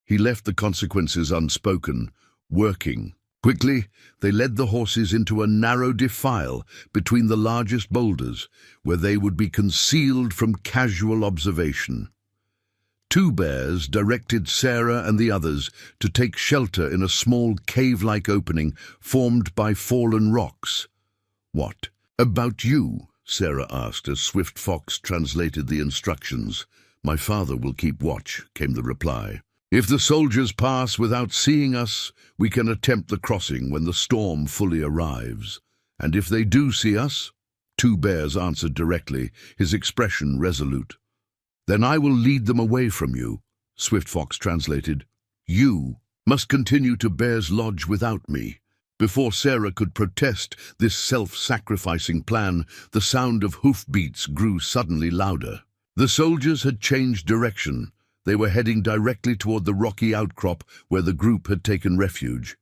He left the consequences unspoken, working. Quickly, they led the horses into a narrow defile between the largest boulders, where they would be concealed from casual observation. Two bears directed Sarah and the others to take shelter in a small cave-like opening formed by fallen rocks. "What about you?" Sarah asked as Swift Fox translated the instructions. "My father will keep watch," came the reply. "If the soldiers pass without seeing us, we can attempt the crossing when the storm fully arrives. And if they do see us," Two Bears answered directly, his expression resolute. "Then I will lead them away from you," Swift Fox translated. "You must continue to Bear's Lodge without me." Before Sarah could protest this self-sacrificing plan, the sound of hoofbeats grew suddenly louder. The soldiers had changed direction. They were heading directly toward the rocky outcrop where the group had taken refuge.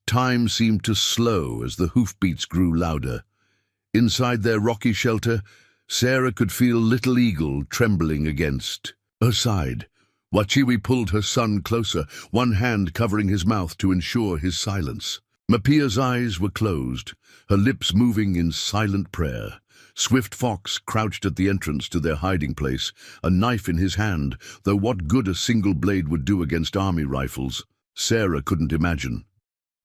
Time seemed to slow as the hoofbeats grew louder. Inside their rocky shelter, Sarah could feel Little Eagle trembling against her side. Wachiwi pulled her son closer, one hand covering his mouth to ensure his silence. Mapia's eyes were closed, her lips moving in silent prayer. Swift Fox crouched at the entrance to their hiding place, a knife in his hand, though what good a single blade would do against army rifles, Sarah couldn't imagine.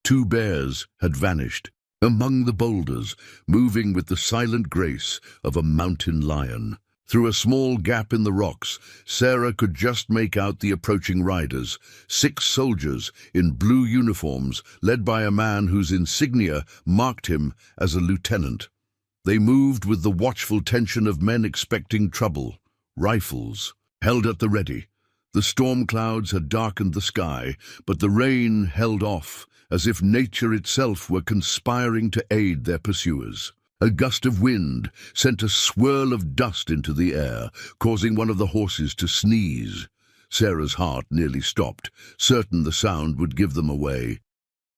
Two bears had vanished, among the boulders, moving with the silent grace of a mountain lion. Through a small gap in the rocks, Sarah could just make out the approaching riders, 6 soldiers in blue uniforms, led by a man whose insignia marked him as a lieutenant. They moved with the watchful tension of men expecting trouble, rifles held at the ready. The storm clouds had darkened the sky, but the rain held off, as if nature itself were conspiring to aid their pursuers. A gust of wind sent a swirl of dust into the air, causing one of the horses to sneeze. Sarah's heart nearly stopped, certain the sound would give them away.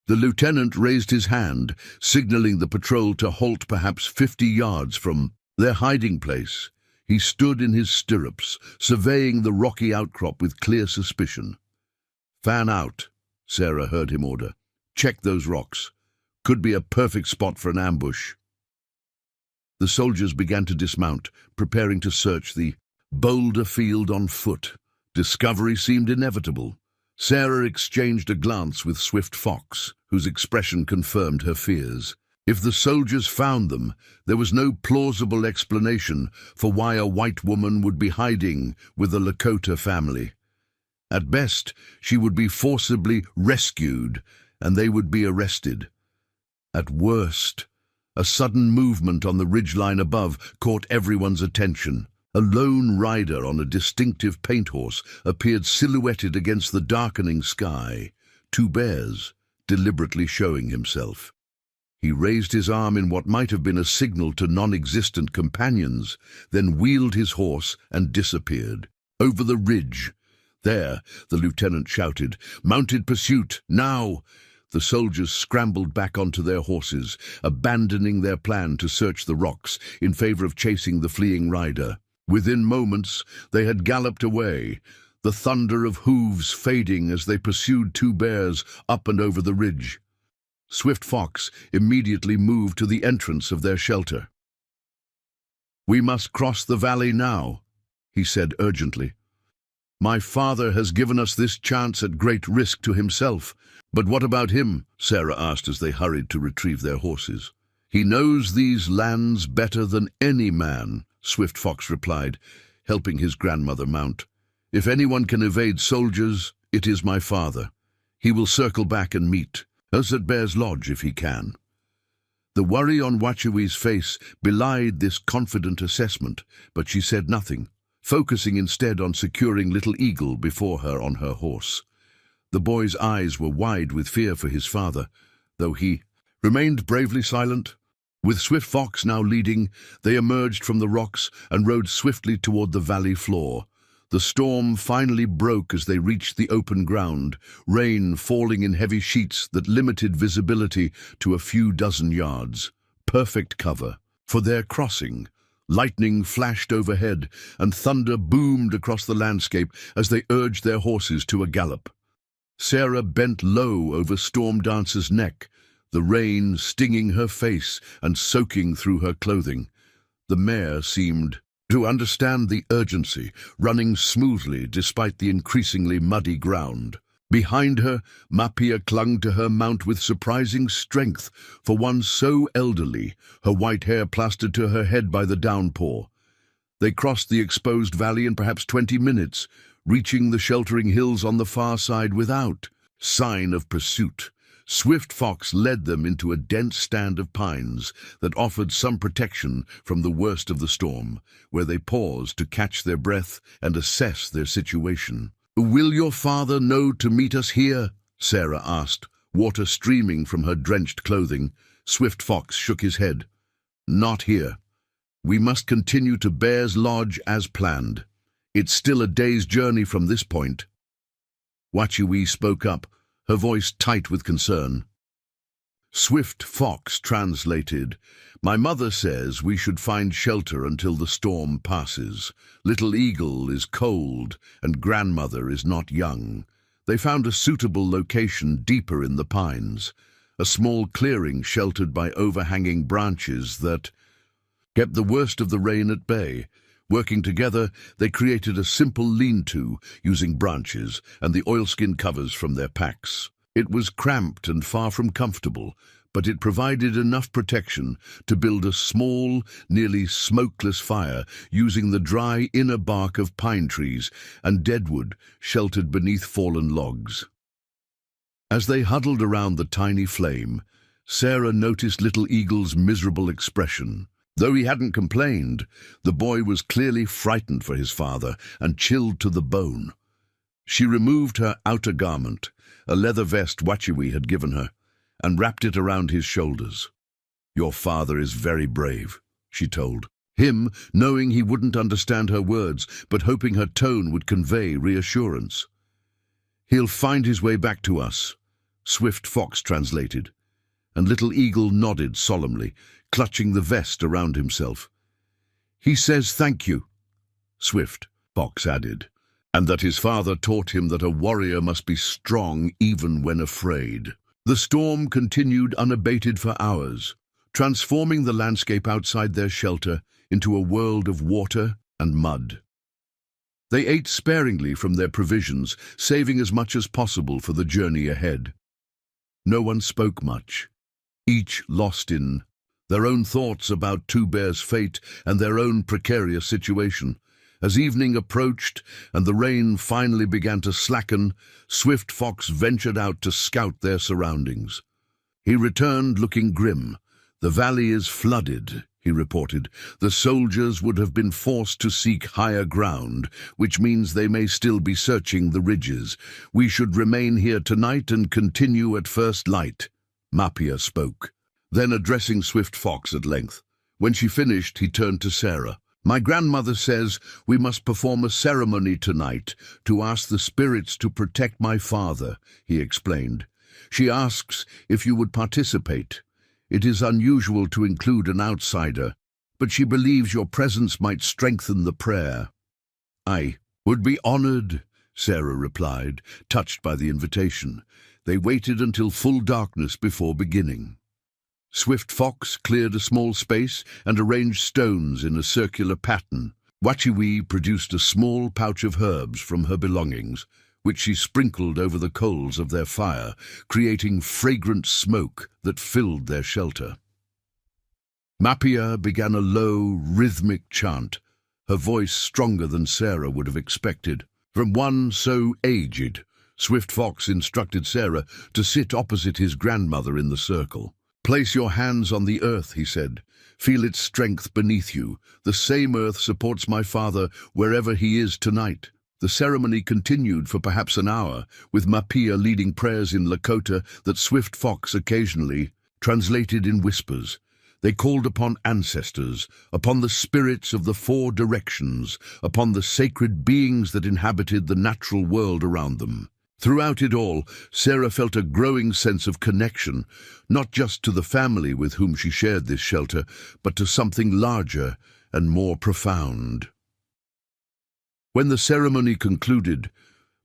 The lieutenant raised his hand, signaling the patrol to halt perhaps 50 yards from their hiding place. He stood in his stirrups, surveying the rocky outcrop with clear suspicion. "Fan out," Sarah heard him order. "Check those rocks. Could be a perfect spot for an ambush." The soldiers began to dismount, preparing to search the boulder field on foot. Discovery seemed inevitable. Sarah exchanged a glance with Swift Fox, whose expression confirmed her fears. If the soldiers found them, there was no plausible explanation for why a white woman would be hiding with the Lakota family. At best, she would be forcibly rescued, and they would be arrested. At worst, a sudden movement on the ridgeline above caught everyone's attention. A lone rider on a distinctive paint horse appeared silhouetted against the darkening sky, Two Bears deliberately showing himself. He raised his arm in what might have been a signal to non-existent companions, then wheeled his horse and disappeared. Over the ridge. "There," the lieutenant shouted. "Mounted pursuit, now!" The soldiers scrambled back onto their horses, abandoning their plan to search the rocks in favor of chasing the fleeing rider. Within moments, they had galloped away, the thunder of hooves fading as they pursued Two Bears up and over the ridge. Swift Fox immediately moved to the entrance of their shelter. "We must cross the valley now," he said urgently. "My father has given us this chance at great risk to himself." "But what about him?" Sarah asked as they hurried to retrieve their horses. "He knows these lands better than any man," Swift Fox replied, helping his grandmother mount. "If anyone can evade soldiers, it is my father. He will circle back and meet us at Bear's Lodge if he can." The worry on Wachiwi's face belied this confident assessment, but she said nothing, focusing instead on securing Little Eagle before her on her horse. The boy's eyes were wide with fear for his father, though he remained bravely silent. With Swift Fox now leading, they emerged from the rocks and rode swiftly toward the valley floor. The storm finally broke as they reached the open ground, rain falling in heavy sheets that limited visibility to a few dozen yards. Perfect cover for their crossing. Lightning flashed overhead, and thunder boomed across the landscape as they urged their horses to a gallop. Sarah bent low over Storm Dancer's neck, the rain stinging her face and soaking through her clothing. The mare seemed to understand the urgency, running smoothly despite the increasingly muddy ground. Behind her, Mapia clung to her mount with surprising strength for one so elderly, her white hair plastered to her head by the downpour. They crossed the exposed valley in perhaps 20 minutes, reaching the sheltering hills on the far side without sign of pursuit. Swift Fox led them into a dense stand of pines that offered some protection from the worst of the storm, where they paused to catch their breath and assess their situation. "Will your father know to meet us here?" Sarah asked, water streaming from her drenched clothing. Swift Fox shook his head. "Not here. We must continue to Bear's Lodge as planned. It's still a day's journey from this point." Wachiwi spoke up, her voice tight with concern. Swift Fox translated, "My mother says we should find shelter until the storm passes. Little Eagle is cold and grandmother is not young." They found a suitable location deeper in the pines, a small clearing sheltered by overhanging branches that kept the worst of the rain at bay. Working together, they created a simple lean-to using branches and the oilskin covers from their packs. It was cramped and far from comfortable, but it provided enough protection to build a small, nearly smokeless fire using the dry inner bark of pine trees and deadwood sheltered beneath fallen logs. As they huddled around the tiny flame, Sarah noticed Little Eagle's miserable expression. Though he hadn't complained, the boy was clearly frightened for his father and chilled to the bone. She removed her outer garment, a leather vest Wachiwi had given her, and wrapped it around his shoulders. "Your father is very brave," she told him, knowing he wouldn't understand her words, but hoping her tone would convey reassurance. "He'll find his way back to us," Swift Fox translated, and Little Eagle nodded solemnly, clutching the vest around himself. "He says thank you," Swift Fox added, and that his father taught him that a warrior must be strong even when afraid. The storm continued unabated for hours, transforming the landscape outside their shelter into a world of water and mud. They ate sparingly from their provisions, saving as much as possible for the journey ahead. No one spoke much, each lost in their own thoughts about Two Bear's fate and their own precarious situation. As evening approached and the rain finally began to slacken, Swift Fox ventured out to scout their surroundings. He returned looking grim. "The valley is flooded," he reported. "The soldiers would have been forced to seek higher ground, which means they may still be searching the ridges. We should remain here tonight and continue at first light." Mapia spoke, then addressing Swift Fox at length. When she finished, he turned to Sarah. "My grandmother says we must perform a ceremony tonight to ask the spirits to protect my father," he explained. "She asks if you would participate. It is unusual to include an outsider, but she believes your presence might strengthen the prayer." "I would be honored," Sarah replied, touched by the invitation. They waited until full darkness before beginning. Swift Fox cleared a small space and arranged stones in a circular pattern. Wachiwi produced a small pouch of herbs from her belongings, which she sprinkled over the coals of their fire, creating fragrant smoke that filled their shelter. Mapia began a low, rhythmic chant, her voice stronger than Sarah would have expected. From one so aged, Swift Fox instructed Sarah to sit opposite his grandmother in the circle. "Place your hands on the earth," he said. "Feel its strength beneath you. The same earth supports my father wherever he is tonight." The ceremony continued for perhaps an hour, with Mapia leading prayers in Lakota that Swift Fox occasionally translated in whispers. They called upon ancestors, upon the spirits of the four directions, upon the sacred beings that inhabited the natural world around them. Throughout it all, Sarah felt a growing sense of connection, not just to the family with whom she shared this shelter, but to something larger and more profound. When the ceremony concluded,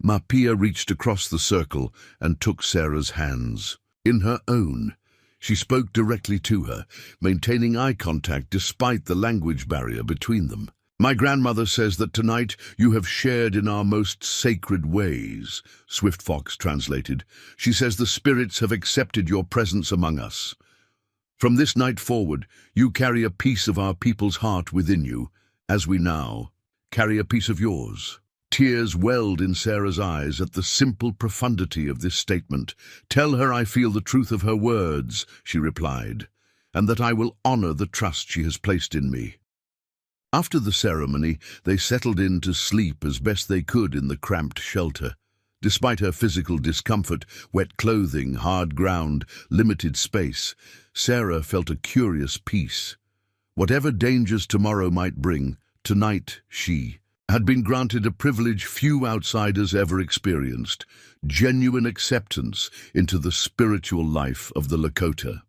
Mapia reached across the circle and took Sarah's hands. In her own, she spoke directly to her, maintaining eye contact despite the language barrier between them. My grandmother says that tonight you have shared in our most sacred ways, Swift Fox translated. She says the spirits have accepted your presence among us. From this night forward, you carry a piece of our people's heart within you, as we now carry a piece of yours. Tears welled in Sarah's eyes at the simple profundity of this statement. Tell her I feel the truth of her words, she replied, and that I will honor the trust she has placed in me. After the ceremony, they settled in to sleep as best they could in the cramped shelter. Despite her physical discomfort, wet clothing, hard ground, limited space, Sarah felt a curious peace. Whatever dangers tomorrow might bring, tonight she had been granted a privilege few outsiders ever experienced, genuine acceptance into the spiritual life of the Lakota.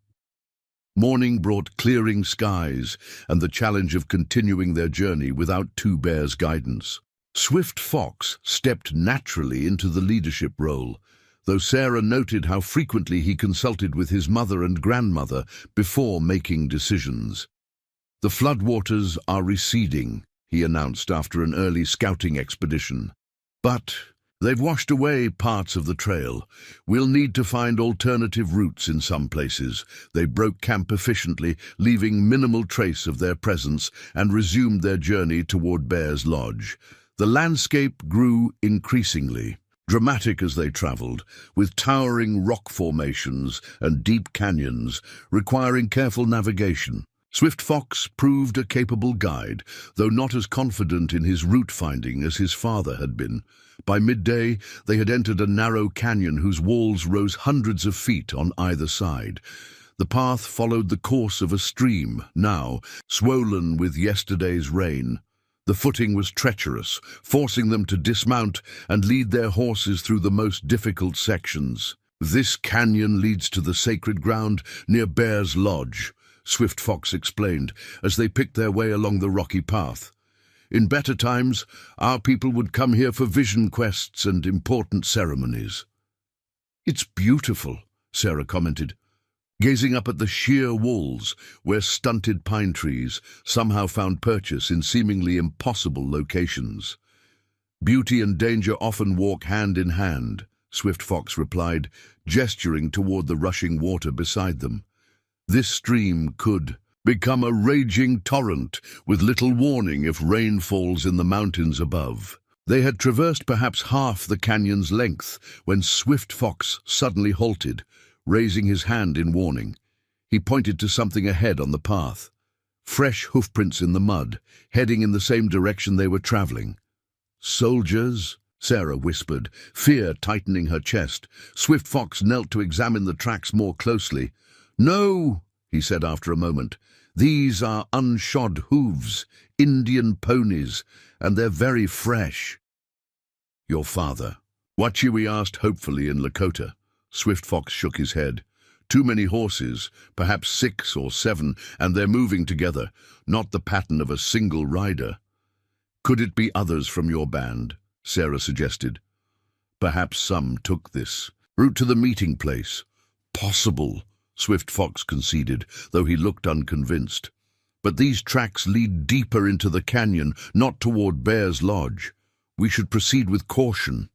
Morning brought clearing skies and the challenge of continuing their journey without Two Bears' guidance. Swift Fox stepped naturally into the leadership role, though Sarah noted how frequently he consulted with his mother and grandmother before making decisions. The floodwaters are receding, he announced after an early scouting expedition. But they've washed away parts of the trail. We'll need to find alternative routes in some places. They broke camp efficiently, leaving minimal trace of their presence, and resumed their journey toward Bear's Lodge. The landscape grew increasingly dramatic as they traveled, with towering rock formations and deep canyons requiring careful navigation. Swift Fox proved a capable guide, though not as confident in his route finding as his father had been. By midday, they had entered a narrow canyon whose walls rose hundreds of feet on either side. The path followed the course of a stream, now swollen with yesterday's rain. The footing was treacherous, forcing them to dismount and lead their horses through the most difficult sections. This canyon leads to the sacred ground near Bear's Lodge, Swift Fox explained, as they picked their way along the rocky path. In better times, our people would come here for vision quests and important ceremonies. It's beautiful, Sarah commented, gazing up at the sheer walls where stunted pine trees somehow found purchase in seemingly impossible locations. Beauty and danger often walk hand in hand, Swift Fox replied, gesturing toward the rushing water beside them. This stream could become a raging torrent with little warning if rain falls in the mountains above. They had traversed perhaps half the canyon's length when Swift Fox suddenly halted, raising his hand in warning. He pointed to something ahead on the path. Fresh hoofprints in the mud, heading in the same direction they were traveling. Soldiers? Sarah whispered, fear tightening her chest. Swift Fox knelt to examine the tracks more closely. No, he said after a moment. These are unshod hooves, Indian ponies, and they're very fresh. Your father. Wachiwi asked hopefully in Lakota. Swift Fox shook his head. Too many horses, perhaps 6 or 7, and they're moving together, not the pattern of a single rider. Could it be others from your band? Sarah suggested. Perhaps some took this route to the meeting place. Possible, Swift Fox conceded, though he looked unconvinced. But these tracks lead deeper into the canyon, not toward Bear's Lodge. We should proceed with caution.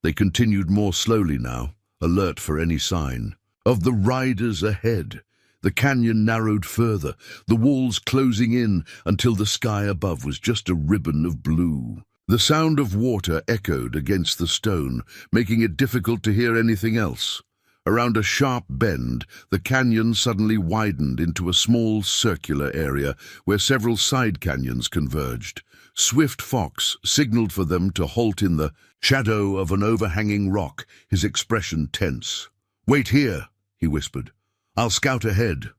They continued more slowly now, alert for any sign. Of the riders ahead, the canyon narrowed further, the walls closing in until the sky above was just a ribbon of blue. The sound of water echoed against the stone, making it difficult to hear anything else. Around a sharp bend, the canyon suddenly widened into a small circular area where several side canyons converged. Swift Fox signaled for them to halt in the shadow of an overhanging rock, his expression tense. Wait here, he whispered. I'll scout ahead.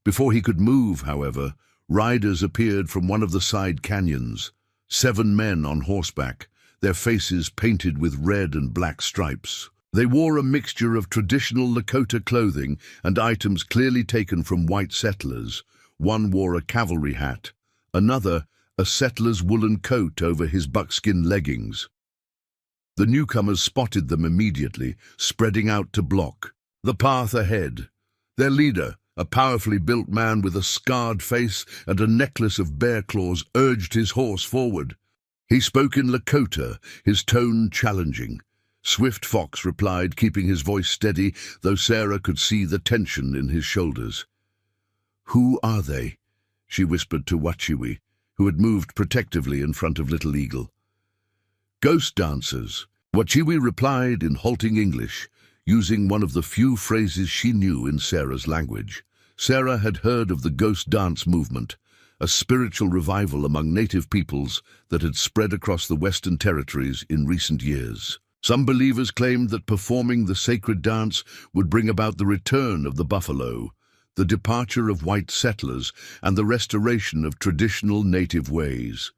Before he could move, however, riders appeared from one of the side canyons. 7 men on horseback, their faces painted with red and black stripes. They wore a mixture of traditional Lakota clothing and items clearly taken from white settlers. One wore a cavalry hat, another a settler's woolen coat over his buckskin leggings. The newcomers spotted them immediately, spreading out to block the path ahead. Their leader, A powerfully built man with a scarred face and a necklace of bear claws urged his horse forward. He spoke in Lakota, his tone challenging. Swift Fox replied, keeping his voice steady, though Sarah could see the tension in his shoulders. "Who are they?" she whispered to Wachiwi, who had moved protectively in front of Little Eagle. "Ghost dancers," Wachiwi replied in halting English, using one of the few phrases she knew in Sarah's language. Sarah had heard of the ghost dance movement, a spiritual revival among native peoples that had spread across the Western Territories in recent years. Some believers claimed that performing the sacred dance would bring about the return of the buffalo, the departure of white settlers, and the restoration of traditional native ways.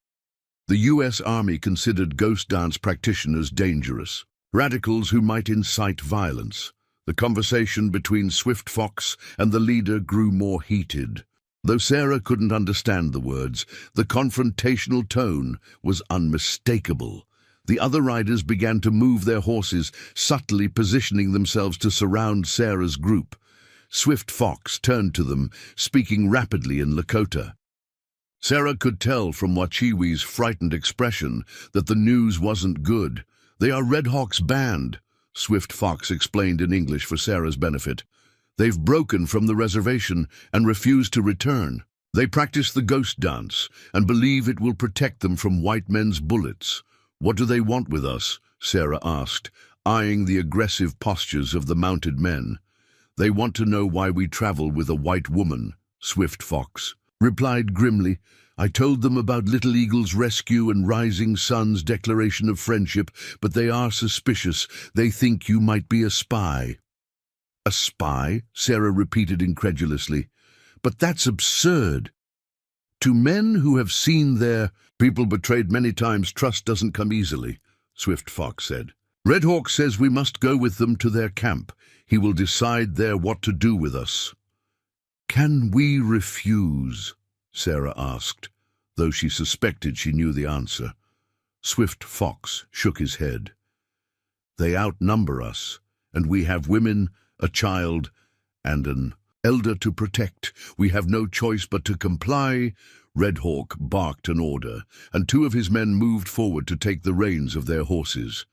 The U.S. Army considered ghost dance practitioners dangerous, radicals who might incite violence. The conversation between Swift Fox and the leader grew more heated. Though Sarah couldn't understand the words, the confrontational tone was unmistakable. The other riders began to move their horses, subtly positioning themselves to surround Sarah's group. Swift Fox turned to them, speaking rapidly in Lakota. Sarah could tell from Wachiwi's frightened expression that the news wasn't good. "They are Red Hawk's band," Swift Fox explained in English for Sarah's benefit. "They've broken from the reservation and refuse to return. They practice the ghost dance and believe it will protect them from white men's bullets." "What do they want with us?" Sarah asked, eyeing the aggressive postures of the mounted men. "They want to know why we travel with a white woman," Swift Fox replied grimly. "I told them about Little Eagle's rescue and Rising Sun's declaration of friendship, but they are suspicious. They think you might be a spy." "A spy?" Sarah repeated incredulously. "But that's absurd. To men who have seen their people betrayed many times, trust doesn't come easily," Swift Fox said. "Red Hawk says we must go with them to their camp. He will decide there what to do with us." "Can we refuse?" Sarah asked, though she suspected she knew the answer. Swift Fox shook his head. "They outnumber us, and we have women, a child, and an elder to protect. We have no choice but to comply." Red Hawk barked an order, and two of his men moved forward to take the reins of their horses.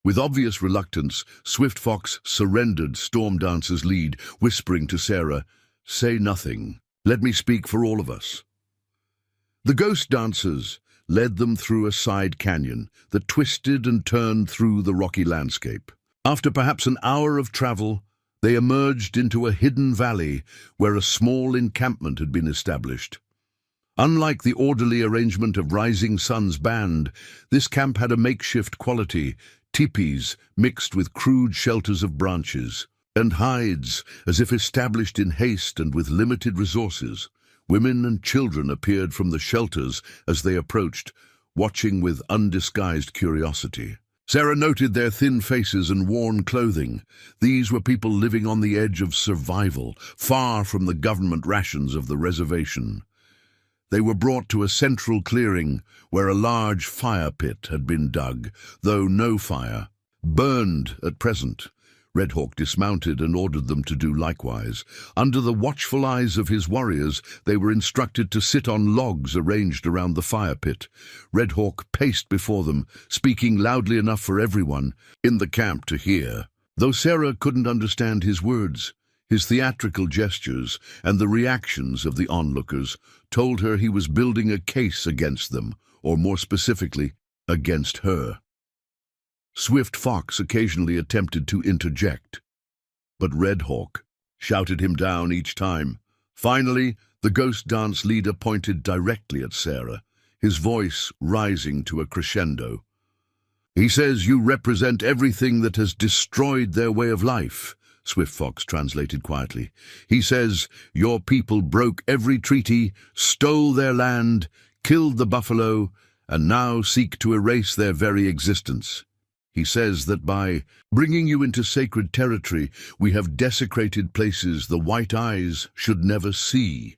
With obvious reluctance, Swift Fox surrendered Stormdancer's lead, whispering to Sarah, "Say nothing. Let me speak for all of us." The ghost dancers led them through a side canyon that twisted and turned through the rocky landscape. After perhaps an hour of travel, they emerged into a hidden valley where a small encampment had been established. Unlike the orderly arrangement of Rising Sun's band, this camp had a makeshift quality, teepees mixed with crude shelters of branches, and hides, as if established in haste and with limited resources. Women and children appeared from the shelters as they approached, watching with undisguised curiosity. Sarah noted their thin faces and worn clothing. These were people living on the edge of survival, far from the government rations of the reservation. They were brought to a central clearing where a large fire pit had been dug, though no fire burned at present. Red Hawk dismounted and ordered them to do likewise. Under the watchful eyes of his warriors, they were instructed to sit on logs arranged around the fire pit. Red Hawk paced before them, speaking loudly enough for everyone in the camp to hear. Though Sarah couldn't understand his words, his theatrical gestures and the reactions of the onlookers told her he was building a case against them, or more specifically, against her. Swift Fox occasionally attempted to interject, but Red Hawk shouted him down each time. Finally, the ghost dance leader pointed directly at Sarah, his voice rising to a crescendo. "He says you represent everything that has destroyed their way of life," Swift Fox translated quietly. "He says your people broke every treaty, stole their land, killed the buffalo, and now seek to erase their very existence. He says that by bringing you into sacred territory, we have desecrated places the white eyes should never see."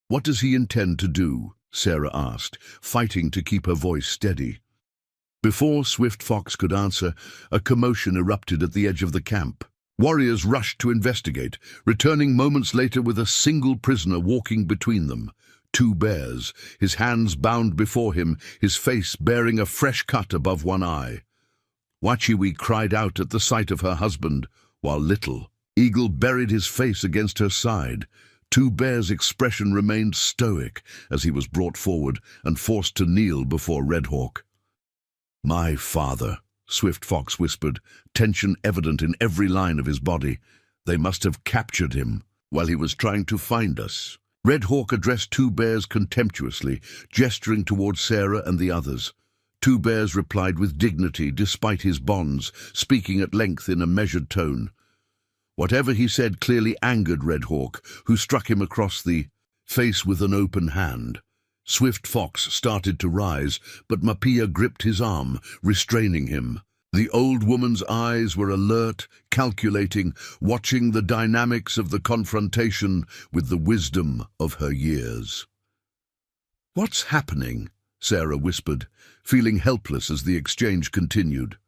"What does he intend to do?" Sarah asked, fighting to keep her voice steady. Before Swift Fox could answer, a commotion erupted at the edge of the camp. Warriors rushed to investigate, returning moments later with a single prisoner walking between them. Two bears, his hands bound before him, his face bearing a fresh cut above one eye. Wachiwi cried out at the sight of her husband, while Little Eagle buried his face against her side. Two Bear's expression remained stoic as he was brought forward and forced to kneel before Red Hawk. "My father," Swift Fox whispered, tension evident in every line of his body. "They must have captured him while he was trying to find us." Red Hawk addressed Two Bears contemptuously, gesturing towards Sarah and the others. Two Bears replied with dignity despite his bonds, speaking at length in a measured tone. Whatever he said clearly angered Red Hawk, who struck him across the face with an open hand. Swift Fox started to rise, but Mapia gripped his arm, restraining him. The old woman's eyes were alert, calculating, watching the dynamics of the confrontation with the wisdom of her years. "What's happening?" Sarah whispered, feeling helpless as the exchange continued.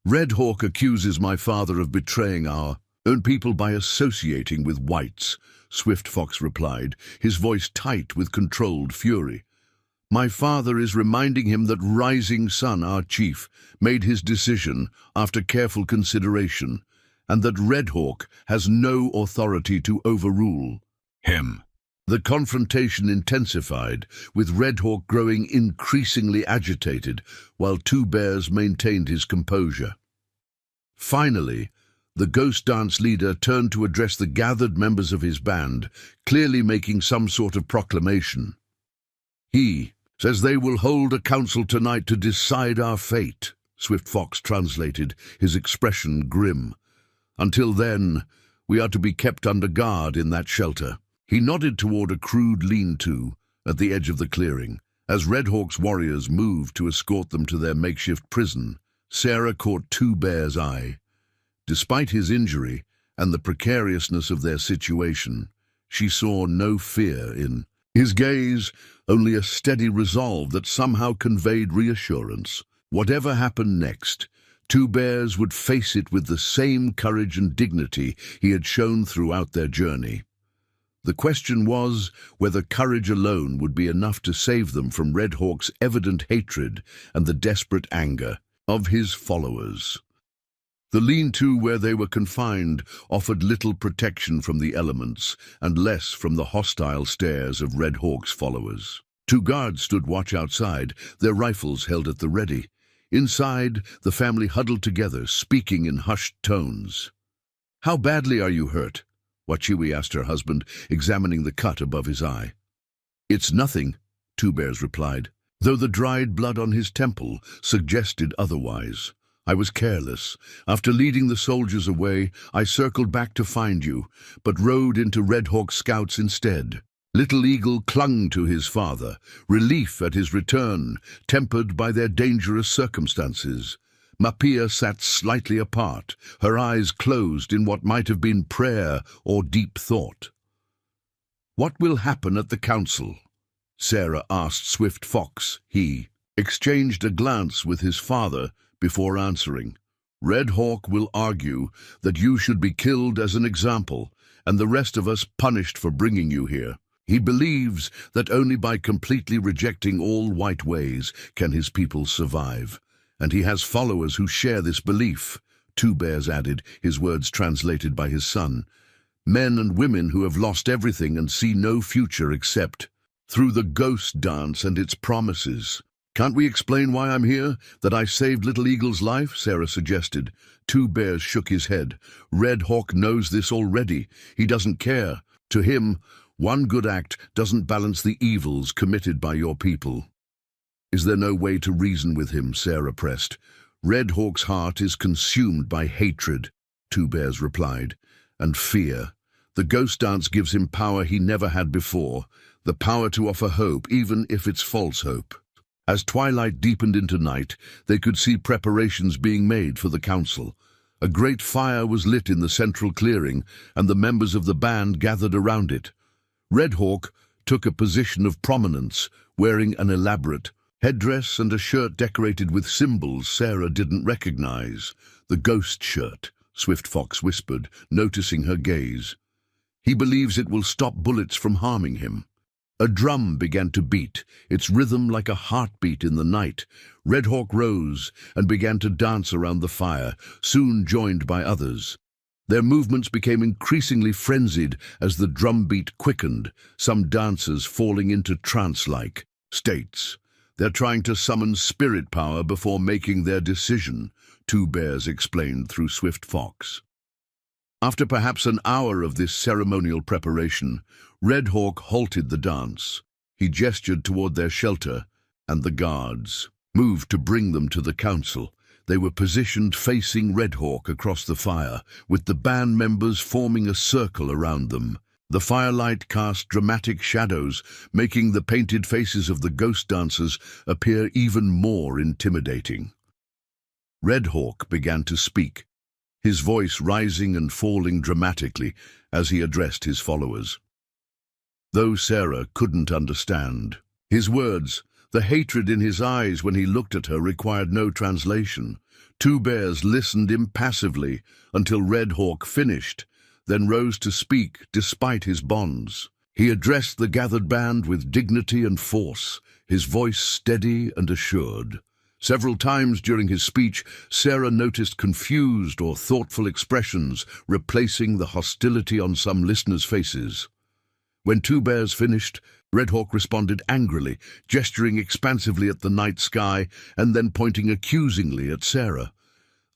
"Red Hawk accuses my father of betraying our own people by associating with whites," Swift Fox replied, his voice tight with controlled fury. "My father is reminding him that Rising Sun, our chief, made his decision after careful consideration, and that Red Hawk has no authority to overrule him." The confrontation intensified, with Red Hawk growing increasingly agitated, while Two Bears maintained his composure. Finally, the ghost dance leader turned to address the gathered members of his band, clearly making some sort of proclamation. "He says they will hold a council tonight to decide our fate," Swift Fox translated, his expression grim. "Until then, we are to be kept under guard in that shelter." He nodded toward a crude lean-to at the edge of the clearing. As Red Hawk's warriors moved to escort them to their makeshift prison, Sarah caught Two Bears' eye. Despite his injury and the precariousness of their situation, she saw no fear in his gaze, only a steady resolve that somehow conveyed reassurance. Whatever happened next, Two Bears would face it with the same courage and dignity he had shown throughout their journey. The question was whether courage alone would be enough to save them from Red Hawk's evident hatred and the desperate anger of his followers. The lean-to where they were confined offered little protection from the elements and less from the hostile stares of Red Hawk's followers. Two guards stood watch outside, their rifles held at the ready. Inside, the family huddled together, speaking in hushed tones. "How badly are you hurt?" Wachiwi asked her husband, examining the cut above his eye. "It's nothing," Two Bears replied, though the dried blood on his temple suggested otherwise. "I was careless. After leading the soldiers away, I circled back to find you, but rode into Red Hawk scouts instead." Little Eagle clung to his father, relief at his return, tempered by their dangerous circumstances. Mapia sat slightly apart, her eyes closed in what might have been prayer or deep thought. "What will happen at the council?" Sarah asked Swift Fox. He exchanged a glance with his father before answering. "Red Hawk will argue that you should be killed as an example, and the rest of us punished for bringing you here. He believes that only by completely rejecting all white ways can his people survive. And he has followers who share this belief," Two Bears added, his words translated by his son. "Men and women who have lost everything and see no future except through the ghost dance and its promises." "Can't we explain why I'm here? That I saved Little Eagle's life?" Sarah suggested. Two Bears shook his head. "Red Hawk knows this already. He doesn't care. To him, one good act doesn't balance the evils committed by your people." "Is there no way to reason with him?" Sarah pressed. "Red Hawk's heart is consumed by hatred," Two Bears replied, "and fear. The ghost dance gives him power he never had before, the power to offer hope, even if it's false hope." As twilight deepened into night, they could see preparations being made for the council. A great fire was lit in the central clearing, and the members of the band gathered around it. Red Hawk took a position of prominence, wearing an elaborate headdress and a shirt decorated with symbols Sarah didn't recognize, the ghost shirt, Swift Fox whispered, noticing her gaze. "He believes it will stop bullets from harming him." A drum began to beat, its rhythm like a heartbeat in the night. Red Hawk rose and began to dance around the fire, soon joined by others. Their movements became increasingly frenzied as the drumbeat quickened, some dancers falling into trance-like states. "They're trying to summon spirit power before making their decision," Two Bears explained through Swift Fox. After perhaps an hour of this ceremonial preparation, Red Hawk halted the dance. He gestured toward their shelter, and the guards moved to bring them to the council. They were positioned facing Red Hawk across the fire, with the band members forming a circle around them. The firelight cast dramatic shadows, making the painted faces of the ghost dancers appear even more intimidating. Red Hawk began to speak, his voice rising and falling dramatically as he addressed his followers. Though Sarah couldn't understand his words, the hatred in his eyes when he looked at her required no translation. Two Bears listened impassively until Red Hawk finished, then rose to speak despite his bonds. He addressed the gathered band with dignity and force, his voice steady and assured. Several times during his speech, Sarah noticed confused or thoughtful expressions, replacing the hostility on some listeners' faces. When Two Bears finished, Red Hawk responded angrily, gesturing expansively at the night sky and then pointing accusingly at Sarah.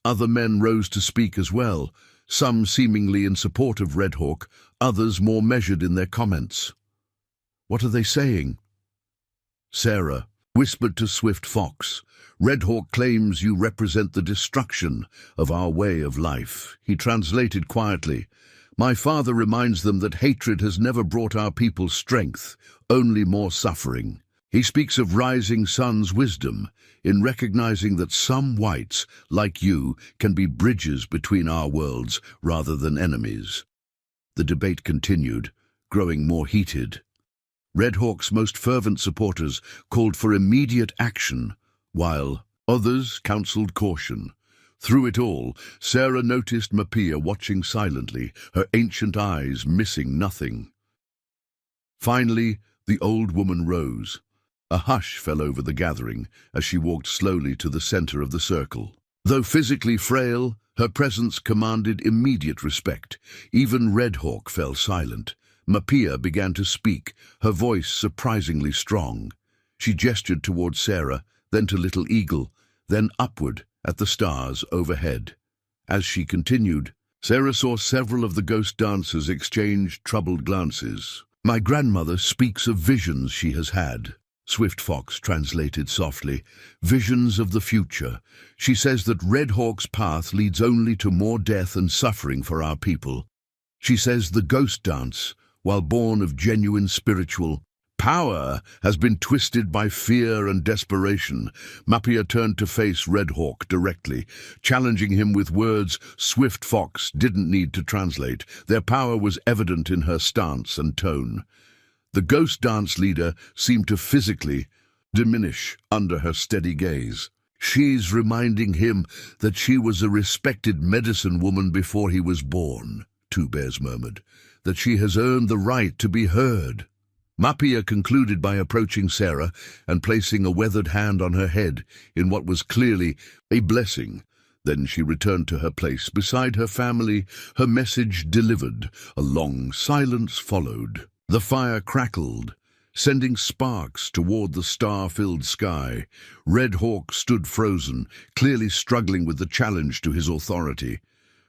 Other men rose to speak as well, some seemingly in support of Red Hawk, others more measured in their comments. "What are they saying?" Sarah whispered to Swift Fox. "Red Hawk claims you represent the destruction of our way of life." He translated quietly. "My father reminds them that hatred has never brought our people strength, only more suffering. He speaks of rising sun's wisdom in recognizing that some whites, like you, can be bridges between our worlds rather than enemies." The debate continued, growing more heated. Red Hawk's most fervent supporters called for immediate action, while others counseled caution. Through it all, Sarah noticed Mapia watching silently, her ancient eyes missing nothing. Finally, the old woman rose. A hush fell over the gathering as she walked slowly to the center of the circle. Though physically frail, her presence commanded immediate respect. Even Red Hawk fell silent. Mapia began to speak, her voice surprisingly strong. She gestured toward Sarah, then to Little Eagle, then upward at the stars overhead. As she continued, Sarah saw several of the ghost dancers exchange troubled glances. "My grandmother speaks of visions she has had," Swift Fox translated softly. "Visions of the future. She says that Red Hawk's path leads only to more death and suffering for our people. She says the ghost dance, while born of genuine spiritual power, has been twisted by fear and desperation." Mapia turned to face Red Hawk directly, challenging him with words Swift Fox didn't need to translate. Their power was evident in her stance and tone. The ghost dance leader seemed to physically diminish under her steady gaze. "She's reminding him that she was a respected medicine woman before he was born," Two Bears murmured, "that she has earned the right to be heard." Mapia concluded by approaching Sarah and placing a weathered hand on her head in what was clearly a blessing. Then she returned to her place beside her family, her message delivered. A long silence followed. The fire crackled, sending sparks toward the star-filled sky. Red Hawk stood frozen, clearly struggling with the challenge to his authority.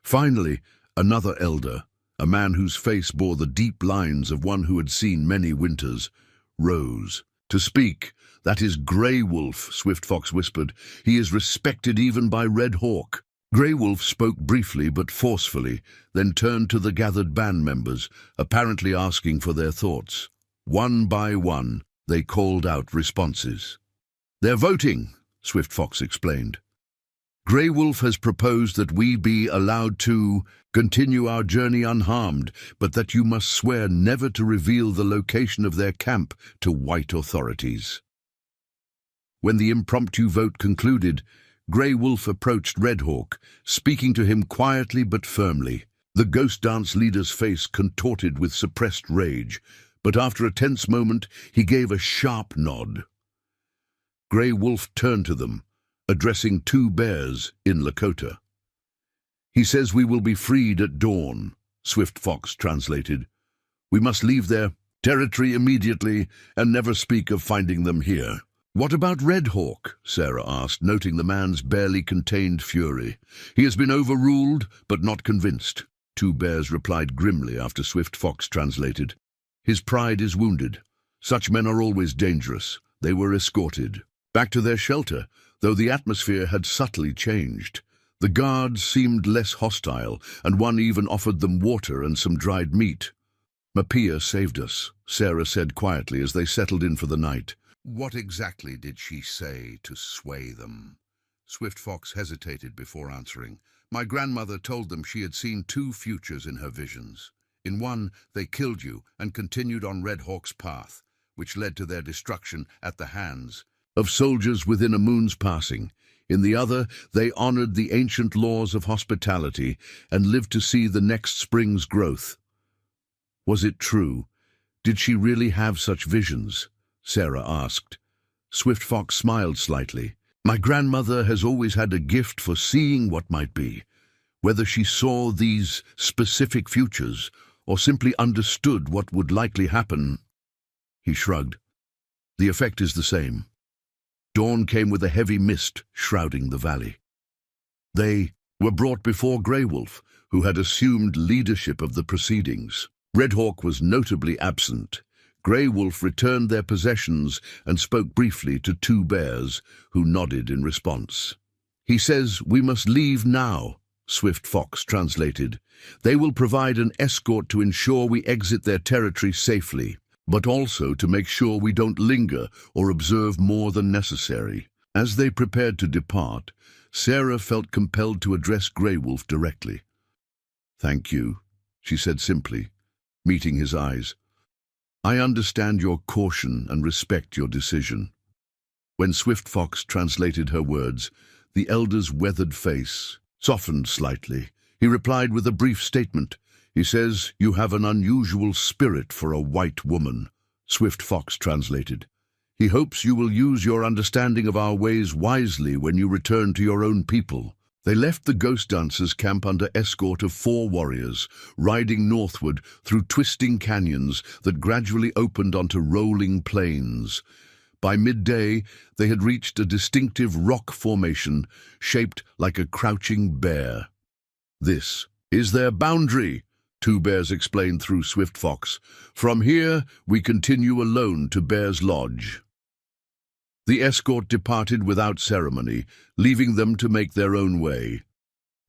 Finally, another elder, a man whose face bore the deep lines of one who had seen many winters, rose to speak. "That is Grey Wolf," Swift Fox whispered. "He is respected even by Red Hawk." Grey Wolf spoke briefly but forcefully, then turned to the gathered band members, apparently asking for their thoughts. One by one, they called out responses. "They're voting," Swift Fox explained. "Grey Wolf has proposed that we be allowed to continue our journey unharmed, but that you must swear never to reveal the location of their camp to white authorities." When the impromptu vote concluded, Grey Wolf approached Red Hawk, speaking to him quietly but firmly. The ghost dance leader's face contorted with suppressed rage, but after a tense moment, he gave a sharp nod. Grey Wolf turned to them, addressing two bears in Lakota. "He says we will be freed at dawn," Swift Fox translated. "We must leave their territory immediately and never speak of finding them here." "What about Red Hawk?" Sarah asked, noting the man's barely contained fury. "He has been overruled, but not convinced," two bears replied grimly after Swift Fox translated. "His pride is wounded. Such men are always dangerous." They were escorted back to their shelter, though the atmosphere had subtly changed. The guards seemed less hostile, and one even offered them water and some dried meat. "Mapia saved us," Sarah said quietly as they settled in for the night. "What exactly did she say to sway them?" Swift Fox hesitated before answering. "My grandmother told them she had seen two futures in her visions. In one, they killed you and continued on Red Hawk's path, which led to their destruction at the hands of soldiers within a moon's passing. In the other, they honored the ancient laws of hospitality and lived to see the next spring's growth." "Was it true? Did she really have such visions?" Sarah asked. Swift Fox smiled slightly. "My grandmother has always had a gift for seeing what might be. Whether she saw these specific futures or simply understood what would likely happen," he shrugged, "the effect is the same." Dawn came with a heavy mist shrouding the valley. They were brought before Grey Wolf, who had assumed leadership of the proceedings. Red Hawk was notably absent. Grey Wolf returned their possessions and spoke briefly to two bears, who nodded in response. "He says we must leave now," Swift Fox translated. "They will provide an escort to ensure we exit their territory safely, but also to make sure we don't linger or observe more than necessary." As they prepared to depart, Sarah felt compelled to address Grey Wolf directly. "Thank you," she said simply, meeting his eyes. "I understand your caution and respect your decision." When Swift Fox translated her words, the elder's weathered face softened slightly. He replied with a brief statement. "He says you have an unusual spirit for a white woman," Swift Fox translated. "He hopes you will use your understanding of our ways wisely when you return to your own people." They left the Ghost Dancers' camp under escort of 4 warriors, riding northward through twisting canyons that gradually opened onto rolling plains. By midday, they had reached a distinctive rock formation shaped like a crouching bear. "This is their boundary," two bears explained through Swift Fox. "From here, we continue alone to Bear's Lodge." The escort departed without ceremony, leaving them to make their own way.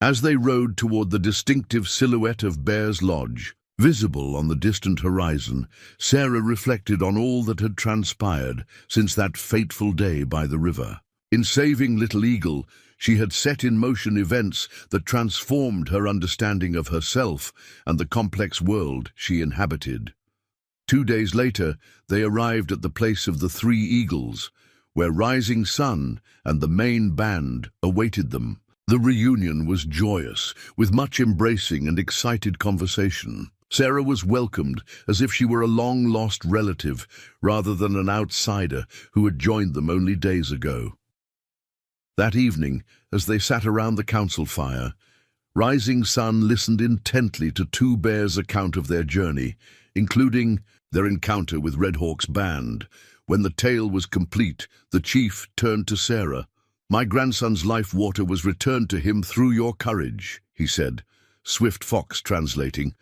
As they rode toward the distinctive silhouette of Bear's Lodge, visible on the distant horizon, Sarah reflected on all that had transpired since that fateful day by the river. In saving Little Eagle, she had set in motion events that transformed her understanding of herself and the complex world she inhabited. 2 days later, they arrived at the place of the 3 Eagles, where Rising Sun and the main band awaited them. The reunion was joyous, with much embracing and excited conversation. Sarah was welcomed as if she were a long-lost relative rather than an outsider who had joined them only days ago. That evening, as they sat around the council fire, Rising Sun listened intently to 2 bears' account of their journey, including their encounter with Red Hawk's band. When the tale was complete, the chief turned to Sarah. "My grandson's life water was returned to him through your courage," he said, Swift Fox translating.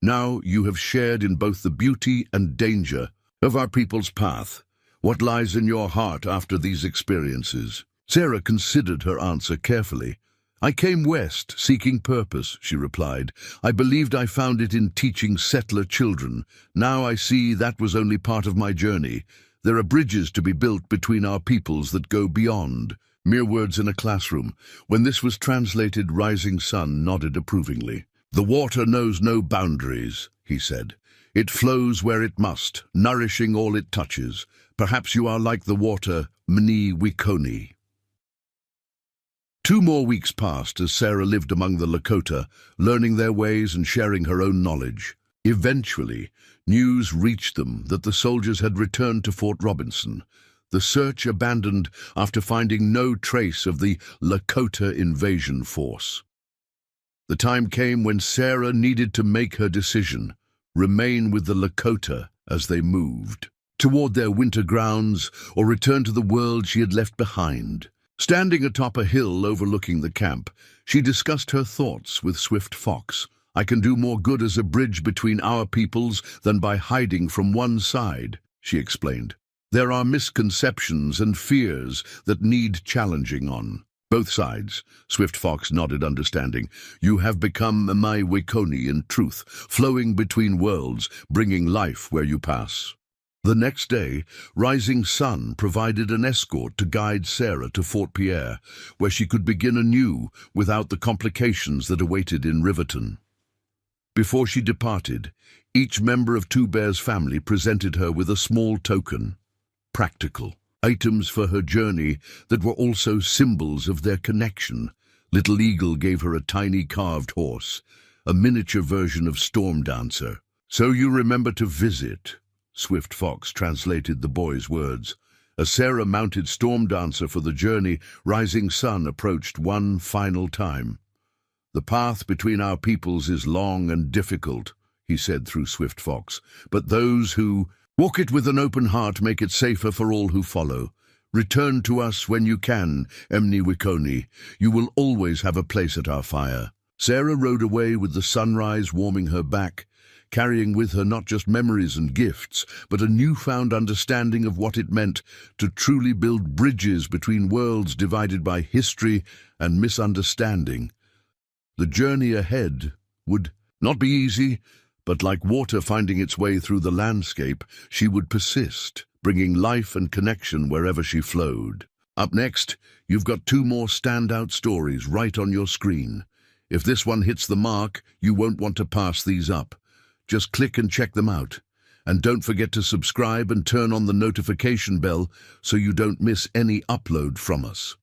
"Now you have shared in both the beauty and danger of our people's path. What lies in your heart after these experiences?" Sarah considered her answer carefully. "I came west, seeking purpose," she replied. "I believed I found it in teaching settler children. Now I see that was only part of my journey. There are bridges to be built between our peoples that go beyond mere words in a classroom." When this was translated, Rising Sun nodded approvingly. "The water knows no boundaries," he said. "It flows where it must, nourishing all it touches. Perhaps you are like the water, Mni Wikoni." 2 more weeks passed as Sarah lived among the Lakota, learning their ways and sharing her own knowledge. Eventually, news reached them that the soldiers had returned to Fort Robinson, the search abandoned after finding no trace of the Lakota invasion force. The time came when Sarah needed to make her decision, remain with the Lakota as they moved toward their winter grounds or return to the world she had left behind. Standing atop a hill overlooking the camp, she discussed her thoughts with Swift Fox. "I can do more good as a bridge between our peoples than by hiding from one side," she explained. "There are misconceptions and fears that need challenging on both sides." Swift Fox nodded understanding. "You have become my Wakoni in truth, flowing between worlds, bringing life where you pass." The next day, Rising Sun provided an escort to guide Sarah to Fort Pierre, where she could begin anew without the complications that awaited in Riverton. Before she departed, each member of Two Bear's family presented her with a small token, practical items for her journey that were also symbols of their connection. Little Eagle gave her a tiny carved horse, a miniature version of Storm Dancer. "So you remember to visit," Swift Fox translated the boy's words. As Sarah mounted Storm Dancer for the journey, Rising Sun approached one final time. "The path between our peoples is long and difficult," he said through Swift Fox, "but those who walk it with an open heart make it safer for all who follow. Return to us when you can, Emni Wikoni. You will always have a place at our fire." Sarah rode away with the sunrise warming her back, carrying with her not just memories and gifts, but a newfound understanding of what it meant to truly build bridges between worlds divided by history and misunderstanding. The journey ahead would not be easy, but like water finding its way through the landscape, she would persist, bringing life and connection wherever she flowed. Up next, you've got 2 more standout stories right on your screen. If this one hits the mark, you won't want to pass these up. Just click and check them out. And don't forget to subscribe and turn on the notification bell so you don't miss any upload from us.